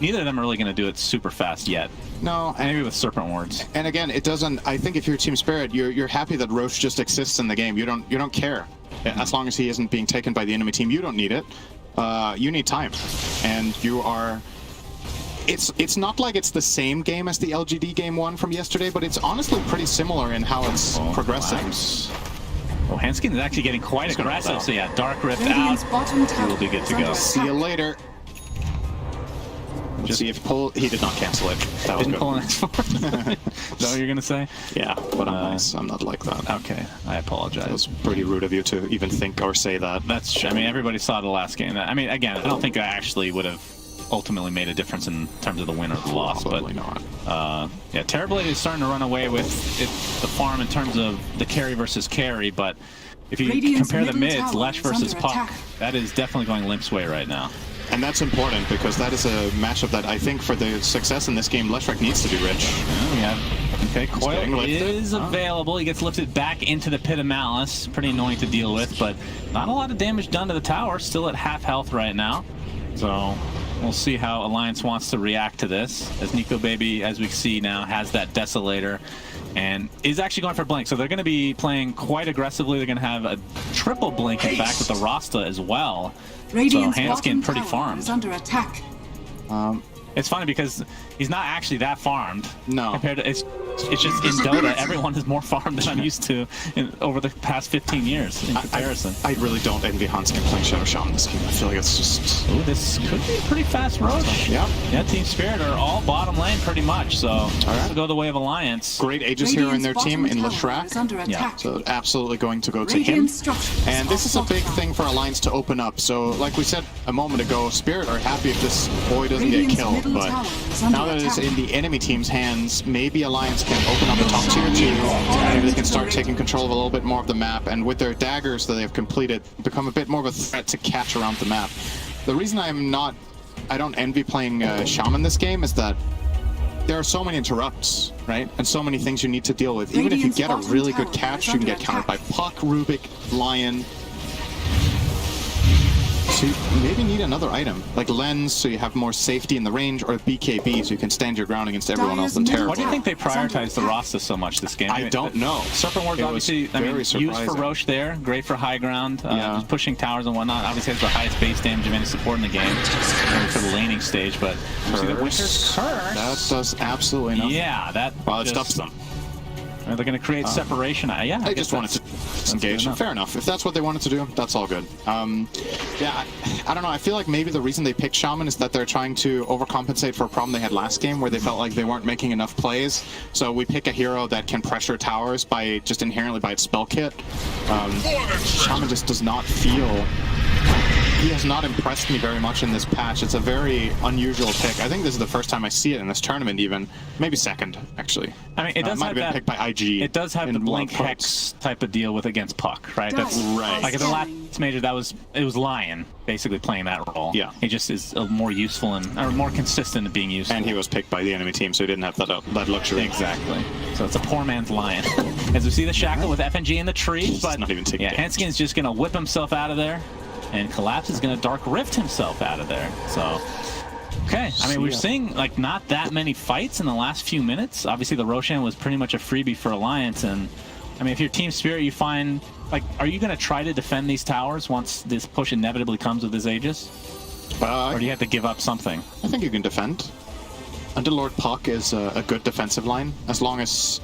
neither of them are really going to do it super fast yet. No, maybe with Serpent Wards. And again, it doesn't. I think if you're Team Spirit, you're happy that Roche just exists in the game. You don't care as long as he isn't being taken by the enemy team. You don't need it. You need time, and you are. It's not like it's the same game as the LGD game 1 from yesterday, but it's honestly pretty similar in how it's progressing. Well, Hanskin is actually getting quite aggressive, so yeah, Dark Rift out. He will be good to go. See you later. Just see if he did not cancel it. That was didn't good. Pull an S4. Is that what you're gonna say? Yeah, but I'm nice. I'm not like that. Okay, I apologize. It was pretty rude of you to even think or say that. That's true. I mean, everybody saw the last game. I mean, again, I don't think that actually would have ultimately made a difference in terms of the win or the loss. Probably but not. Yeah, Terrorblade is starting to run away with the farm in terms of the carry versus carry, but if you compare the mids, Lesh versus Puck, that is definitely going Limp's way right now. And that's important because that is a matchup that I think for the success in this game, Leshrac needs to be rich. Yeah. Okay, Coil is available. He gets lifted back into the Pit of Malice. Pretty annoying to deal with, but not a lot of damage done to the tower. Still at half health right now. So we'll see how Alliance wants to react to this. As Nico Baby, as we see now, has that Desolator and is actually going for Blink. So they're going to be playing quite aggressively. They're going to have a triple Blink, in fact, with the Rasta as well. So Hanskin pretty farmed. Under attack. It's funny because he's not actually that farmed. No. Compared to, it's just in Dota, everyone is more farmed than I'm used to over the past 15 years in comparison. I really don't envy Hanskin playing Shadow Shaman this game. I feel like it's just... Ooh, this could be a pretty fast Roche. Yep. Yeah, Team Spirit are all bottom lane pretty much, so to go the way of Alliance. Great Aegis hero in their team in Leshrac. Yeah. So absolutely going to go to him. And this is a big thing for Alliance to open up. So like we said a moment ago, Spirit are happy if this boy doesn't get killed. But now that it's in the enemy team's hands, maybe Alliance can open up the top tier 2. Maybe they can start taking control of a little bit more of the map, and with their daggers that they've completed, become a bit more of a threat to catch around the map. The reason I don't envy playing Shaman this game is that there are so many interrupts, right? And so many things you need to deal with. Even if you get a really good catch, you can get countered by Puck, Rubik, Lion. So you maybe need another item, like Lens, so you have more safety in the range, or BKB, so you can stand your ground against everyone else in Terror. Why do you think they prioritize the Rasta so much this game? I don't know. Serpent Ward's obviously, used for Roche there, great for high ground, just pushing towers and whatnot. Obviously has the highest base damage of any support in the game for the laning stage, but you see the Winter's Curse. That does absolutely nothing. Yeah, that it stops them. They're going to create separation. Yeah, they just wanted to engage. Fair enough. If that's what they wanted to do, that's all good. Yeah, I don't know. I feel like maybe the reason they picked Shaman is that they're trying to overcompensate for a problem they had last game where they felt like they weren't making enough plays. So we pick a hero that can pressure towers by just inherently by its spell kit. Shaman just does not feel... He has not impressed me very much in this patch. It's a very unusual pick. I think this is the first time I see it in this tournament even. Maybe second, actually. I mean, it does might have have been picked by IG. It does have the Blink Hex type of deal with against Puck, right? That's right. Like at the last major, it was Lion basically playing that role. Yeah. He just is more useful or more consistent at being useful. And he was picked by the enemy team, so he didn't have that luxury. Exactly. So it's a poor man's Lion. As we see the Shackle with FNG in the trees, but not even taking Henskin's just going to whip himself out of there. And Collapse is going to Dark Rift himself out of there. So, okay. I mean, we're seeing like not that many fights in the last few minutes. Obviously, the Roshan was pretty much a freebie for Alliance. And I mean, if you're Team Spirit, you find like, are you going to try to defend these towers once this push inevitably comes with his Aegis? Or do you have to give up something? I think you can defend. Underlord Puck is a good defensive line as long as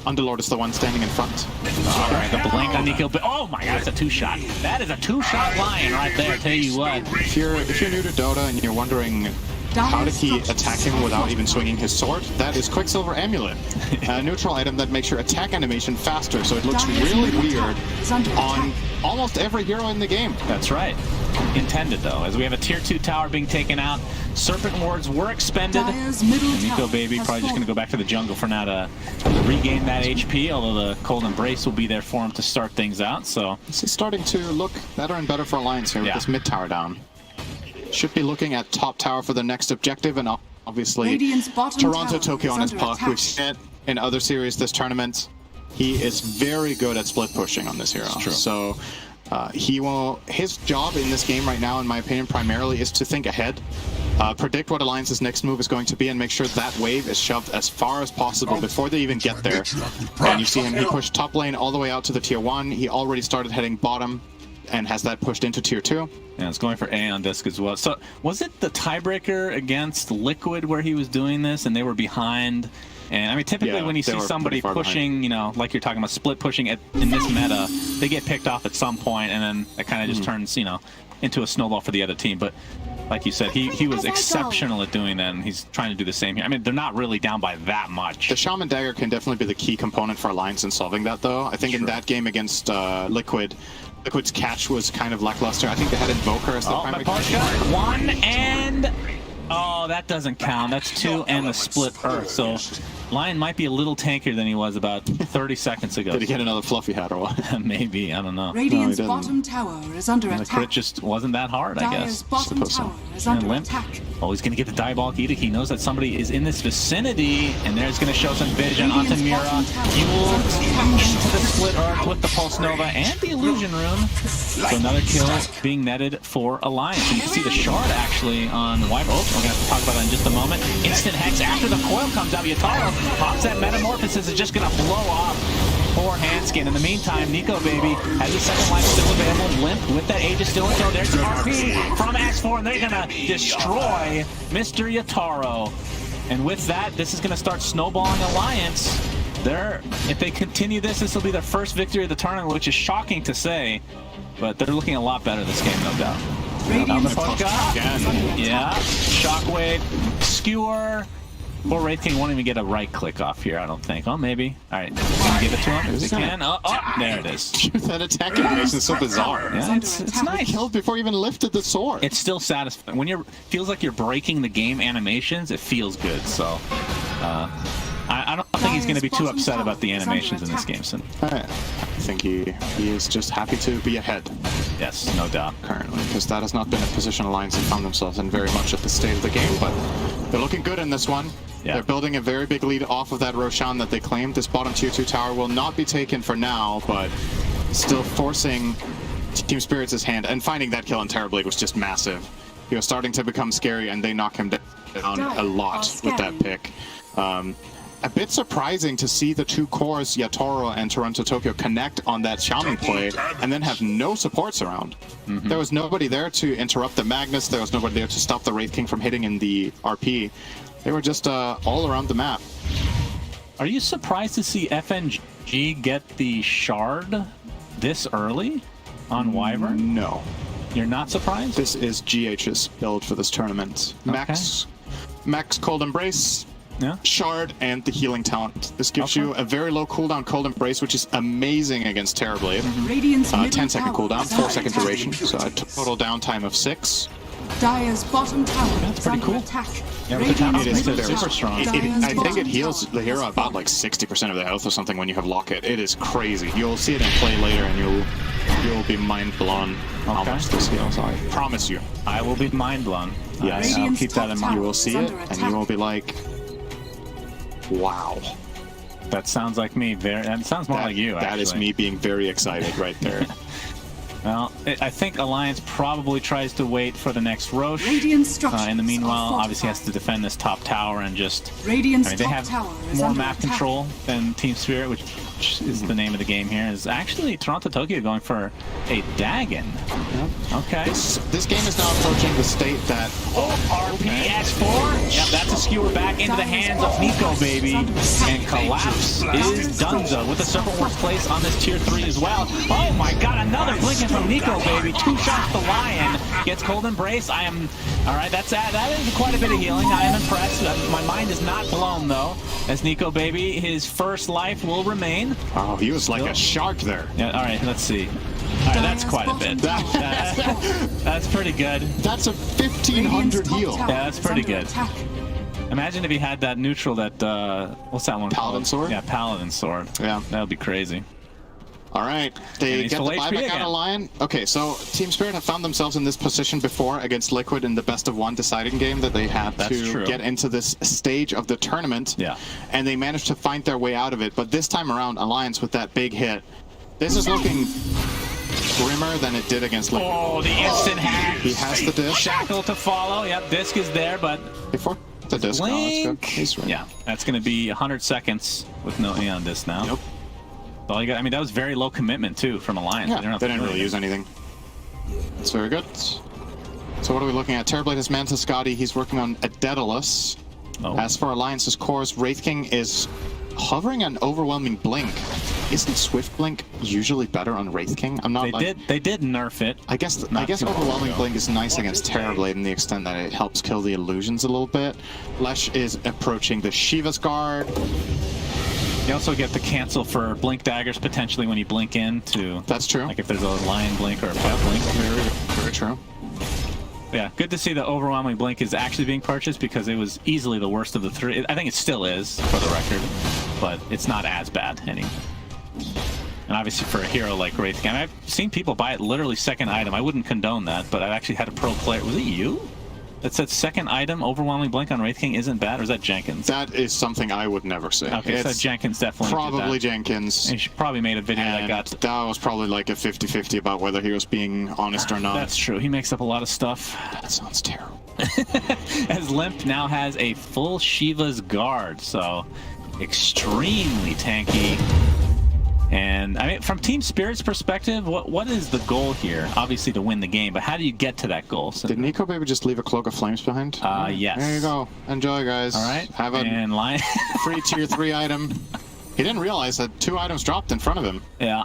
Underlord is the one standing in front. All right, the blink on Nico. Oh my God, it's a two-shot. That is a two-shot Lion right there. Tell you what. If you're new to Dota and you're wondering how did he attack him without even swinging his sword, that is Quicksilver Amulet, a neutral item that makes your attack animation faster, so it looks really weird on almost every hero in the game. That's right. Intended though, as we have a tier 2 tower being taken out. Serpent wards were expended. And Nico Baby probably just going to go back to the jungle for now to regain that HP, although the Cold Embrace will be there for him to start things out. So this is starting to look better and better for Alliance here with this mid tower down. Should be looking at top tower for the next objective, and obviously Toronto Tokyo on his Puck. We've seen it in other series this tournament. He is very good at split pushing on this hero. So his job in this game right now, in my opinion, primarily is to think ahead, predict what Alliance's next move is going to be, and make sure that wave is shoved as far as possible before they even get there. And you see him, he pushed top lane all the way out to the tier 1. He already started heading bottom and has that pushed into tier 2. Yeah, it's going for A on disc as well. So was it the tiebreaker against Liquid where he was doing this and they were behind? And I mean, typically when you see somebody pushing, you know, like you're talking about split pushing in this meta, they get picked off at some point, and then it kind of just turns, you know, into a snowball for the other team. But like you said, he was exceptional at doing that, and he's trying to do the same here. I mean, they're not really down by that much. The Shaman Dagger can definitely be the key component for Alliance in solving that, though. I think in that game against Liquid's catch was kind of lackluster. I think they had Invoker as the primary catch. One and... Oh, that doesn't count. That's 2 and the split Earth. So Lion might be a little tankier than he was about 30 seconds ago. Did he get another fluffy hat or what? Maybe, I don't know. Radiant's bottom tower is under attack. The crit just wasn't that hard, I guess. Bottom tower is under attack. Oh, he's going to get the Diabolic Edict. He knows that somebody is in this vicinity, and there's going to show some vision onto Mira. Fueled into the split Earth with the Pulse Nova and the Illusion Rune. So another kill being netted for Alliance. And you can see the shard actually on the Wyvern. Oh, we're going to have to talk about that in just a moment. Instant Hex after the coil comes out. Yataro pops that Metamorphosis, is just going to blow off poor Hanskin. In the meantime, Nico Baby has his second life still available. Limp with that Aegis still in. So there's the RP from X4, and they're going to destroy Mr. Yataro. And with that, this is going to start snowballing Alliance. If they continue this will be their first victory of the tournament, which is shocking to say. But they're looking a lot better this game, no doubt. On the push again. Yeah. Shockwave. Skewer. Poor Wraith King won't even get a right click off here, I don't think. Oh, maybe. All right. Can we give it to him? If we can. Oh, there it is. That attack animation is so bizarre. Yeah, it's nice. Killed before he even lifted the sword. It's still satisfying. When feels like you're breaking the game animations, it feels good. So, I don't think he's going to be too upset about the animations in this game. So. I think he is just happy to be ahead. Yes, no doubt. Currently, because that has not been a position Alliance have found themselves in very much at the state of the game, but they're looking good in this one. Yeah. They're building a very big lead off of that Roshan that they claimed. This bottom tier 2 tower will not be taken for now, but still forcing Team Spirit's hand, and finding that kill on Terrorblade was just massive. He was starting to become scary, and they knock him down a lot with that pick. A bit surprising to see the two cores, Yatoro and Toronto Tokyo, connect on that Shaman play and then have no supports around. There was nobody there to interrupt the Magnus, there was nobody there to stop the Wraith King from hitting in the RP. They were just all around the map. Are you surprised to see FNG get the shard this early on Wyvern? No. You're not surprised? This is GH's build for this tournament. Max Cold Embrace, Shard, and the healing talent. This gives you a very low cooldown Cold Embrace, which is amazing against Terrorblade. 10-second cooldown, 4-second duration, so a total downtime of 6. Dire's bottom tower That's pretty cool. attack. Yeah, it is super strong. I think it heals the hero about like 60% of the health or something when you have Locket. It is crazy. You'll see it in play later, and you'll be mind blown how much this heals. I promise you. I will be mind blown. Yes, I'll keep that in mind. You will see it, and you will be like, wow. That sounds like me. That sounds more like you. That is me being very excited right there. Well, I think Alliance probably tries to wait for the next Roche. In the meanwhile, obviously has to defend this top tower and just... they have more map control than Team Spirit, which is the name of the game here. Is actually Toronto Tokyo going for a Dagon. Okay. This game is now approaching the state that... RPS4? Yep, that's a skewer back into the hands of Nico, baby. And Collapse is donezo with the Serpent Wars place on this tier 3 as well. Oh my god, another blinking from Nico, baby. 2 shots to Lion. Gets Cold Embrace. I am... Alright, that is quite a bit of healing. I am impressed. My mind is not blown, though. As Nico, baby, his first life will remain. Oh, he was like a shark there. Yeah, alright, let's see. Alright, that's quite a bit. That's pretty good. That's a 1500 heal. Yeah, that's pretty good. Imagine if he had that neutral that, what's that one Paladin Sword? Yeah, Paladin Sword. Yeah. That would be crazy. Alright, they get the buyback out of Lion. Okay, so Team Spirit have found themselves in this position before against Liquid in the best-of-1 deciding game that they had to get into this stage of the tournament. Yeah. And they managed to find their way out of it. But this time around, Alliance with that big hit. This is looking grimmer than it did against Liquid. Oh, the instant hack. He has the disc. Shackle to follow. Yep, disc is there, but... Before the disc. Link. Yeah, that's going to be 100 seconds with no E on disc now. Yep. All you got, I mean, that was very low commitment, too, from Alliance. Yeah, they didn't really use anything. That's very good. So what are we looking at? Terrorblade has Manta Scotty. He's working on a Daedalus. As for Alliance's cores, Wraith King is hovering an overwhelming blink. Isn't Swift Blink usually better on Wraith King? I'm not. They did nerf it. I guess overwhelming blink is nice against Terrorblade in the extent that it helps kill the illusions a little bit. Lesh is approaching the Shiva's Guard. You also get the cancel for blink daggers potentially when you blink in to... That's true. Like if there's a lion blink or a pet blink. Very true. Yeah, good to see the overwhelming blink is actually being purchased because it was easily the worst of the 3. I think it still is, for the record, but it's not as bad anymore. And obviously for a hero like Wraith King, I've seen people buy it literally second item. I wouldn't condone that, but I've actually had a pro player. Was it you? That said second item, overwhelming blink on Wraith King isn't bad, or is that Jenkins? That is something I would never say. Okay, so Jenkins definitely probably Jenkins. And she probably made a video and that was probably like a 50-50 about whether he was being honest or not. That's true. He makes up a lot of stuff. That sounds terrible. As Limp now has a full Shiva's Guard, so extremely tanky. And I mean, from Team Spirit's perspective, what is the goal here? Obviously to win the game, but how do you get to that goal? Did Nico baby just leave a Cloak of Flames behind? Yes. There you go. Enjoy, guys. All right. Have a free tier 3 item. He didn't realize that 2 items dropped in front of him. Yeah.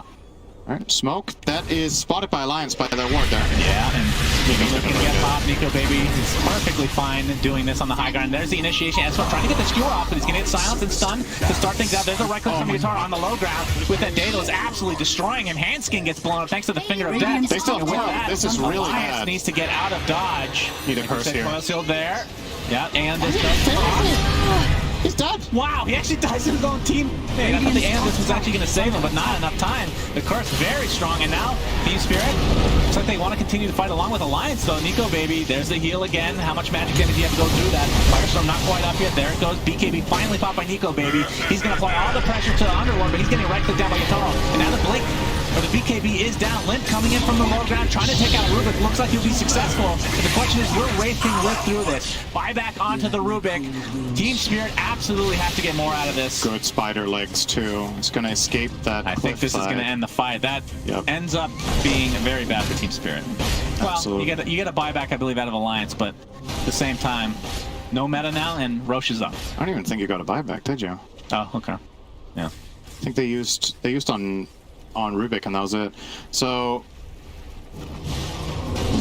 All right, smoke. That is spotted by Alliance by their ward there. Yeah, and Nico's looking to get pop. Nico baby is perfectly fine doing this on the high ground. There's the initiation. As well, trying to get the skewer off, but he's going to get silenced and stunned to start things out. There's a right click from Guitar on the low ground with that Daedalus absolutely destroying him. Handskin gets blown up thanks to the Finger of Death. They still have this is really Alliance bad. Needs to get out of dodge. Need a curse here. Coil Shield there. Yeah, and this does He's dead. Wow, he actually dies to his own teammate. I thought the Amethyst was actually going to save him, but not enough time. The curse very strong, and now Team Spirit looks like they want to continue to fight along with Alliance, though. Nico, baby, there's the heal again. How much magic damage do you have to go through that? Firestorm not quite up yet. There it goes. BKB finally popped by Nico, baby. He's going to apply all the pressure to the Underlord, but he's getting right-clicked down by Yatoro. And now the Blink But the BKB is down. Limp coming in from the low ground, trying to take out Rubik. Looks like he'll be successful. But the question is, will Wraith King live through this? Buyback onto the Rubik. Team Spirit absolutely have to get more out of this. Good spider legs, too. It's going to escape that. I think this is going to end the fight. That ends up being very bad for Team Spirit. Well, you get a buyback, I believe, out of Alliance, but at the same time, no meta now, and Roche is up. I don't even think you got a buyback, did you? Oh, okay. Yeah. I think they used on Rubik, and that was it. So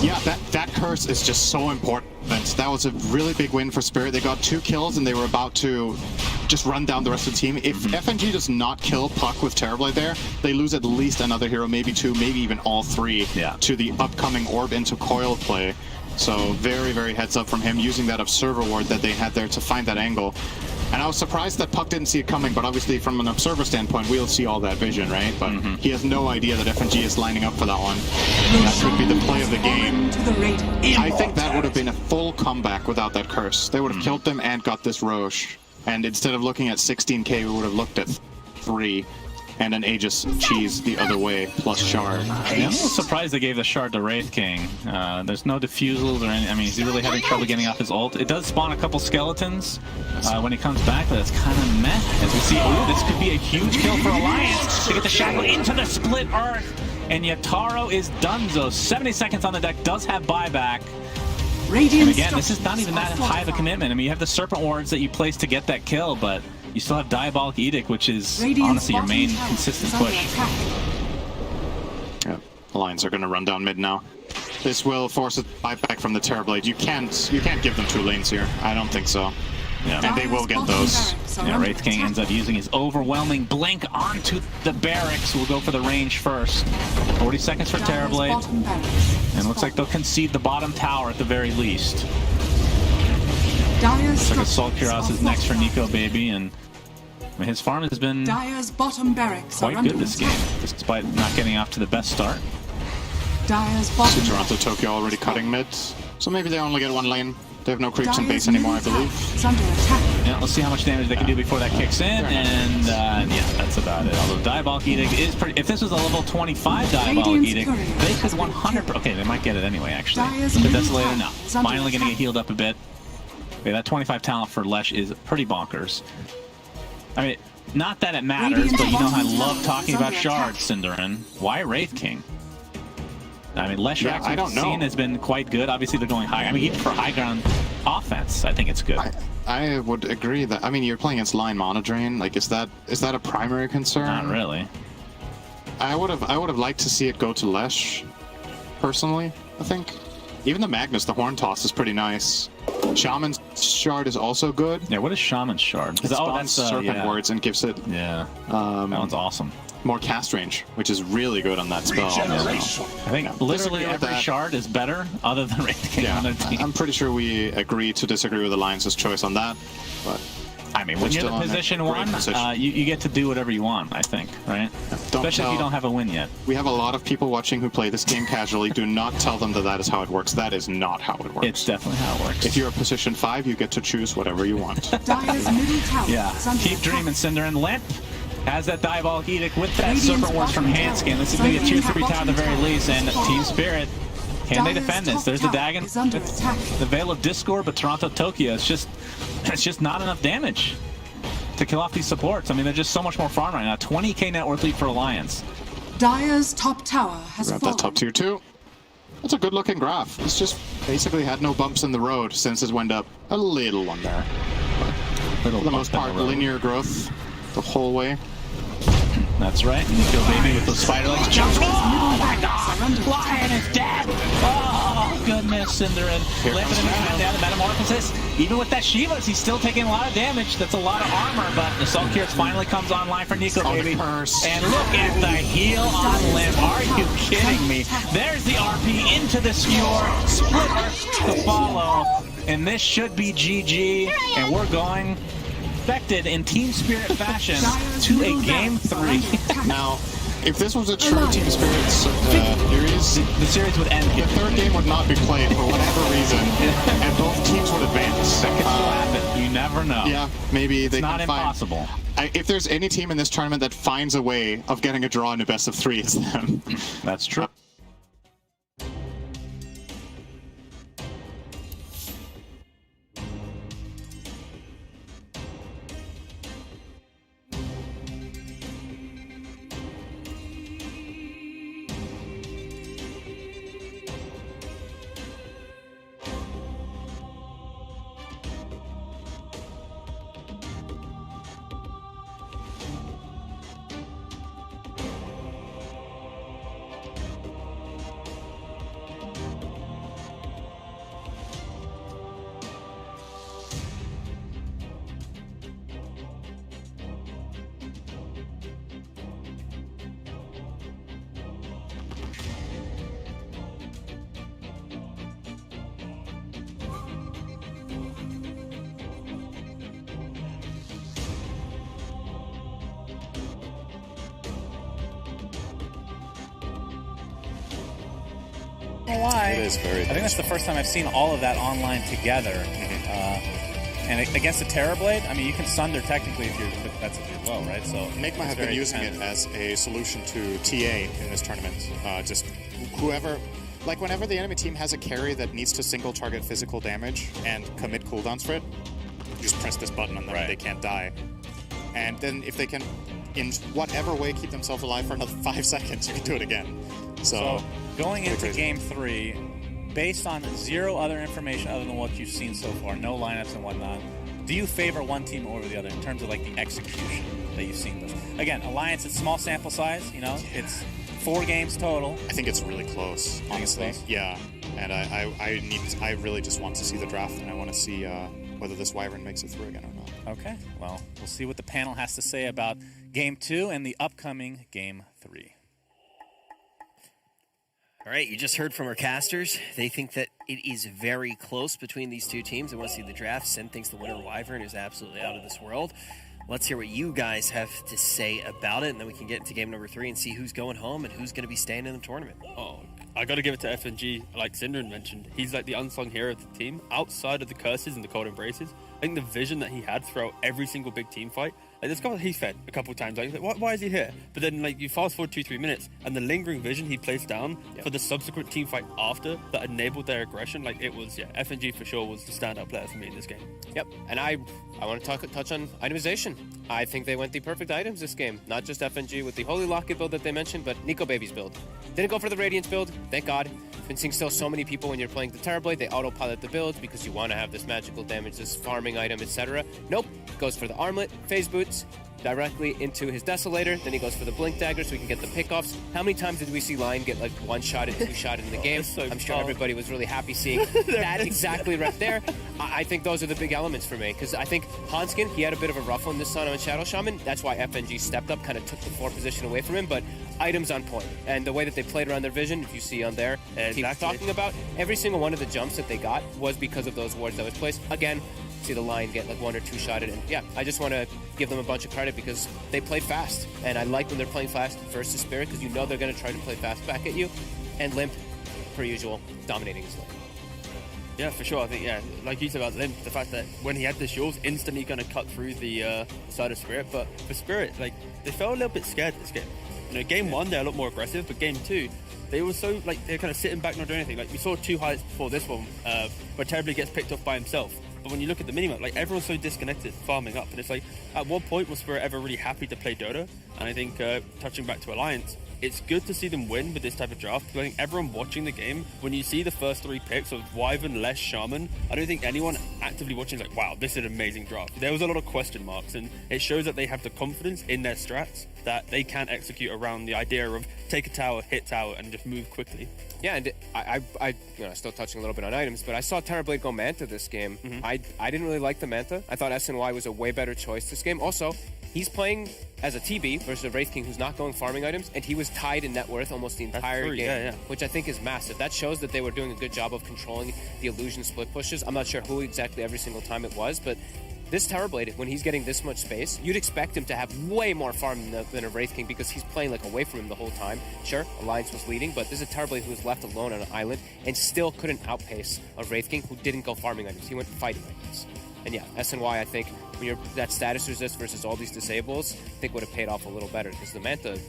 yeah, that curse is just so important. That was a really big win for Spirit. They got 2 kills, and they were about to just run down the rest of the team. If FNG does not kill Puck with Terrorblade there, they lose at least another hero, maybe 2, maybe even all 3 to the upcoming Orb into Coil play. So very, very heads up from him, using that Observer Ward that they had there to find that angle. And I was surprised that Puck didn't see it coming, but obviously from an observer standpoint, we'll see all that vision, right? But he has no idea that FNG is lining up for that one. That could be the play of the game. I think that would have been a full comeback without that curse. They would have killed them and got this Roche. And instead of looking at 16k, we would have looked at 3. And an Aegis cheese the other way, plus Shard. Yeah, I'm a little surprised they gave the Shard to Wraith King. There's no diffusals or any. I mean, is he really having trouble getting off his ult? It does spawn a couple skeletons when he comes back, but it's kind of meh. As we see, oh, this could be a huge kill for Alliance to get the Shadow into the split earth. And Yataro is donezo. 70 seconds on the deck, does have buyback. And again, this is not even that high of a commitment. I mean, you have the Serpent Wards that you place to get that kill, but you still have Diabolic Edict, which is honestly your main consistent push. Yeah, Alliance are going to run down mid now. This will force a buyback from the Terrorblade. You can't give them 2 lanes here. I don't think so. Yeah. And they will get those. Yeah, Wraith King ends up using his overwhelming blink onto the barracks. We'll go for the range first. 40 seconds for Terrorblade. And it looks like they'll concede the bottom tower at the very least. Looks like Assault Cuirass is next for Nico Baby, and I mean, his farm has been quite good this game, despite not getting off to the best start. So Toronto Tokyo already cutting mid, so maybe they only get 1 lane. They have no creeps in base anymore, I believe. Yeah, let's see how much damage they can do before that kicks in, and yeah, that's about it. Although Diabolic Edict is pretty. If this was a level 25 Diabolic Edict, they could 100%. Okay, they might get it anyway, actually. The Desolator, no. Finally going to get healed up a bit. Okay, that 25 talent for Lesh is pretty bonkers. I mean, not that it matters, but you know how I love talking about shards, Cinderin. Why Wraith King? I mean, Lesh scene has been quite good. Obviously, they're going high. I mean, even for high ground offense, I think it's good. I would agree that. I mean, you're playing against Lion Monodrain. Like, is that a primary concern? Not really. I would have liked to see it go to Lesh, personally. I think. Even the Magnus, the Horn Toss, is pretty nice. Shaman's Shard is also good. Yeah, what is Shaman's Shard? It spawns Serpent Words and gives it... Yeah, that one's awesome. More cast range, which is really good on that spell. I think literally every shard is better, other than Wraith King on their team. I'm pretty sure we agree to disagree with Alliance's choice on that, but... I mean, when you're the position 1, you get to do whatever you want, I think, right? Especially if you don't have a win yet. We have a lot of people watching who play this game casually. Do not tell them that is how it works. That is not how it works. It's definitely how it works. If you're a position 5, you get to choose whatever you want. Yeah. Keep dreaming, Cinderin. Limp has that Diabolic Edict with that Serpent Words from Handskin. This is going to be a 2-3 tower at the very least, and Team Spirit. Can they defend this? There's the Dagon, the Veil of Discord, but Toronto Tokyo, it's just not enough damage to kill off these supports. I mean, they're just so much more farm right now. 20k net worth lead for Alliance. Dire's top tower has fallen. Grab that top tier 2. That's a good looking graph. It's just basically had no bumps in the road since it went up. A little one there. But for the most part, linear growth the whole way. That's right. Nico Baby with those spider legs jumps. Oh my god! Lion is dead! Oh goodness, Cinderin. Limping him down the Metamorphosis. Even with that Shivas, he's still taking a lot of damage. That's a lot of armor, but the Assault Cuirass finally comes online for Nico Baby. And look at the heal on Limp. Are you kidding me? There's the RP into the Skewer. Split to follow. And this should be GG. And we're going... in Team Spirit fashion to a game 3. Now, if this was a true Team Spirit series, the series would end here. The third game would not be played for whatever reason, and both teams would advance. That could still happen. You never know. Yeah, maybe it's they not can find... impossible. If there's any team in this tournament that finds a way of getting a draw in a best of 3, it's them. That's true. Why? It is very. I think that's the first time I've seen all of that online together. And against a Terrorblade, I mean, you can Sunder technically if that's if you're low, right? So Nigma have been using it as a solution to TA in this tournament. Just whoever, like whenever the enemy team has a carry that needs to single target physical damage and commit cooldowns for it, you just press this button on them and they can't die. And then if they can, in whatever way, keep themselves alive for another 5 seconds, you can do it again. So going into Game 3, based on zero other information other than what you've seen so far, no lineups and whatnot, do you favor one team over the other in terms of like the execution that you've seen this? Again, Alliance, it's small sample size, you know, it's 4 games total. I think it's really close, honestly. Yeah, and I really just want to see the draft, and I want to see whether this Wyvern makes it through again or not. Okay, well, we'll see what the panel has to say about Game 2 and the upcoming Game 3. All right, you just heard from our casters. They think that it is very close between these two teams. They want to see the draft. Sen thinks the winner, Wyvern, is absolutely out of this world. Let's hear what you guys have to say about it, and then we can get into game number 3 and see who's going home and who's going to be staying in the tournament. Oh, I got to give it to FNG. Like Synderen mentioned, he's like the unsung hero of the team. Outside of the curses and the cold embraces, I think the vision that he had throughout every single big team fight, like this guy he's fed a couple of times. Like, why is he here? But then, like, you fast forward 2-3 minutes, and the lingering vision he placed down for the subsequent team fight after that enabled their aggression. Like, it was, FNG for sure was the standout player for me in this game. Yep, and I want to touch on itemization. I think they went the perfect items this game. Not just FNG with the Holy Locket build that they mentioned, but Nico Baby's build. Didn't go for the Radiance build, thank God. Been seeing still so many people when you're playing the Terrorblade, they autopilot the builds because you want to have this magical damage, this farming item, etc. Nope, goes for the armlet, phase boots, directly into his Desolator, then he goes for the Blink Dagger so we can get the pickoffs. How many times did we see Lion get like 1-shotted, 2-shotted in the game? I'm sure everybody was really happy seeing that exactly right there. I think those are the big elements for me, because I think Hanskin, he had a bit of a ruffle in this Sono and Shadow Shaman. That's why FNG stepped up, kind of took the 4 position away from him, but items on point. And the way that they played around their vision, if you see on there, keep talking about, every single one of the jumps that they got was because of those wards that was placed. Again, see the Lion get like 1 or 2-shotted, and yeah, I just want to give them a bunch of credit because they played fast, and I like when they're playing fast versus Spirit because you know they're going to try to play fast back at you, and Limp, per usual, dominating his lane. Yeah, for sure. I think, like you said about Limp, the fact that when he had the shields, instantly going to cut through the side of Spirit, but for Spirit, like, they felt a little bit scared this game. You know, game 1, they're a lot more aggressive, but game 2, they were so, like, they're kind of sitting back, not doing anything. Like, we saw 2 highlights before this one, where Terribly gets picked off by himself. But when you look at the minimap, like, everyone's so disconnected, farming up. And it's like, at what point was Spirit ever really happy to play Dota? And I think, touching back to Alliance, it's good to see them win with this type of draft. Because I think everyone watching the game, when you see the first 3 picks of Wyvern, Lesh, Shaman, I don't think anyone actively watching is like, wow, this is an amazing draft. There was a lot of question marks, and it shows that they have the confidence in their strats that they can execute around the idea of take a tower, hit tower, and just move quickly. Yeah, and I still touching a little bit on items, but I saw Terrorblade go Manta this game. I didn't really like the Manta. I thought SNY was a way better choice this game. Also, he's playing as a TB versus a Wraith King who's not going farming items, and he was tied in net worth almost the entire game, which I think is massive. That shows that they were doing a good job of controlling the illusion split pushes. I'm not sure who exactly every single time it was, but this Terrorblade, when he's getting this much space, you'd expect him to have way more farm than a Wraith King because he's playing like away from him the whole time. Sure, Alliance was leading, but this is a Terrorblade who was left alone on an island and still couldn't outpace a Wraith King who didn't go farming items. He went fighting items. And yeah, SNY, I think, when you're that status resist versus all these disables, I think would have paid off a little better because the Manta,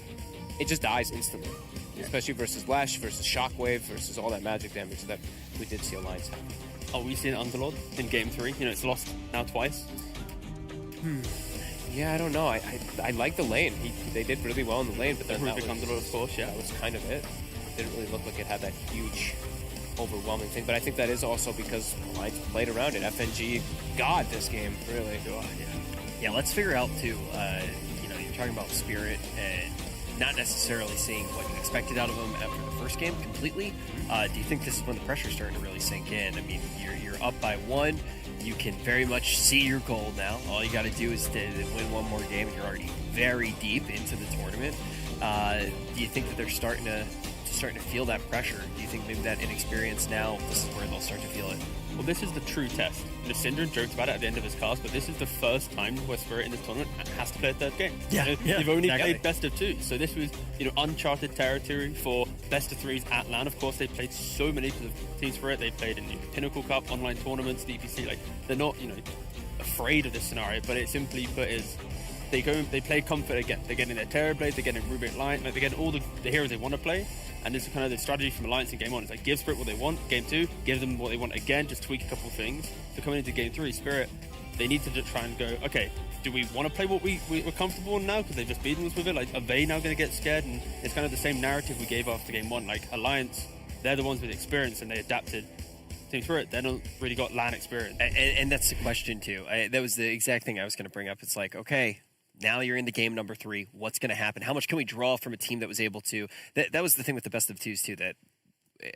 it just dies instantly. Especially versus Lash, versus Shockwave, versus all that magic damage that we did see Alliance have. Oh, we seen Underlord in Game 3. You know, it's lost now twice. Yeah, I don't know. I like the lane. They did really well in the lane, but then that was, Underlord, of course, yeah. that was kind of it. Didn't really look like it had that huge, overwhelming thing. But I think that is also because Alliance played around it. FNG got this game, really. Yeah, let's figure out, too, you're talking about Spirit and not necessarily seeing what you expected out of them after the first game completely. Do you think this is when the pressure's starting to really sink in? I mean, you're up by 1. You can very much see your goal now. All you got to do is to win one more game, and you're already very deep into the tournament. Do you think that they're starting to feel that pressure? Do you think maybe that inexperience now, this is where they'll start to feel it? Well, this is the true test. Syndrome joked about it at the end of his cast, but this is the first time where Spirit in this tournament has to play a third game. You've only played best of 2, so this was uncharted territory for best of 3s at LAN. Of course, they played so many because of Team Spirit. They played in the Pinnacle Cup, online tournaments, DPC. Like they're not afraid of this scenario, but it simply put is they play comfort again. They're getting their Terrorblade, they're getting Rubik Light, like they're getting all the heroes they want to play. And this is kind of the strategy from Alliance in Game 1. It's like, give Spirit what they want. Game 2, give them what they want again, just tweak a couple of things. So coming into Game 3, Spirit, they need to just try and go, okay, do we want to play what we're comfortable in now? Because they've just beaten us with it. Like, are they now going to get scared? And it's kind of the same narrative we gave after Game 1. Like, Alliance, they're the ones with experience, and they adapted. Team Spirit, they don't really got LAN experience. And that's the question, too. That was the exact thing I was going to bring up. It's like, okay, now you're into game number 3. What's going to happen? How much can we draw from a team that was able to... That was the thing with the best of 2s, too, that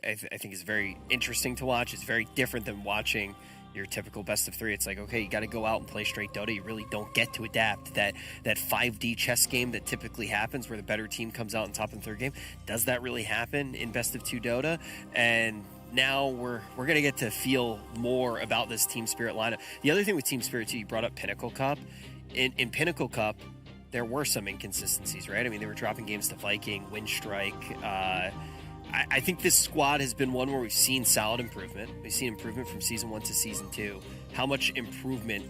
I think is very interesting to watch. It's very different than watching your typical best of 3. It's like, okay, you got to go out and play straight Dota. You really don't get to adapt. That 5D chess game that typically happens where the better team comes out on top in the third game, does that really happen in best of 2 Dota? And now we're going to get to feel more about this Team Spirit lineup. The other thing with Team Spirit, too, you brought up Pinnacle Cup. In Pinnacle Cup, there were some inconsistencies, right? I mean, they were dropping games to Viking, Windstrike. I think this squad has been one where we've seen solid improvement. We've seen improvement from Season 1 to Season 2. How much improvement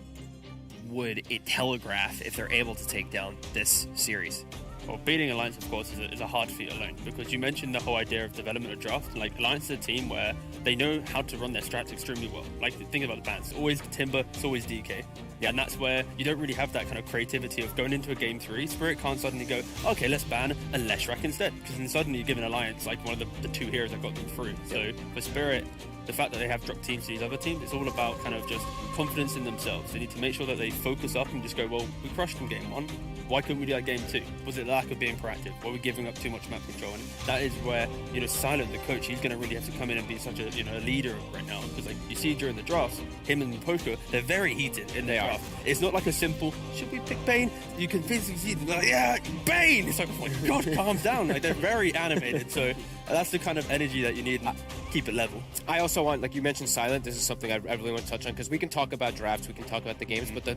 would it telegraph if they're able to take down this series? Well, beating Alliance, of course, is a hard feat alone, because you mentioned the whole idea of development of draft. Like, Alliance is a team where they know how to run their strats extremely well. Like, think about the bans. It's always Timber, it's always DK. Yeah, and that's where you don't really have that kind of creativity of going into a game 3. Spirit can't suddenly go, okay, let's ban a Leshrac instead, because then suddenly you're giving Alliance, like, one of the 2 heroes that got them through. So, for Spirit, the fact that they have dropped teams to these other teams, it's all about kind of just confidence in themselves. They need to make sure that they focus up and just go, well, we crushed them game 1. Why couldn't we do that game 2? Was it lack of being proactive? Were we giving up too much map control? And that is where, Silent, the coach, he's going to really have to come in and be such a, a leader right now. Because, like, you see during the drafts, him and Poker, they're very heated in their draft. It's not like a simple, should we pick Bane? You can physically see them, like, yeah, Bane! It's like, oh my god, calm down. Like, they're very animated. So that's the kind of energy that you need and keep it level. I also want, like you mentioned, Silent. This is something I really want to touch on, because we can talk about drafts, we can talk about the games, but the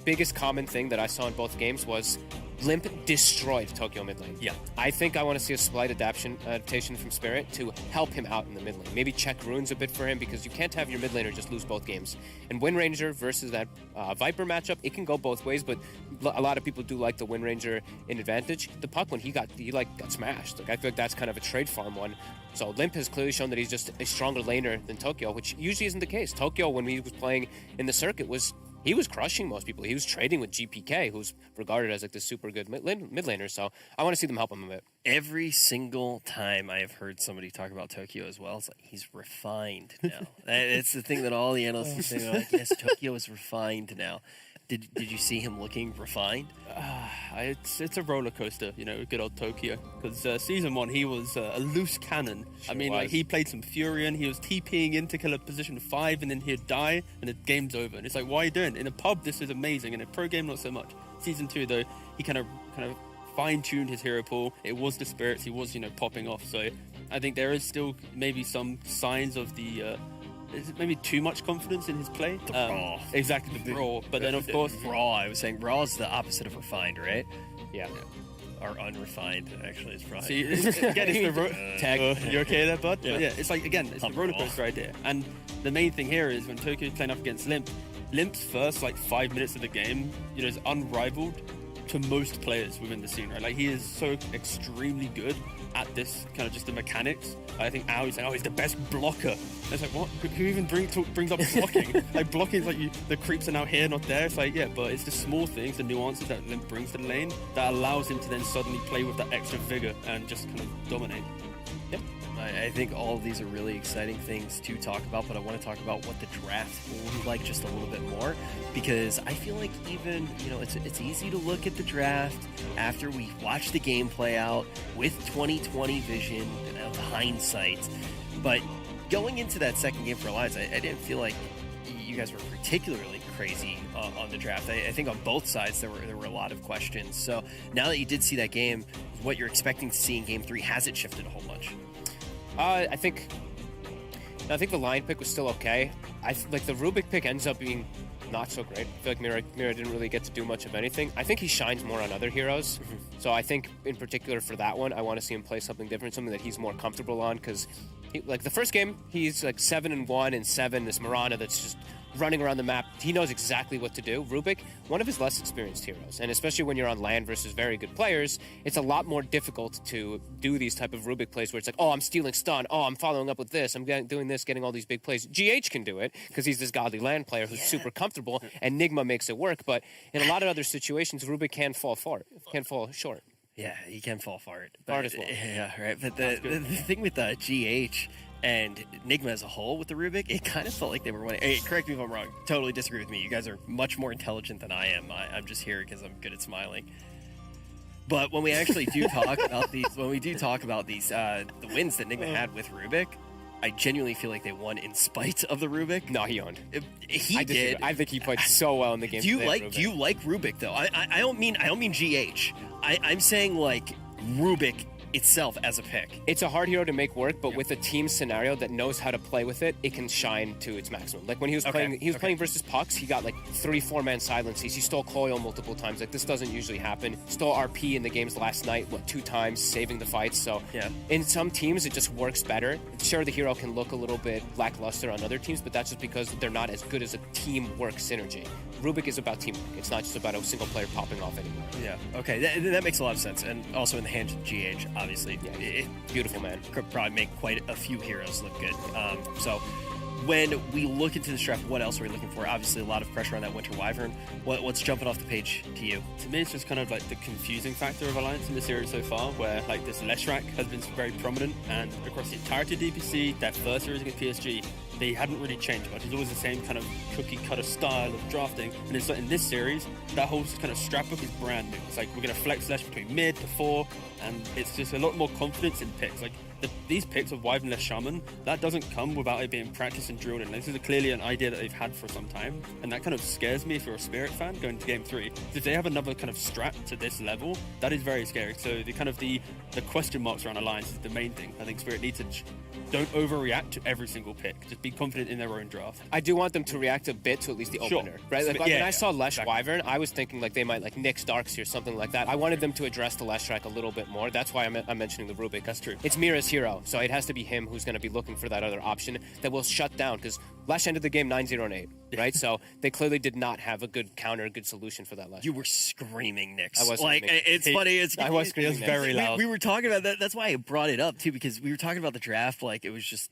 biggest common thing that I saw in both games was Limp destroyed Tokyo mid lane. Yeah. I think I want to see a slight adaptation from Spirit to help him out in the mid lane. Maybe check runes a bit for him, because you can't have your mid laner just lose both games. And Wind Ranger versus that Viper matchup, it can go both ways, but a lot of people do like the Wind Ranger in advantage. The Puck one, he got smashed. Like, I feel like that's kind of a trade farm one. So Limp has clearly shown that he's just a stronger laner than Tokyo, which usually isn't the case. Tokyo, when he was playing in the circuit, he was crushing most people. He was trading with GPK, who's regarded as like the super good mid laner. So I want to see them help him a bit. Every single time I have heard somebody talk about Tokyo as well, it's like, he's refined now. It's the thing that all the analysts say. They're like, yes, Tokyo is refined now. Did you see him looking refined? It's a roller coaster, good old Tokyo. Because Season 1, he was a loose cannon. Sure, I mean, like, he played some Furion, he was TPing into killer position 5, and then he'd die, and the game's over. And it's like, why are you doing? In a pub, this is amazing. In a pro game, not so much. Season 2, though, he kind of fine-tuned his hero pool. It was the spirits, he was, popping off. So I think there is still maybe some signs of the maybe too much confidence in his play. The raw. Exactly, the raw. But then, of course... Raw, I was saying raw is the opposite of refined, right? Yeah. Or unrefined, actually, is probably. See, again, it's the tag. You okay there, bud? Yeah. But yeah, it's like, again, it's the roller coaster idea. And the main thing here is when Tokyo's playing up against Limp, Limp's first, 5 minutes of the game, is unrivaled to most players within the scene, right? Like, he is so extremely good at this kind of just the mechanics. I think Aoi's saying, he's the best blocker. And it's like, what? Who even brings up blocking? Blocking is like the creeps are now here, not there. It's like, yeah, but it's the small things, the nuances that Limp brings to the lane that allows him to then suddenly play with that extra vigor and just kind of dominate. Yep. I think all of these are really exciting things to talk about, but I want to talk about what the draft will be like just a little bit more, because I feel like even, it's easy to look at the draft after we watch the game play out with 2020 vision and hindsight, but going into that second game for Alliance, I didn't feel like you guys were particularly crazy on the draft. I think on both sides there were a lot of questions. So now that you did see that game, what you're expecting to see in Game 3, has it shifted a whole bunch? I think the line pick was still okay. Like the Rubik pick ends up being not so great. I feel like Mira didn't really get to do much of anything. I think he shines more on other heroes. So I think in particular for that one, I want to see him play something different, something that he's more comfortable on, because the first game, he's like 7-1 and 7. This Mirana that's just running around the map. He knows exactly what to do. Rubik, one of his less experienced heroes, and especially when you're on LAN versus very good players, it's a lot more difficult to do these type of Rubik plays where it's like, I'm stealing stun, I'm following up with this, I'm doing this, getting all these big plays. GH can do it because he's this godly LAN player who's super comfortable, and Nigma makes it work, but in a lot of other situations, Rubik can fall short. Yeah, he can fall far. Far as well. Yeah, right. But the thing with GH and Nigma as a whole with the Rubik, it kind of felt like they were winning. Hey, correct me if I'm wrong. Totally disagree with me. You guys are much more intelligent than I am. I'm just here because I'm good at smiling. But when we actually do talk about these, the wins that Nigma had with Rubik, I genuinely feel like they won in spite of the Rubik. No, he owned. He did. I think he played so well in the game. Do you like Rubik though? I don't mean GH. I'm saying like Rubik itself as a pick. It's a hard hero to make work, but with a team scenario that knows how to play with it, it can shine to its maximum. Like when he was playing versus Pucks, he got like 3-4 man silences. He stole Coil multiple times. Like this doesn't usually happen. Stole RP in the games last night, 2 times, saving the fights. So in some teams, it just works better. Sure, the hero can look a little bit lackluster on other teams, but that's just because they're not as good as a teamwork synergy. Rubik is about teamwork. It's not just about a single player popping off anymore. Yeah, okay, that makes a lot of sense. And also in the hands of GH, obviously. Yeah, beautiful man. Could probably make quite a few heroes look good. So when we look into this draft, what else are we looking for? Obviously, a lot of pressure on that Winter Wyvern. What's jumping off the page to you? To me, it's just kind of like the confusing factor of Alliance in the series so far, where like this Leshrac has been very prominent, and across the entirety of DPC, that first series against PSG, they hadn't really changed much. It's always the same kind of cookie cutter style of drafting, and it's like in this series, that whole kind of strap up is brand new. It's like we're going to flex Lesh between mid to 4, and it's just a lot more confidence in picks. Like these picks of Wyvern Lesh Shaman, that doesn't come without it being practiced and drilled in. This is clearly an idea that they've had for some time, and that kind of scares me if you're a Spirit fan going to Game 3. If they have another kind of strat to this level, that is very scary. So the question marks around Alliance is the main thing. I think Spirit needs to don't overreact to every single pick. Just be confident in their own draft. I do want them to react a bit to at least the opener, right? Like, when I saw Lesh Wyvern, I was thinking like they might like Nyx Darkseer or something like that. I wanted them to address the Leshrac a little bit more. That's why I'm mentioning the Rubik. That's true. It's Mira's hero, so it has to be him who's going to be looking for that other option that will shut down, because Lesh ended the game 9-0-8, right? So they clearly did not have a good counter, a good solution for that Lesh. You were screaming, Nyx. I was like screaming. It's funny. I was screaming. It was very loud. We were talking about that. That's why I brought it up too, because we were talking about the draft. Like it was just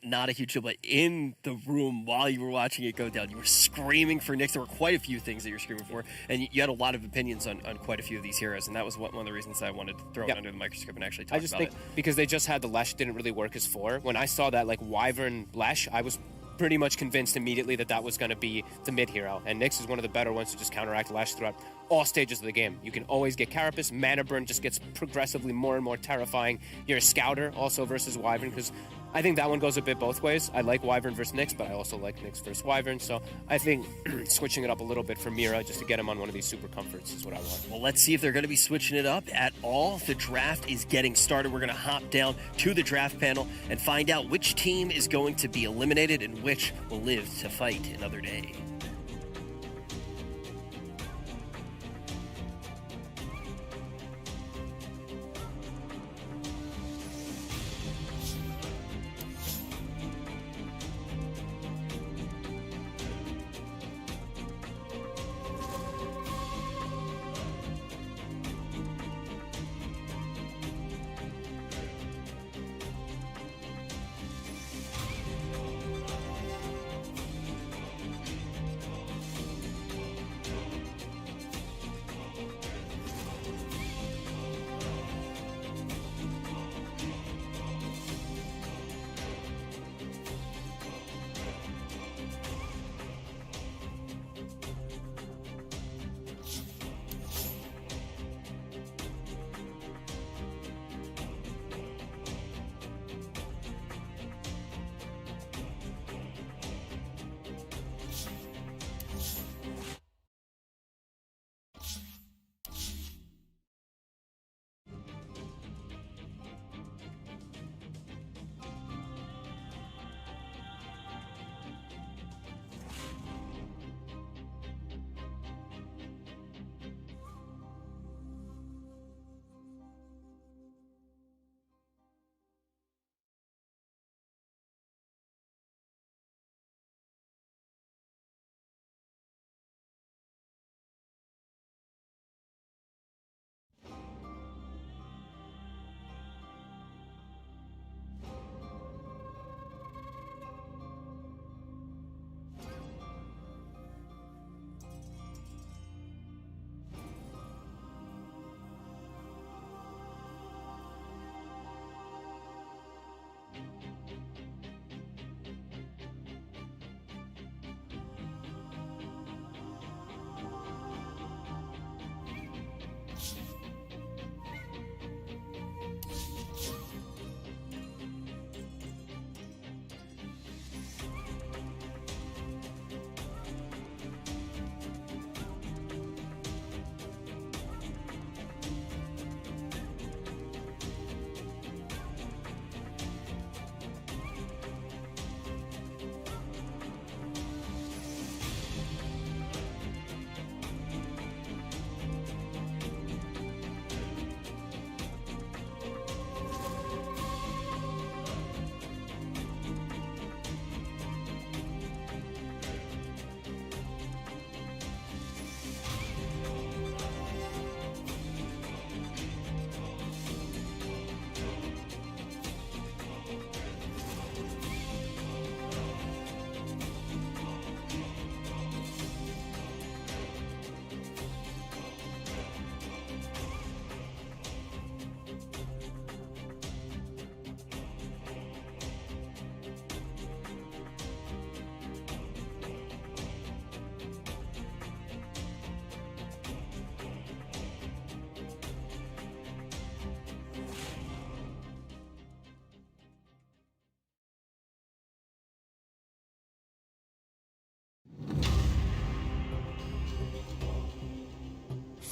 not a huge deal, but in the room while you were watching it go down, you were screaming for Nyx. There were quite a few things that you were screaming for, and you had a lot of opinions on quite a few of these heroes, and that was one of the reasons I wanted to throw it under the microscope and actually talk about it. I just think because they just had the Lesh didn't really work as 4. When I saw that like Wyvern Lesh, I was pretty much convinced immediately that was going to be the mid hero, and Nyx is one of the better ones to just counteract Lesh throughout all stages of the game. You can always get Carapace. Mana Burn just gets progressively more and more terrifying. You're a Scouter also versus Wyvern, because I think that one goes a bit both ways. I like Wyvern versus Nyx, but I also like Nyx versus Wyvern. So I think switching it up a little bit for Mira just to get him on one of these super comforts is what I want. Well, let's see if they're going to be switching it up at all. The draft is getting started. We're going to hop down to the draft panel and find out which team is going to be eliminated and which will live to fight another day.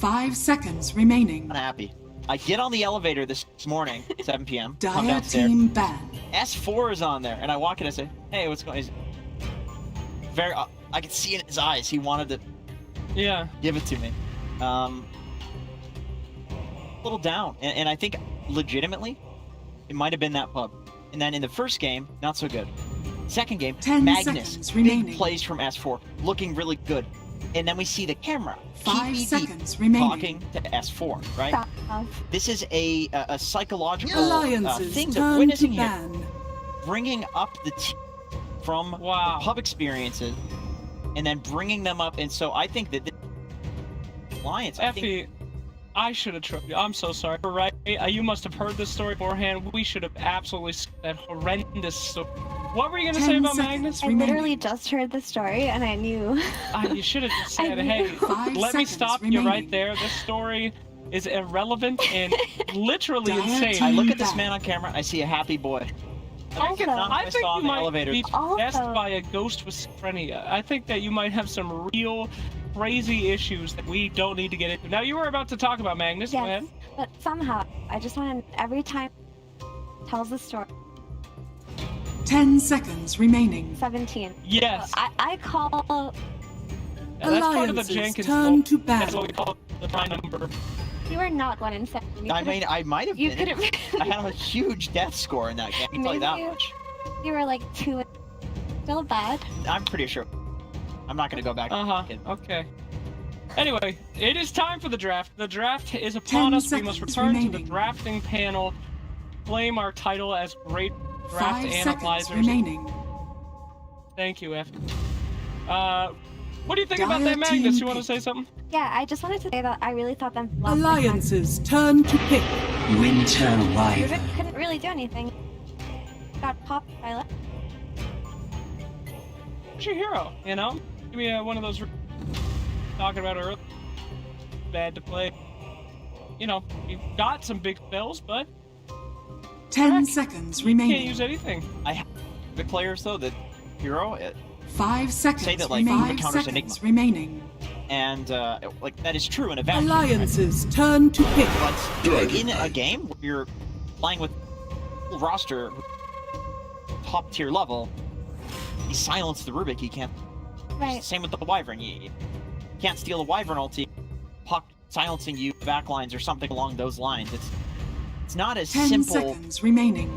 Five seconds remaining. Unhappy. I get on the elevator this morning, 7 p.m. Come Dire downstairs. team ban. S4 is on there, and I walk in and say, "Hey, what's going?" He's very. I could see in his eyes he wanted to. Yeah. Give it to me. A little down, and I think legitimately, it might have been that pub. And then in the first game, not so good. Second game, 10 Magnus, seconds big remaining. plays from S4, looking really good. And then we see the camera. 5 PVD, seconds remaining. talking to S4, right? This is a psychological Alliances thing that turn we're witnessing to here. ban. Bringing up the team from the pub experiences, and then bringing them up. And so I think that this Alliance, Effie, I should have tripped you. I'm so sorry. Right? You must have heard this story beforehand. We should have absolutely that horrendous story. What were you gonna 10 say about seconds Magnus? I literally just heard the story and I knew. You should have just said, I hey, knew. 5 let me seconds stop you remaining. right there. This story is irrelevant and literally insane. I look at this man on camera, I see a happy boy. I think I you saw in the might elevator. be possessed by a ghost with schizophrenia. I think that you might have some real crazy issues that we don't need to get into. Now, you were about to talk about Magnus. Go ahead. Yes, but somehow, I just want to, every time tells the story. 10 seconds remaining. 17. Yes. I call... That's part of the Alliances Jenkins turn vote. to That's what battle. we call the prime number. You are not one in 7. I mean, I might have You been. could have... I had a huge death score in that game, I can tell you that Maybe much. You were like 2. Still bad. I'm pretty sure. I'm not going to go back. Okay. Anyway, it is time for the draft. The draft is upon us. We must return to the drafting panel, claim our title as great draft 5 analyzers. seconds remaining. Thank you, F. What do you think about Dire that, Magnus? team You want to say something? Yeah, I just wanted to say that I really thought them... Alliances turn to pick. Winter Wyvern. Rubik couldn't really do anything. Got popped by left. Who's your hero, you know? Give me one of those... talking about earlier. Bad to play. You know, you've got some big spells, but... 10 seconds you remaining. can't use anything. I have big players, though, that hero... 5 seconds say that, like, remaining. counters 5 Enigma. seconds remaining. And, like, that is true in a vacuum. Alliances turn to pick. But in a game where you're playing with full roster, top tier level, you silence the Rubik, you can't... Right. Same with the Wyvern, you can't steal the Wyvern ulti, Puck silencing you, backlines, or something along those lines. It's not as 10 simple... seconds remaining.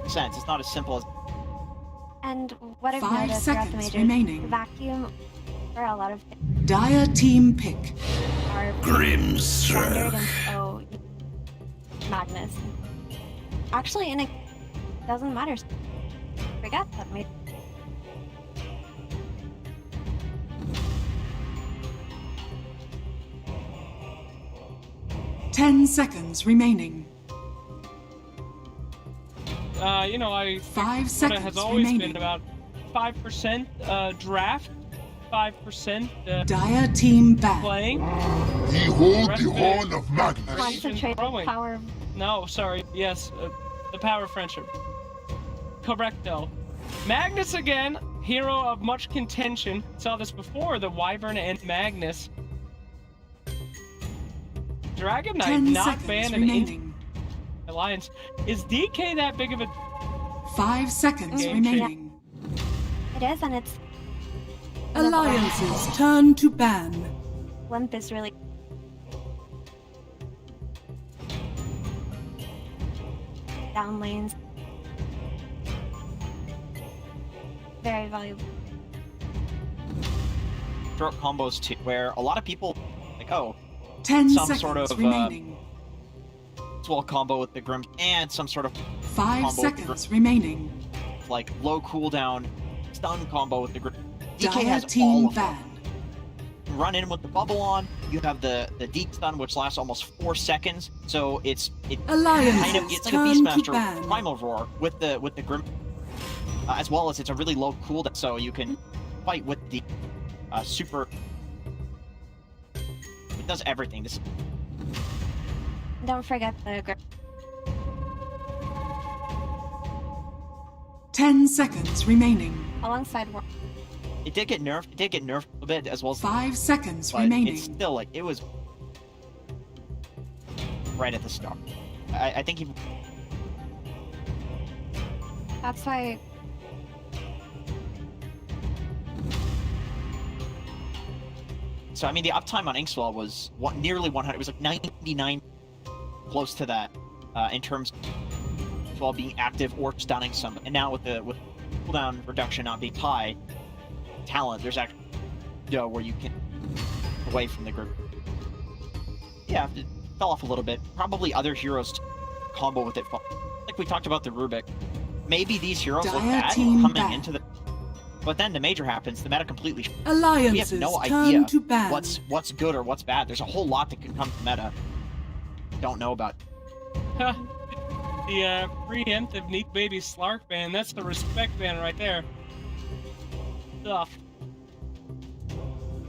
Sense. It's not as simple as... And what I've 5 noticed throughout the seconds majors, remaining. vacuum for a lot of Dire team pick. are Grim standard and so Magnus. Actually, and it doesn't matter. Forget that made. Ten seconds remaining. You know, I 5 Dota seconds has always remaining. been about 5% draft, 5% Dire team back. playing. Behold the horn of Magnus. Concentrate throwing. power. No, sorry. Yes, the power of friendship. Correcto. Magnus again, hero of much contention. Saw this before, the Wyvern and Magnus. Dragon Knight 10 not seconds banned in remaining. Alliance. Is DK that big of a 5 seconds Game remaining. It is, and it's Alliances turn to ban. Limp is really down lanes. Very valuable. Short combos too, where a lot of people like, oh, 10 some seconds sort of remaining. swell combo with the Grim and some sort of 5 combo with the seconds remaining. Grim, like low cooldown stun combo with the Grim. DK Dire has all team of them. ban. Run in with the bubble on. You have the deep stun, which lasts almost 4 seconds. So it Alliances kind of it's like a turn to Beastmaster ban. Primal Roar with the Grim, as well as it's a really low cooldown, so you can fight with the super. It does everything. This. Don't forget the grip. 10 seconds remaining. Alongside war. It did get nerfed. It did get nerfed a bit as well as 5 seconds but remaining. It's still like it was right at the start. I think he. That's why. So I mean, the uptime on Inkswell was nearly 100. It was like 99, close to that, in terms of Inkswell being active or stunning some. And now with cooldown reduction not being high, talent there's actually where you can away from the group. Yeah, it fell off a little bit. Probably other heroes combo with it. Like we talked about the Rubik. Maybe these heroes look Dire bad team coming back. into the. But then the major happens, the meta completely. Alliances we have no turn idea to ban. what's good or what's bad. There's a whole lot that can come to meta. Don't know about. The preemptive Neek Baby Slark ban. That's the respect ban right there. Stuff.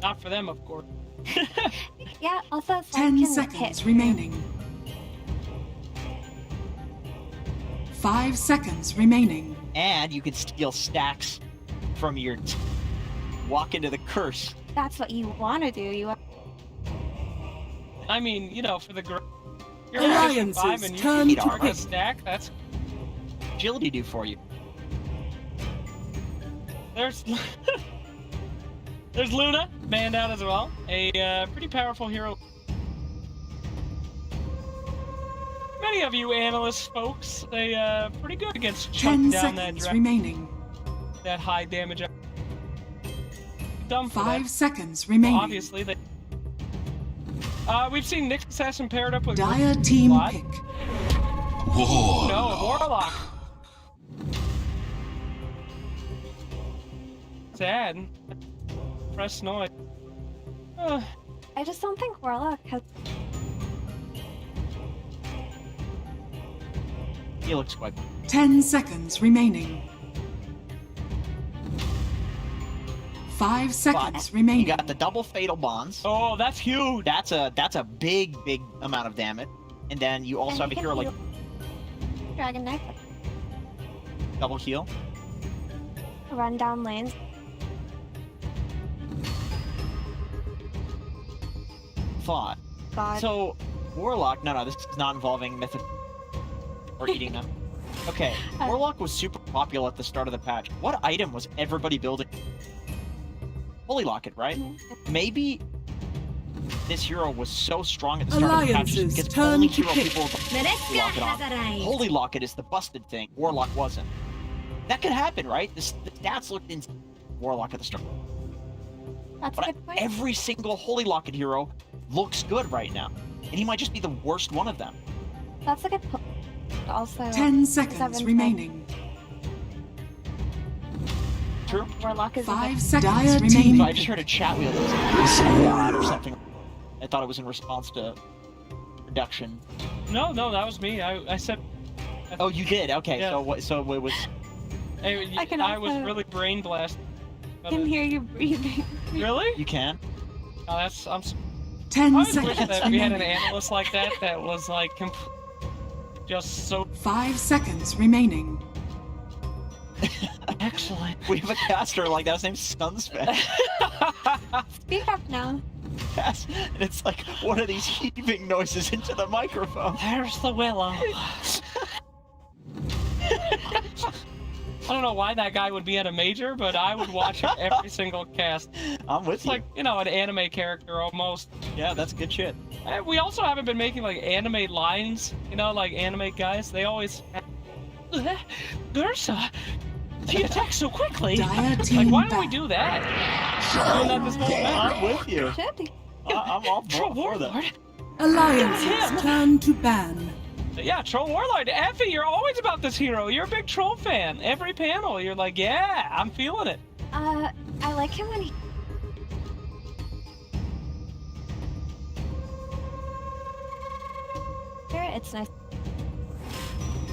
Not for them, of course. Yeah, also Slark 10 can seconds hit. remaining. 5 seconds remaining. And you can steal stacks from your walk into the curse. That's what you want to do. I mean, you know, for the you're Alliances 5 and you turn can to target a pick. stack. That's Agility do for you. there's there's Luna banned out as well. A pretty powerful hero. Many of you analysts folks, they pretty good against 10 chunk down that seconds draft. remaining. That high damage. Dumb for 5 that. seconds remaining. Well, obviously, they. We've seen Nyx Assassin paired up with. Dire team Vlad. pick. No, Warlock. Sad. Press noise. I just don't think Warlock has. He looks quite. 10 seconds remaining. 5 seconds You remaining. got the double fatal bonds. Oh, that's huge. That's a big amount of damage. And then you also have a hero like Dragon Knight. double heal. Run down lanes. Thought. God. So Warlock. No, this is not involving mythic or eating them. Okay, Warlock was super popular at the start of the patch. What item was everybody building? Holy Locket, right? Maybe this hero was so strong at the start of the patch Alliances because turn only to hero pick. people with Holy Locket has on. arrived. Holy Locket is the busted thing. Warlock wasn't. That could happen, right? The stats looked in Warlock at the start. That's But a good point. every single Holy Locket hero looks good right now. And he might just be the worst one of them. That's a good point. Also, 10 seconds 7 remaining. True. Warlock is 5 a seconds So remaining. I just heard a chat wheel that was or something. I thought it was in response to reduction. No, that was me. I said. Oh, you did? Okay, Yeah. so what? So it was. I can I was also- really brain blasted. I can hear you breathing. Really? You can. Oh, that's. I 10 always wish seconds that we had an remaining. analyst like that was like just so 5 seconds remaining. excellent. We have a caster like that. His name's Sunspec. Speak up now. Yes, and it's like one of these heaving noises into the microphone. There's the willow. I don't know why that guy would be at a major, but I would watch every single cast. I'm with It's you. like, you know, an anime character almost. Yeah, that's good shit. And we also haven't been making like anime lines, you know, like anime guys. They always. Gersa, he attacks so quickly. Dire Like, team why don't we back. do that? Doing that this whole I'm match. with you. Should. I'm all for that. Warlord. Alliances turn to ban. Yeah, Troll Warlord. Effie, you're always about this hero. You're a big Troll fan. Every panel, you're like, yeah, I'm feeling it. I like him when he. It's nice.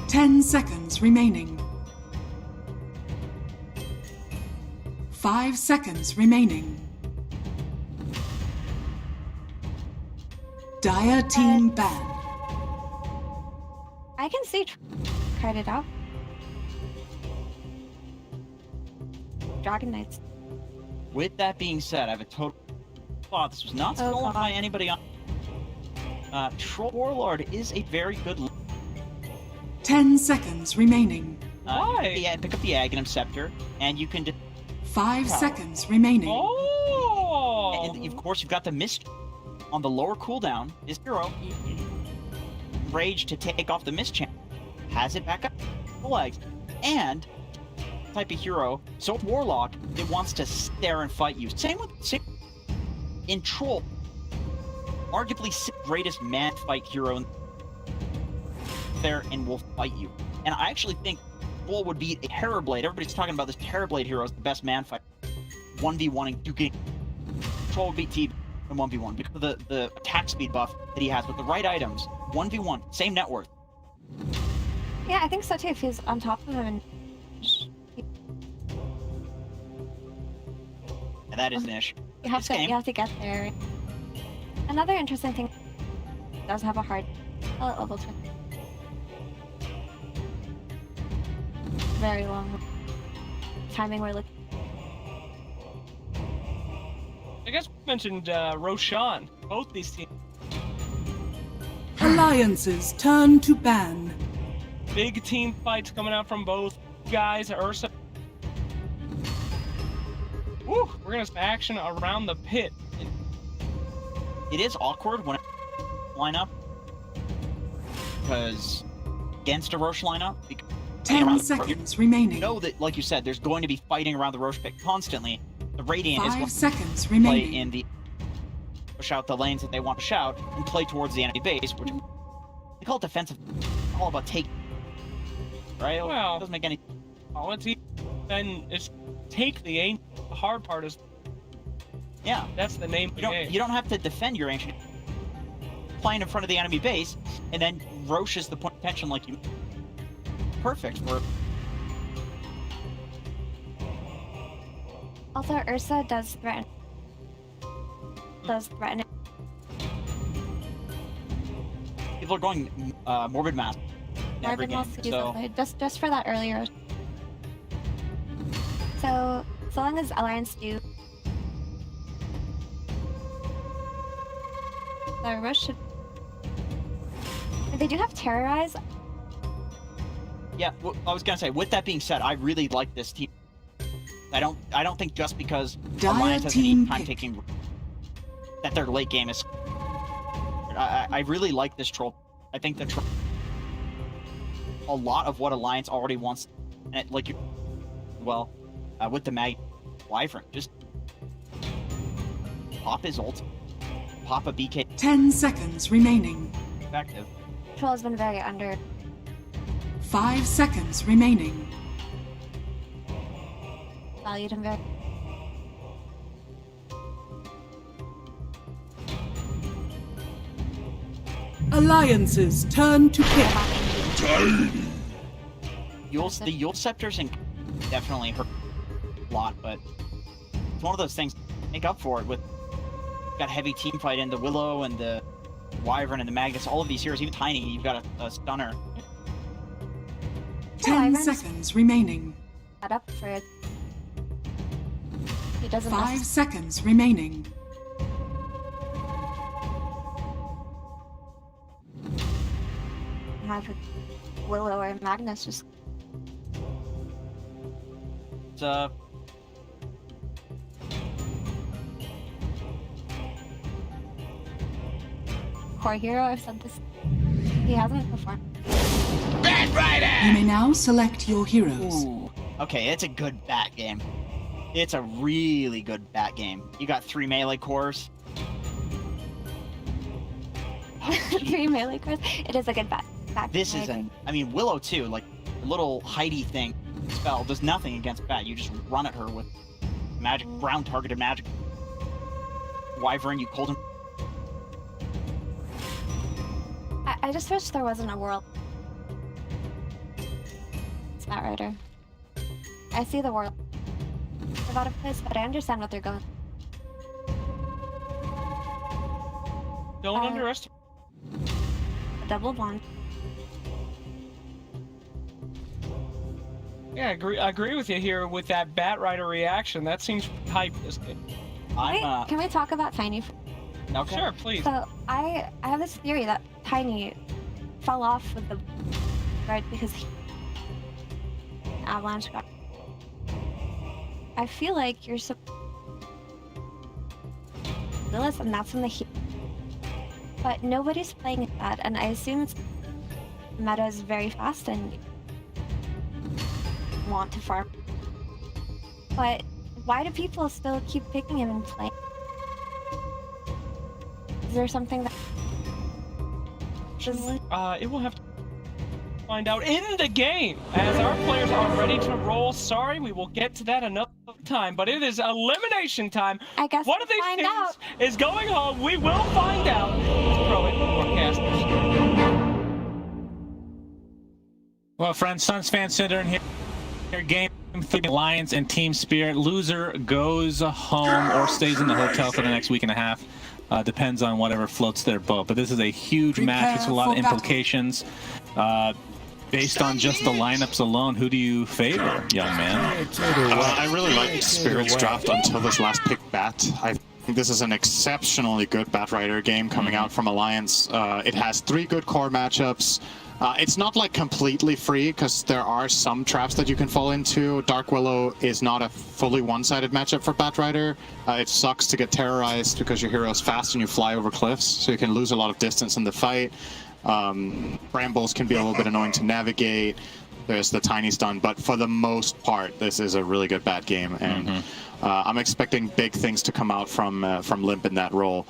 10 seconds remaining. 5 seconds remaining. Dire team ban. I can see credit out. Dragon Knights. With that being said, I have a total thought. This was not Oh, stolen God. by anybody on. Troll Warlord is a very good. 10 seconds remaining. Why? Yeah, pick up the Aghanim Scepter, and you can. 5 seconds remaining. Oh! And of course, you've got the Mist on the lower cooldown. This hero, Rage to take off the Mist champ, has it back up the legs, and type of hero. So Warlock, it wants to stare and fight you. Same in Troll. Arguably greatest man fight hero there and will fight you. And I actually think Troll would beat a Terrorblade. Everybody's talking about this Terrorblade hero as the best man fight. 1v1ing 2 Troll would beat T in 1v1 because of the attack speed buff that he has with the right items. 1v1, same net worth. Yeah, I think so too. If he's on top of him and And that is an issue. you have to get there. Another interesting thing, he does have a hard level 20. Very long timing we're looking. I guess we mentioned Roshan. Both these teams. Alliances turn to ban. Big team fights coming out from both guys. Ursa. Woo! We're gonna have action around the pit. It is awkward when it lineup because against a Roche lineup. 10 seconds remaining. You know that, like you said, there's going to be fighting around the Roche pick constantly. The Radiant is going 5 seconds to remaining. play in the push out the lanes that they want to shout and play towards the enemy base, which they call it defensive. All about take, right? Well, it doesn't make any. Oh, then it's take the aim. The hard part is. Yeah, that's the name of the game. You don't have to defend your ancient. Playing in front of the enemy base, and then Roche is the point of tension, like you. Perfect for. Also, Ursa does threaten. It. People are going morbid mass. Every game, so just for that earlier. So long as Alliance do. The Rush should. They do have Terrorize. Yeah, well, I was gonna say. With that being said, I really like this team. I don't think just because Alliance has any time taking that their late game is. I really like this troll. I think the troll. A lot of what Alliance already wants, and it, like you, well, with the Mag Wyvern, just pop his ult, pop a BK. 10 seconds remaining. Effective. Troll has been very under. 5 seconds remaining. Valued him very. Alliances turn to pit. The Yule Scepters and definitely hurt a lot, but it's one of those things. Make up for it with got heavy team fight in the Willow and the Wyvern and the Magnus. All of these heroes, even Tiny, you've got a stunner. 10 seconds remaining. Set up for it. He doesn't. 5 seconds remaining. Have Willow or Magnus just. It's core hero. I've said this. He hasn't performed. You may now select your heroes. Ooh. Okay, it's a good bat game. It's a really good bat game. You got 3 melee cores. 3 melee cores. It is a good bat. This is I mean, Willow too. Like a little Heidi thing spell does nothing against bat. You just run at her with magic, ground targeted magic. Wyvern, you cold him. I just wish there wasn't a world. It's not Rider. I see the world. It's out of place, but I understand what they're going. Don't underestimate. Double bond. Yeah, I agree with you here with that Bat Rider reaction. That seems hype this game. Can we talk about Tiny? Okay. Sure, please. So I have this theory that Tiny fell off with the guard because Avalanche got. I feel like you're and that's when the heat. But nobody's playing that, and I assume it's meta is very fast and want to farm. But why do people still keep picking him and playing? Is there something that? It will have to find out in the game as our players are ready to roll. Sorry, we will get to that another time, but it is elimination time. I guess one of these teams is going home. We will find out. Pro forecasters. Well, friends, Suns fan Cinder here. Game 3, Alliance and Team Spirit. Loser goes home or stays in the hotel for the next week and a half. Depends on whatever floats their boat. But this is a huge match with a lot of implications. Based on just the lineups alone, who do you favor, young man? I really like Spirit's draft until this last pick Bat. I think this is an exceptionally good Batrider game coming out from Alliance. It has 3 good core matchups. It's not like completely free because there are some traps that you can fall into. Dark Willow is not a fully one-sided matchup for Batrider. It sucks to get terrorized because your hero's fast and you fly over cliffs, so you can lose a lot of distance in the fight. Brambles can be a little bit annoying to navigate. There's the tiny stun, but for the most part, this is a really good Bat game, and I'm expecting big things to come out from Limp in that role.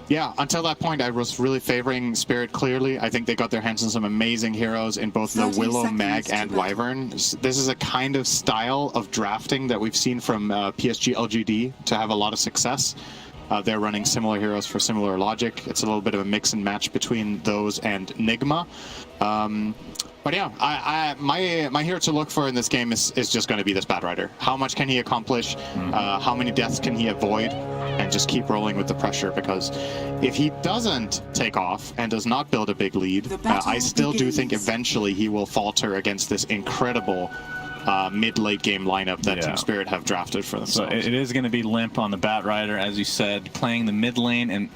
Yeah, until that point, I was really favoring Spirit clearly. I think they got their hands on some amazing heroes in both the Willow, Mag, and Wyvern. This is a kind of style of drafting that we've seen from PSG LGD to have a lot of success. They're running similar heroes for similar logic. It's a little bit of a mix and match between those and Nigma. But yeah, my hero to look for in this game is just going to be this Batrider. How much can he accomplish? How many deaths can he avoid? And just keep rolling with the pressure, because if he doesn't take off and does not build a big lead, I still do think eventually he will falter against this incredible mid-late game lineup that Team Spirit have drafted for themselves. So it is going to be Limp on the Batrider, as you said, playing the mid lane, and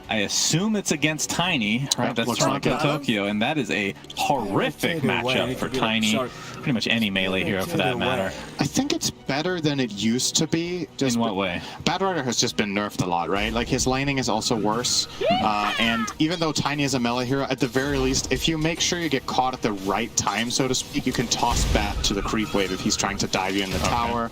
I assume it's against Tiny, right? That's Toronto Tokyo, and that is a horrific matchup for Tiny. Pretty much any melee hero for that matter. I think it's better than it used to be. In what way? Batrider has just been nerfed a lot, right? Like, his laning is also worse. And even though Tiny is a melee hero, at the very least, if you make sure you get caught at the right time, so to speak, you can toss Bat to the creep wave if he's trying to dive you in the tower.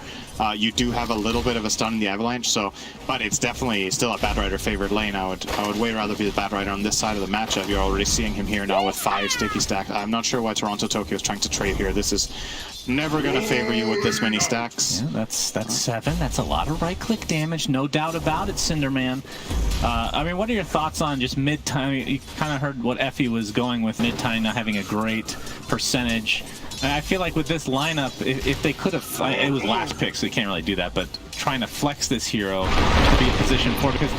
You do have a little bit of a stun in the avalanche, so, but it's definitely still a Batrider favored lane. I would way rather be the Batrider on this side of the matchup. You're already seeing him here now with 5 sticky stacks. I'm not sure why Toronto Tokyo is trying to trade here. This is never going to favor you with this many stacks. Yeah, that's 7. That's a lot of right-click damage, no doubt about it, Cinderman. I mean, what are your thoughts on just mid-time? You kind of heard what Effie was going with mid-time not having a great percentage. I feel like with this lineup, if they could have, it was last pick, so you can't really do that, but trying to flex this hero to be in position for, because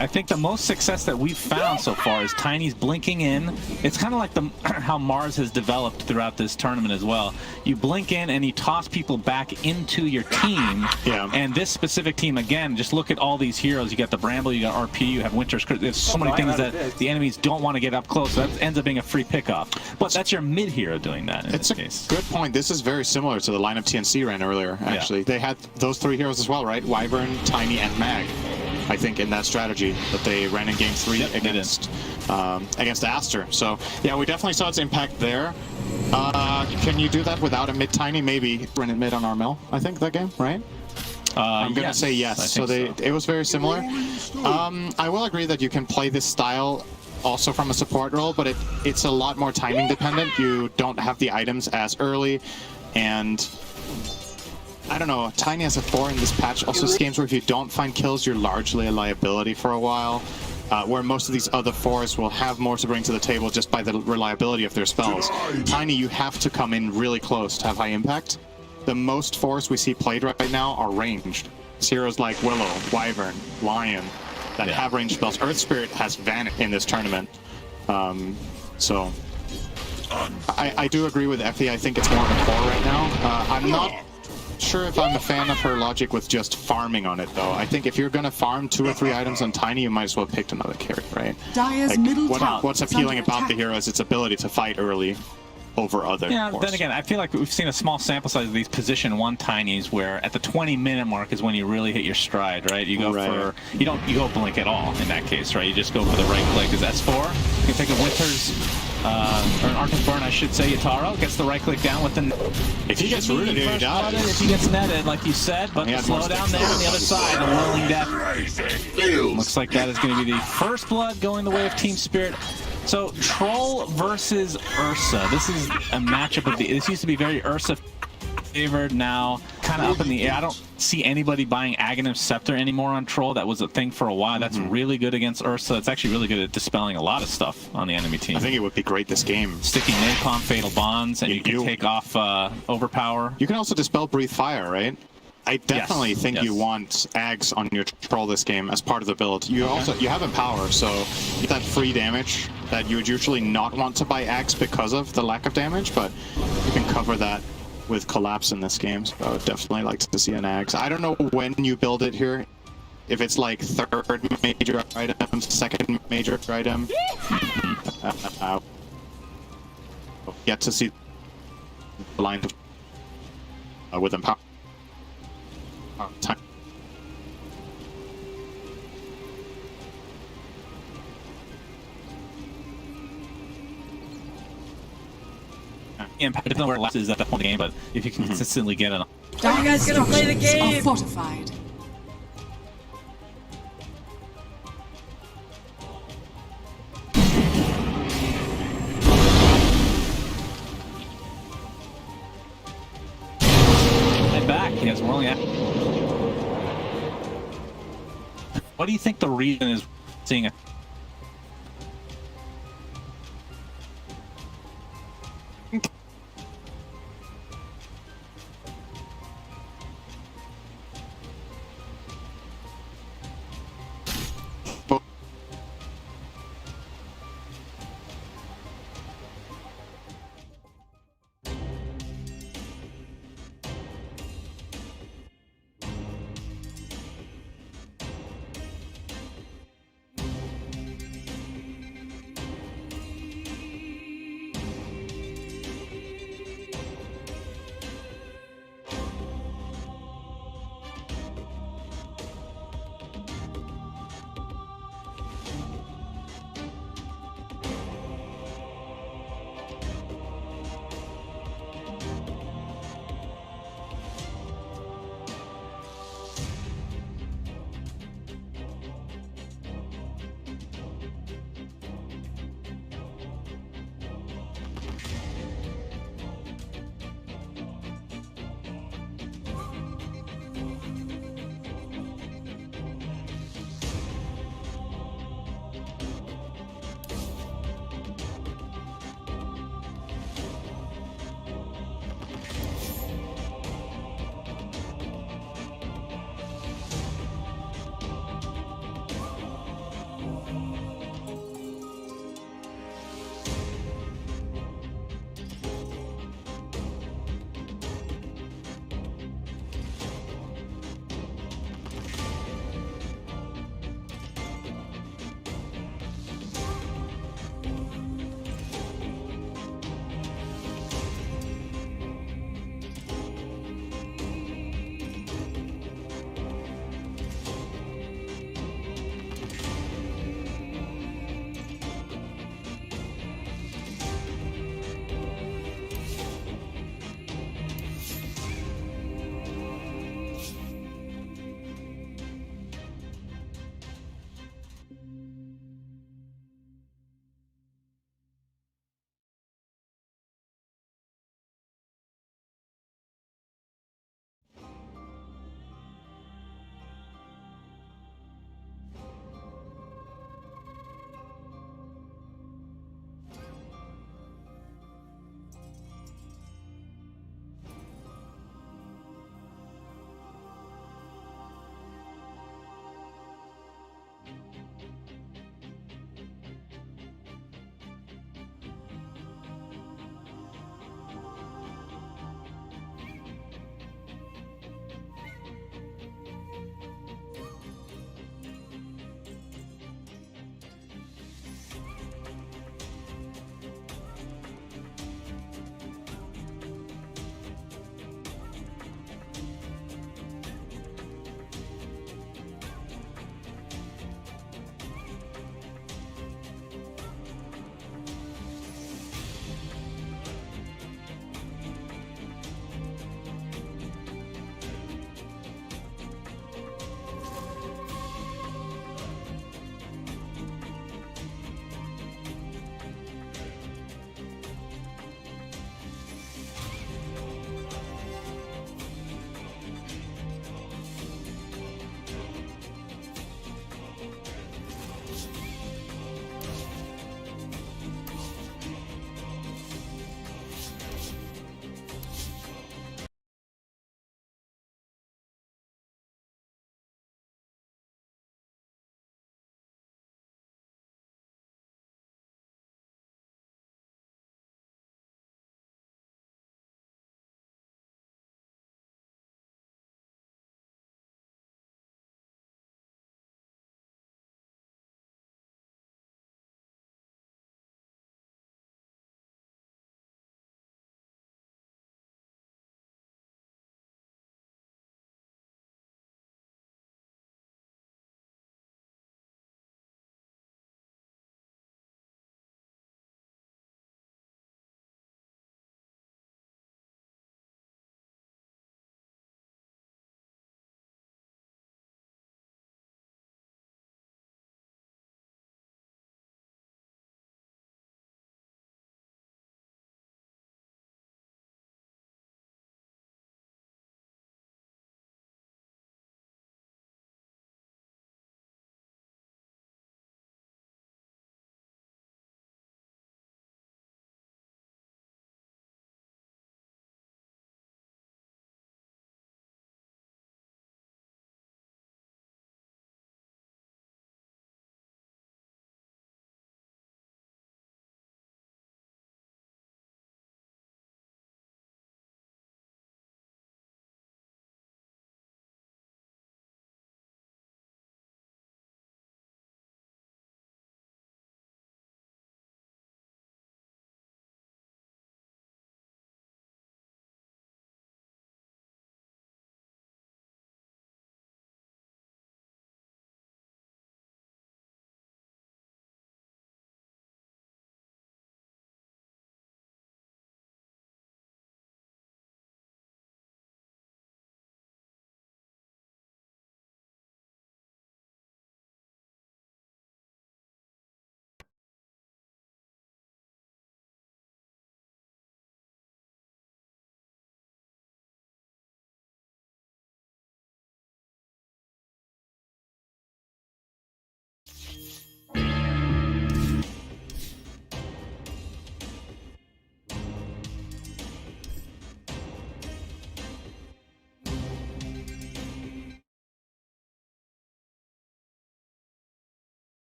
I think the most success that we've found so far is Tiny's blinking in. It's kind of like how Mars has developed throughout this tournament as well. You blink in and you toss people back into your team. Yeah. And this specific team, again, just look at all these heroes. You got the Bramble, you got RP, you have Winter's Curse. There's so many things that the enemies don't want to get up close. So that ends up being a free pickoff. But that's your mid hero doing that in this case. Good point. This is very similar to the lineup TNC ran earlier, actually. They had those 3 heroes as well, right? Wyvern, Tiny, and Mag. I think in that strategy that they ran in game 3 against Aster. So yeah, we definitely saw its impact there. Can you do that without a mid Tiny? Maybe run it mid on Armel, I think, that game, right? I'm gonna say yes. So it was very similar. I will agree that you can play this style also from a support role, but it's a lot more timing dependent. You don't have the items as early, and I don't know, Tiny has a 4 in this patch. Also, games where if you don't find kills, you're largely a liability for a while. Where most of these other 4s will have more to bring to the table just by the reliability of their spells. Tiny, you have to come in really close to have high impact. The most 4s we see played right now are ranged. It's heroes like Willow, Wyvern, Lion that have ranged spells. Earth Spirit has vanished in this tournament. So I do agree with Effie. I think it's more of a core right now. I'm not sure if I'm a fan of her logic with just farming on it, though. I think if you're going to farm 2 or 3 items on Tiny, you might as well have picked another carry, right? Like, what's appealing about the hero is its ability to fight early over other. Yeah, then again, I feel like we've seen a small sample size of these position 1 Tinies where at the 20-minute mark is when you really hit your stride, right? You go for, you go blink at all in that case, right? You just go for the right click. Is S4? You can take a Winter's, or an Arctic Burn, I should say. Yataro gets the right click down with the... If he gets rooted, he dies. If he gets netted, like you said, but the slow down there on the other side, the Whirling Death. Looks like that is going to be the first blood going the way of Team Spirit. So, Troll versus Ursa. This is a matchup of this used to be very Ursa favored now, kind of up in the air. I don't see anybody buying Aghanim's Scepter anymore on Troll. That was a thing for a while. That's really good against Ursa. It's actually really good at dispelling a lot of stuff on the enemy team. I think it would be great this game. Sticking Napalm, Fatal Bonds, and you can take off Overpower. You can also dispel Breathe Fire, right? I definitely think you want Ags on your Troll this game as part of the build. You also you have Empower, so you get that free damage that you would usually not want to buy Ags because of the lack of damage, but you can cover that with Collapse in this game, so I would definitely like to see an Ags. I don't know when you build it here, if it's like third major item, second major item. Yet to see the line with Empower. Time. Impact doesn't know where it is at that point in the game, but if you can consistently get it. Are you guys gonna play the game? Are fortified. Back. Yes, we're only at. What do you think the reason is seeing it?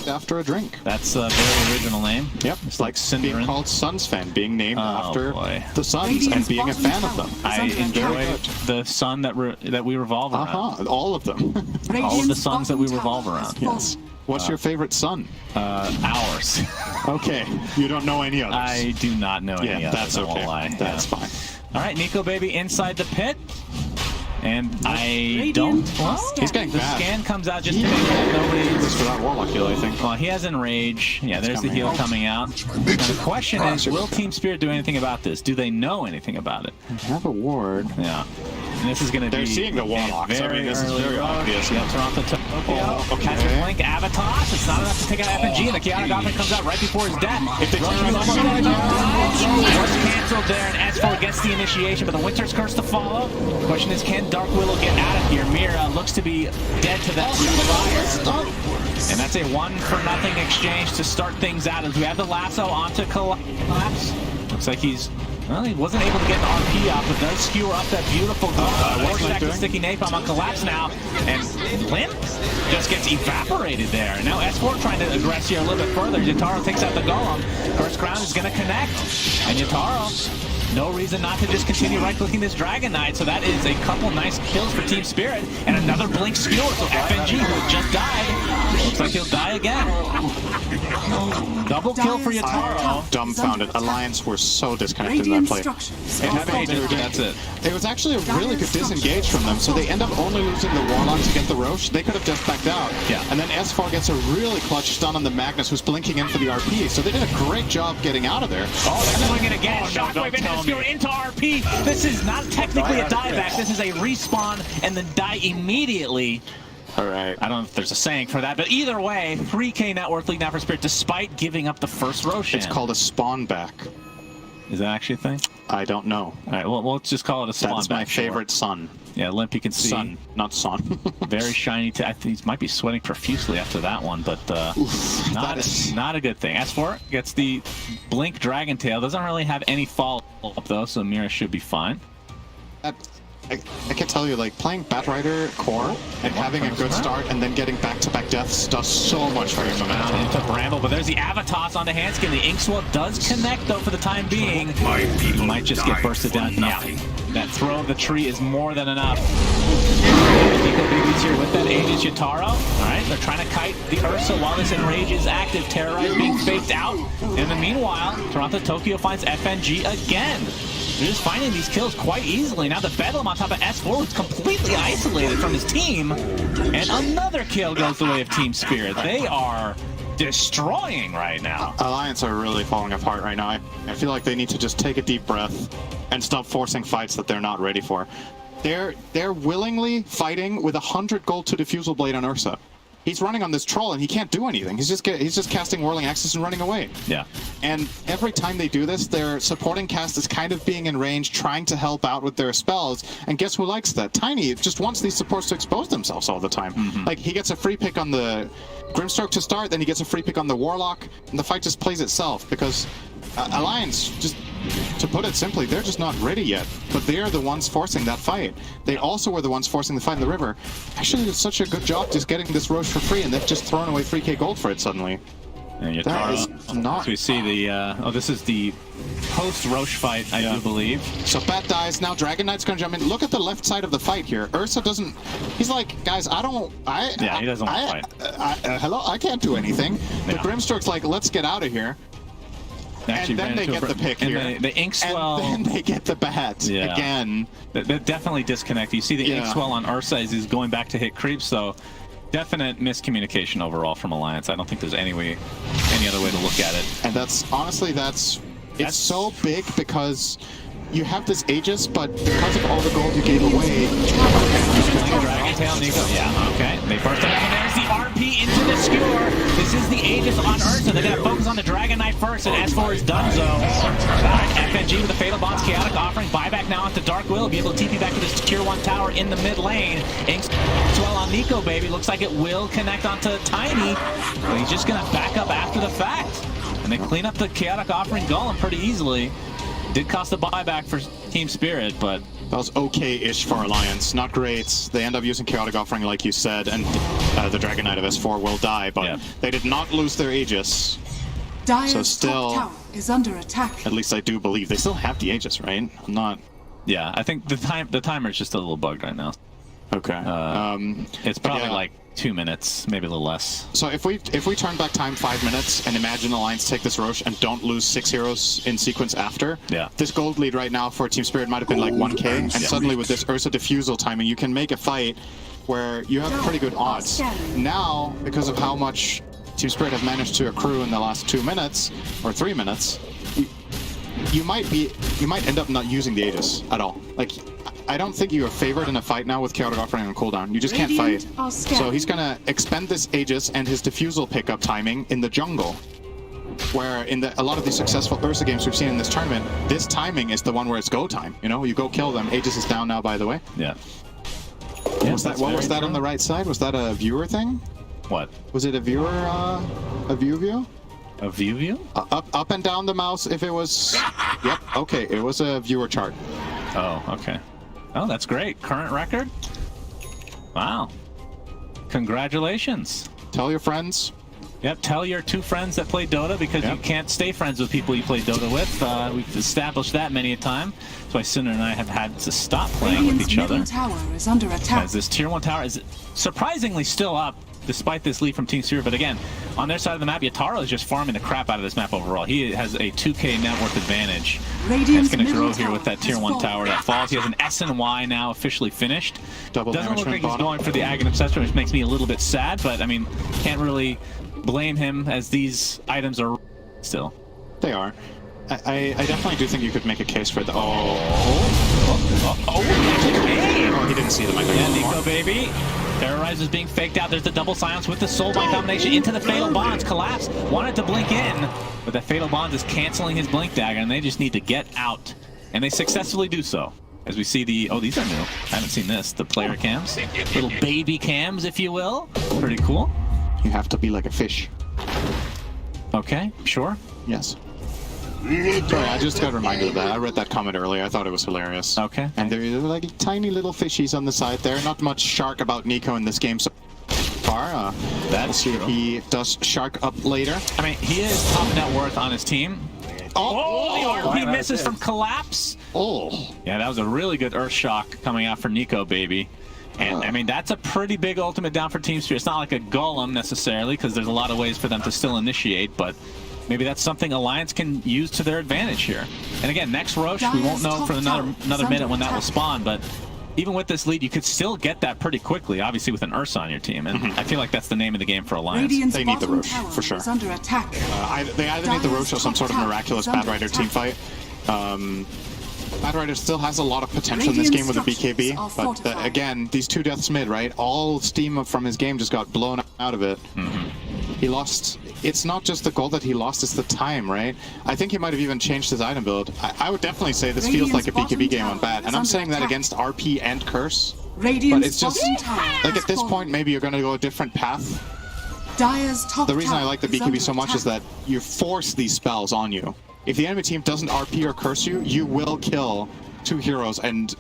named after a drink. That's a very original name. Yep, it's like being called Suns fan, being named after the Suns and being a fan of them. I enjoy the sun that we revolve around. All of them. All of the suns that we revolve around. Yes. What's your favorite sun? Ours. Okay, you don't know any others. I do not know any others. That's okay. That's fine. All right, Nico Baby inside the pit. And I don't. Well, he's getting the bad. scan comes out just to make sure nobody. Just for that Warlock heal, I think. Well, he has Enrage. Yeah, there's the heal coming out. Now, the question is, will Team Spirit do anything about this? Do they know anything about it? They have a ward. Yeah. And this is going to be. They're seeing the Warlocks. I mean, this is very obvious. Yeah, Toronto Tokyo. Has a blink Avatos. It's not enough to take out FNG, and the Chaotic Offering comes out right before his death. If they was canceled there, and S4 gets the initiation, but the Winter's Curse to follow. The question is, can Dark Willow get out of here? Mira looks to be dead to that fire. And that's a 1-for-0 exchange to start things out as we have the lasso onto Collapse. Looks like he's. Well, he wasn't able to get an RP out, but does skewer up that beautiful goal. Rorschach the sticky napalm on Collapse now, and Limp just gets evaporated there. And now S4 trying to aggress here a little bit further. Yataro takes out the golem. First Crown is going to connect, and Yataro. No reason not to just continue right-clicking this Dragon Knight, so that is a couple nice kills for Team Spirit, and another Blink Skewer, so FNG, who just died, looks like he'll die again. Double kill for Yataro. Dumbfounded. Alliance were so disconnected in that play. That's it. It was actually a really good disengage from them, so they end up only losing the Warlock to get the Roche. They could have just backed out. Yeah. And then S4 gets a really clutch stun on the Magnus, who's blinking in for the RP, so they did a great job getting out of there. Oh, they're doing it again. Shockwave into the skewer, into RP. This is not technically a dieback. This is a respawn and then die immediately. All right. I don't know if there's a saying for that, but either way, 3K net worth league now for Spirit, despite giving up the first Roshan. It's called a spawn back. Is that actually a thing? I don't know. All right, well, let's just call it a spawn That's back. my favorite sun. Yeah, Limp, you can see. Sun, not sun. Very shiny. I think he might be sweating profusely after that one, but not a good thing. S4 gets the Blink Dragon Tail. Doesn't really have any follow-up, though, so Mira should be fine. I can tell you, like, playing Batrider core and having a good start and then getting back-to-back deaths does so much for your momentum. Into Bramble, but there's the Avatos onto Hanskin. The Inkswell does connect, though, for the time being. He might just get bursted down. Yeah, that throw of the tree is more than enough. Nico Baby's here with that Aegis Yataro. All right, they're trying to kite the Ursa while this Enrage is active. Terrorize being faked out. In the meanwhile, Toronto Tokyo finds FNG again. They're just finding these kills quite easily. Now the Bedlam on top of S4 was completely isolated from his team. And another kill goes the way of Team Spirit. They are destroying right now. Alliance are really falling apart right now. I feel like they need to just take a deep breath and stop forcing fights that they're not ready for. They're willingly fighting with 100 gold to Diffusal Blade on Ursa. He's running on this troll and he can't do anything. He's just casting Whirling Axis and running away. Yeah. And every time they do this, their supporting cast is kind of being in range, trying to help out with their spells. And guess who likes that? Tiny just wants these supports to expose themselves all the time. Like, he gets a free pick on the Grimstroke to start, then he gets a free pick on the Warlock, and the fight just plays itself because Alliance, just to put it simply, they're just not ready yet. But they're the ones forcing that fight. They also were the ones forcing the fight in the river. Actually did such a good job just getting this Roche for free, and they've just thrown away 3K gold for it suddenly. And Yataro, that is not... So we see the, this is the post-Roche fight, I do believe. So Bat dies, now Dragon Knight's gonna jump in. Look at the left side of the fight here. Ursa doesn't... He's like, guys, he doesn't want to fight. Hello, I can't do anything. The Grimstroke's like, let's get out of here. Actually, and then they get the pick and here. The Inkswell. And then they get the bat again. They definitely disconnect. You see the Inkswell on Ursa as he's going back to hit creeps, so definite miscommunication overall from Alliance. I don't think there's any other way to look at it. And that's, honestly, it's so big because you have this Aegis, but because of all the gold you gave away... Dragon Tail, Nico. Yeah, okay. They burst it out, and there's the RP into the skewer. This is the Aegis on Ursa. They're going to focus on the Dragon Knight first, and S4 is done so. FNG with the Fatal Bonds, Chaotic Offering, buyback now onto Dark Will. Be able to TP back to this Tier 1 tower in the mid lane. Inkswell on Nico Baby. Looks like it will connect onto Tiny, but he's just going to back up after the fact. And they clean up the Chaotic Offering Golem pretty easily. Did cost a buyback for Team Spirit, but That was okay-ish for Alliance. Not great. They end up using Chaotic Offering, like you said, and the Dragon Knight of S4 will die, but they did not lose their Aegis. Dire's So still, top tower is under attack. at least I do believe, they still have the Aegis, right? I'm not... Yeah, I think the timer is just a little bugged right now. Okay. It's probably like 2 minutes, maybe a little less. So if we turn back time 5 minutes and imagine Alliance take this Roche and don't lose 6 heroes in sequence after, this gold lead right now for Team Spirit might have been like 1k, and suddenly with this Ursa Diffusal timing, you can make a fight where you have pretty good odds. Now, because of how much Team Spirit have managed to accrue in the last 2 minutes, or 3 minutes, you might end up not using the Aegis at all. Like, I don't think you are favored in a fight now with Chaotic Offering on cooldown. You just can't fight. So he's gonna expend this Aegis and his Diffusal pickup timing in the jungle. Where in a lot of the successful Ursa games we've seen in this tournament, this timing is the one where it's go time. You know, you go kill them. Aegis is down now, by the way. Yeah. What was that on the right side? Was that a viewer thing? What? Was it a viewer, a view? A view? Up and down the mouse if it was... Yep, okay, it was a viewer chart. Oh, okay. Oh, that's great. Current record? Wow. Congratulations. Tell your friends. Yep, tell your 2 friends that play Dota, because you can't stay friends with people you play Dota with. We've established that many a time. That's why Cinder and I have had to stop playing with each other. Tower is under attack. As this tier 1 tower is surprisingly still up, despite this lead from Team Spirit. But again, on their side of the map, Yataro is just farming the crap out of this map overall. He has a 2k net worth advantage. That's going to grow here with that tier 1 tower that falls. He has an SNY now officially finished. Doesn't look like he's going for the Aghanim Obsession, which makes me a little bit sad, but I mean, can't really blame him as these items are still. They are. I definitely do think you could make a case for the... he didn't see the mic. Yeah, Nico, baby. Terrorize is being faked out. There's the double silence with the Soulbind combination into the Fatal Bonds. Collapse wanted to blink in, but the Fatal Bonds is canceling his Blink Dagger, and they just need to get out. And they successfully do so. As we see the... Oh, these are new. I haven't seen this. The player cams. Little baby cams, if you will. Pretty cool. You have to be like a fish. Okay, sure. Yes. Sorry, I just got reminded of that. I read that comment earlier. I thought it was hilarious. Okay. And there are like tiny little fishies on the side there. Not much shark about Nico in this game so far. We'll see if he does shark up later. I mean, he is top net worth on his team. Oh, the RP misses from Collapse. Oh. Yeah, that was a really good Earth Shock coming out for Nico, baby. And, I mean, that's a pretty big ultimate down for Team Spirit. It's not like a golem, necessarily, because there's a lot of ways for them to still initiate, but maybe that's something Alliance can use to their advantage here. And again, next Roche, we won't know for another minute when that will spawn, but even with this lead, you could still get that pretty quickly, obviously with an Ursa on your team, and I feel like that's the name of the game for Alliance. Radiant's they need the Roche, for sure. Under attack. They either need the Roche or some sort of miraculous Bad Rider team fight. Bad Rider still has a lot of potential in this game with a BKB, but again, these 2 deaths mid, right? All steam from his game just got blown out of it. He lost... It's not just the gold that he lost, it's the time, right? I think he might have even changed his item build. I would definitely say this feels like a BKB game on Bad, and I'm saying that against RP and Curse. But it's just... Like, at this point, maybe you're gonna go a different path. The reason I like the BKB so much is that you force these spells on you. If the enemy team doesn't RP or curse you, you will kill 2 heroes and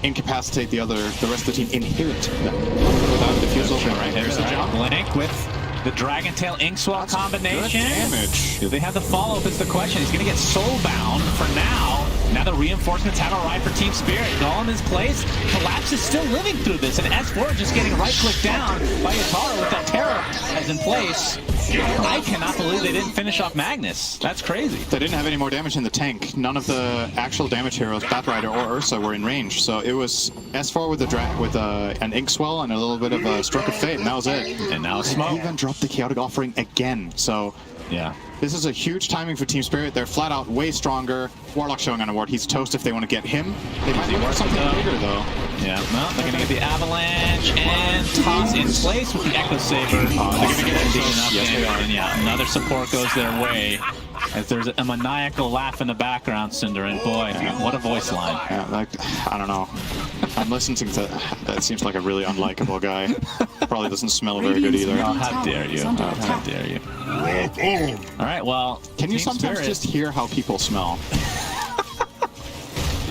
incapacitate the rest of the team, inherit them without diffusal. Right, there's the jump. Blink with the Dragon Tail Inkswell combination. Good damage. Do they have the follow-up is the question. He's going to get soulbound for now. Now the reinforcements have arrived for Team Spirit. Golem is placed. Collapse is still living through this, and S4 just getting right-clicked down by Yataro with that terror as in place. I cannot believe they didn't finish off Magnus. That's crazy. They didn't have any more damage in the tank. None of the actual damage heroes, Batrider or Ursa, were in range. So it was S4 with an Inkswell and a little bit of a Stroke of Fate, and that was it. And now Smoke. They even dropped the Chaotic Offering again. So yeah, this is a huge timing for Team Spirit. They're flat out way stronger. Warlock showing on a ward. He's toast if they want to get him. They might look for something bigger though. Yeah, well, they're going to get the Avalanche and toss in place with the Echo Saber. They're going to get a decent enough damage, and yeah, another support goes their way. As there's a maniacal laugh in the background, Cinder, and boy, what a voice line. Yeah, like, I don't know. I'm listening to that. Seems like a really unlikable guy. Probably doesn't smell very good either. Oh, how dare you. How dare you. All right, well, can you sometimes just hear how people smell?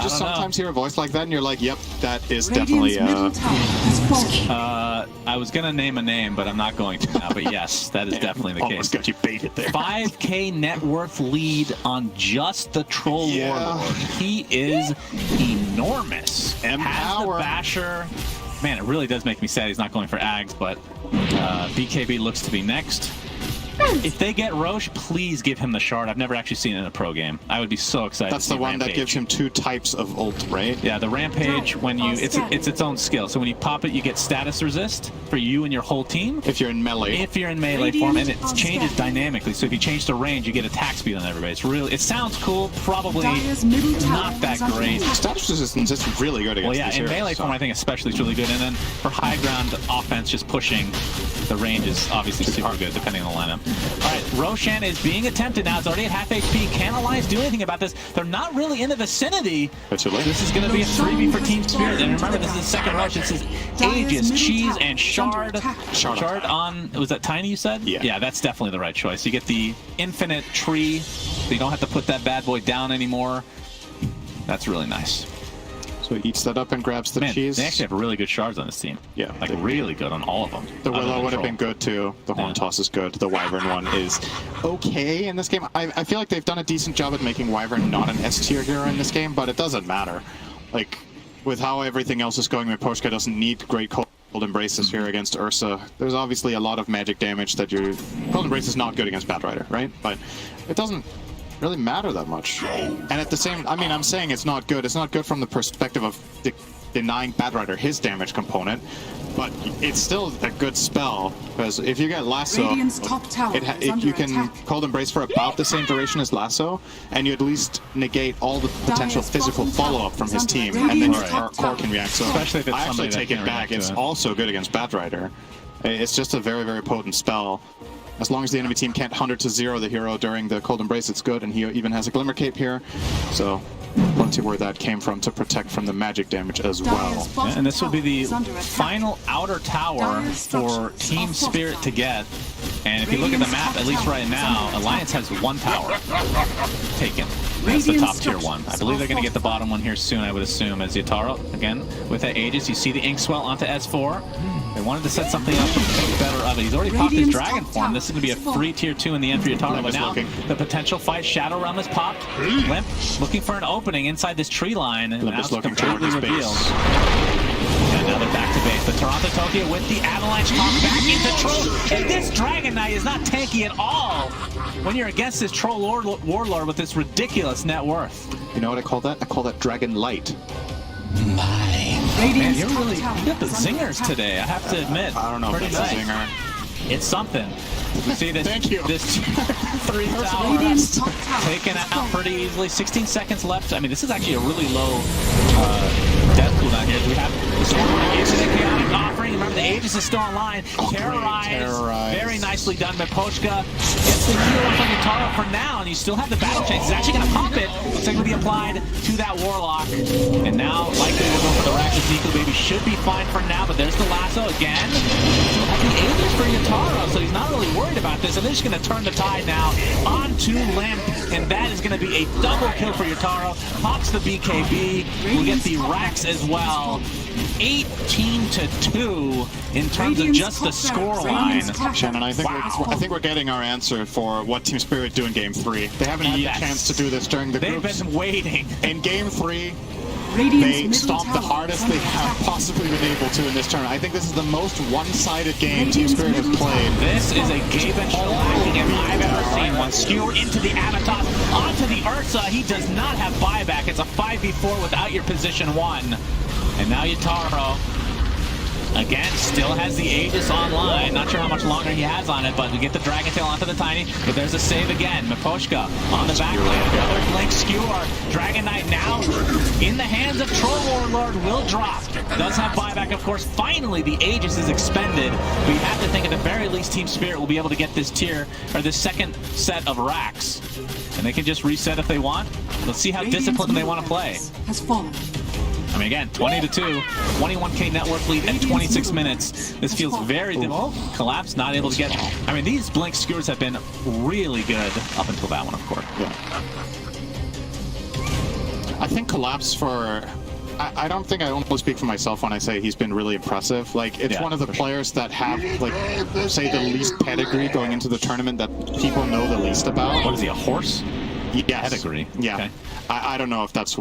just I don't know. sometimes hear a voice like that and you're like, yep, that is definitely I was gonna name a name, but I'm not going to now. But yes, that is definitely the almost case. got you baited there. 5K net worth lead on just the Troll Warlord. He is enormous. And has the Basher. Man, it really does make me sad he's not going for Ags, but BKB looks to be next. If they get Roche, please give him the shard. I've never actually seen it in a pro game. I would be so excited. That's to see the one Rampage. that gives him 2 types of ult, right? Yeah, the Rampage, when you it's its own skill. So when you pop it, you get status resist for you and your whole team. If you're in melee. If you're in melee form, and it changes dynamically. So if you change the range, you get attack speed on everybody. It's really, it sounds cool, probably not that great. Status resistance is really good against Well, yeah, these in heroes, melee form, I think especially it's really good. And then for high ground offense, just pushing, the range is obviously super good depending on the lineup. All right, Roshan is being attempted now. It's already at half HP. Can Alliance do anything about this? They're not really in the vicinity. This is going to be a 3v for Team Spirit. And remember, this is the second rush. This is Aegis, Cheese, and Shard. Shard on, was that Tiny you said? Yeah. Yeah, that's definitely the right choice. You get the infinite tree, so you don't have to put that bad boy down anymore. That's really nice. So he eats that up and grabs the cheese. They actually have really good shards on this team. Yeah. Like really good on all of them. The Willow would have been good too. The Horn Toss is good. The Wyvern one is okay in this game. I feel like they've done a decent job at making Wyvern not an S tier hero in this game, but it doesn't matter. Like, with how everything else is going, Miposhka doesn't need great Cold Embrace this here against Ursa. There's obviously a lot of magic damage that your Cold Embrace is not good against Batrider, right? But it doesn't really matter that much. And at the same, I mean, I'm saying it's not good. It's not good from the perspective of denying Batrider his damage component, but it's still a good spell because if you get Lasso, you can Cold Embrace for about the same duration as Lasso, and you at least negate all the potential physical follow-up from his team, and then your core can react. So especially if it's I actually take it back. It's also good against Batrider. It's just a very, very potent spell. As long as the enemy team can't 100-0 the hero during the Cold Embrace, it's good, and he even has a Glimmer Cape here. So, plenty where that came from to protect from the magic damage as well. Yeah, and this will be the final outer tower for Team Spirit to get. And if you look at the map, at least right now, Alliance has 1 tower taken. That's the top tier one. I believe they're going to get the bottom one here soon, I would assume, as Yataro, again, with that Aegis. You see the Inkswell onto S4. They wanted to set something up to make better of it. He's already popped his Dragon form. This is going to be a free tier 2 in the end for Yataro. But now the potential fight, Shadow Realm is popped. Limp looking for an opening inside this tree line. And now it's completely revealed. And now they're back to base. But Toronto Tokyo with the Avalanche talk back into Troll. And this Dragon Knight is not tanky at all when you're against this Troll Warlord with this ridiculous net worth. You know what I call that? I call that Dragon Light. Man, you got the zingers today, I have to admit. I don't know if it's a zinger. It's something. You see this, Thank you. This 3 towers taken out pretty easily. 16 seconds left. I mean, this is actually a really low death cooldown here. We have the Storm into the Chaotic Offering. Remember, the Aegis is still online. Terrorize. Very nicely done. Miposhka gets the heal from Yataro for now, and you still have the battle chance. He's actually going to pump it. Looks like it'll be applied to that Warlock. And now, likely we'll go for the Rax. Nico Baby should be fine for now, but there's the Lasso again. Still have the Aegis for Yataro, so he's not really worried about this. And they're just going to turn the tide now onto Limp, and that is going to be a double kill for Yataro. Pops the BKB. We'll get the Rax as well. 18-2 in terms of just the scoreline. Shannon, I think we're getting our answer for what Team Spirit do in Game 3. They haven't had a chance to do this during the groups. They've been waiting. In Game 3, they stomped the hardest they have possibly been able to in this tournament. I think this is the most one-sided game Team Spirit has played. This is a Gaben shellacking if I've ever seen one. Skewer into the Avatar, onto the Ursa. He does not have buyback. It's a 5v4 without your position 1. And now Yataro, again, still has the Aegis online. Not sure how much longer he has on it, but we get the Dragon Tail onto the Tiny. But there's a save again. Miposhka on the back lane. Another Blink Skewer. Dragon Knight now in the hands of Troll Warlord will drop. Does have buyback, of course. Finally, the Aegis is expended. We have to think at the very least Team Spirit will be able to get this tier, or this second set of racks. And they can just reset if they want. Let's see how disciplined they want to play. Has fallen. I mean, again, 20-2, 21K network lead at 26 minutes. This feels very difficult. Collapse, not able to get... I mean, these Blink Skewers have been really good up until that one, of course. Yeah. I think Collapse for... I don't think I only speak for myself when I say he's been really impressive. Like, it's one of the players that have, like, say the least pedigree going into the tournament that people know the least about. What is he, a horse? Yes. Pedigree. Yeah. Okay. I don't know if that's...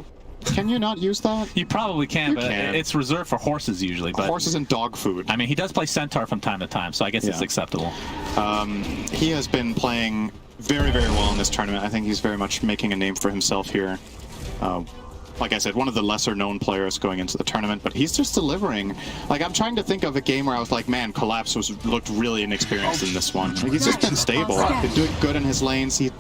Can you not use that? You probably can, but it's reserved for horses usually. But horses and dog food. I mean, he does play Centaur from time to time, so I guess it's acceptable. He has been playing very, very well in this tournament. I think he's very much making a name for himself here. Like I said, one of the lesser-known players going into the tournament, but he's just delivering. Like, I'm trying to think of a game where I was like, man, Collapse looked really inexperienced in this one. Like, he's just been stable. Been doing good in his lanes. He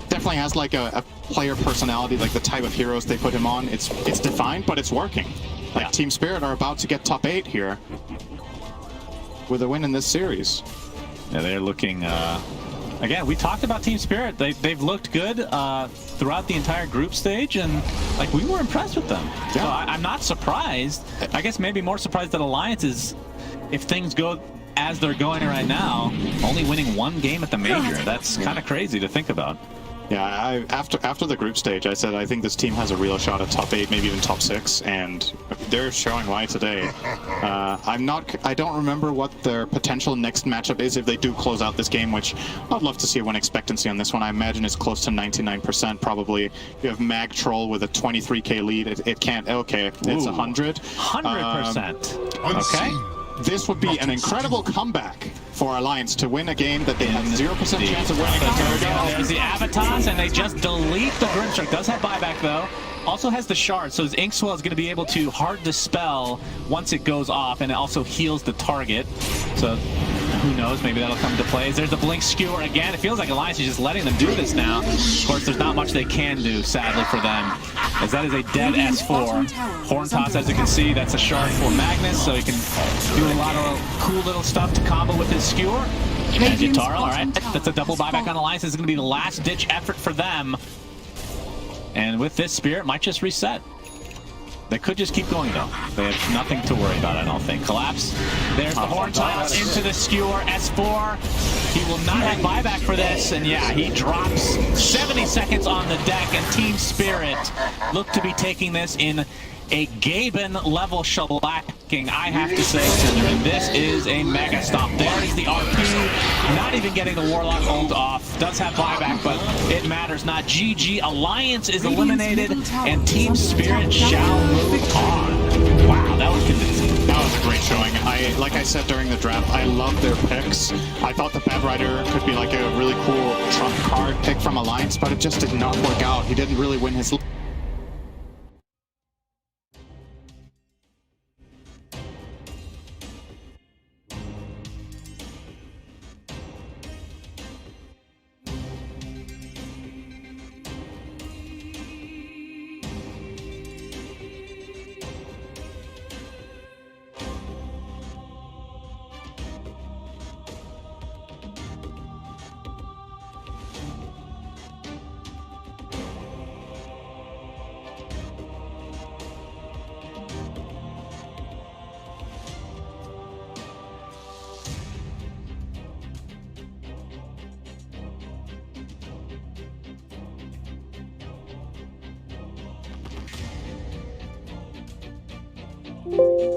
definitely has like a player personality, like the type of heroes they put him on. It's defined, but it's working. Like, Team Spirit are about to get top 8 here with a win in this series. Yeah, they're looking... Again, we talked about Team Spirit. They've looked good throughout the entire group stage, and like we were impressed with them. Yeah. So I'm not surprised. I guess maybe more surprised that Alliance is, if things go as they're going right now, only winning 1 game at the major. That's kind of crazy to think about. Yeah, after the group stage, I said I think this team has a real shot at top 8, maybe even top 6, and they're showing why today. I don't remember what their potential next matchup is if they do close out this game, which I'd love to see a win expectancy on this one. I imagine it's close to 99% probably. You have Mag Troll with a 23k lead. It can't. Okay, it's 100. 100%. Okay. This would be an incredible comeback for Alliance to win a game that they had 0% chance of winning. There's the Avatars, and they just delete the Grimstruck. Does have buyback, though. Also has the shard, so his Inkswell is going to be able to hard dispel once it goes off, and it also heals the target. So who knows, maybe that'll come into play. There's the Blink Skewer again. It feels like Alliance is just letting them do this now. Of course, there's not much they can do, sadly, for them, as that is a dead S4. Horn Toss, as you can see, that's a shard for Magnus, so he can do a lot of cool little stuff to combo with his Skewer. And Yatara, all right, that's a double buyback on Alliance. This is going to be the last-ditch effort for them. And with this, Spirit might just reset. They could just keep going, though. They have nothing to worry about, I don't think. Collapse. There's the Horn Toss into the Skewer. S4. He will not have buyback for this. And yeah, he drops 70 seconds on the deck. And Team Spirit look to be taking this in a Gaben-level shellacking, I have to say, Cinder. This is a mega stomp. There's the RP, not even getting the Warlock ult off. Does have buyback, but it matters not. GG, Alliance is eliminated, and Team Spirit shall move on. Wow, that was convincing. That was a great showing. Like I said during the draft, I love their picks. I thought the Bad Rider could be like a really cool trump card pick from Alliance, but it just did not work out. He didn't really win his... you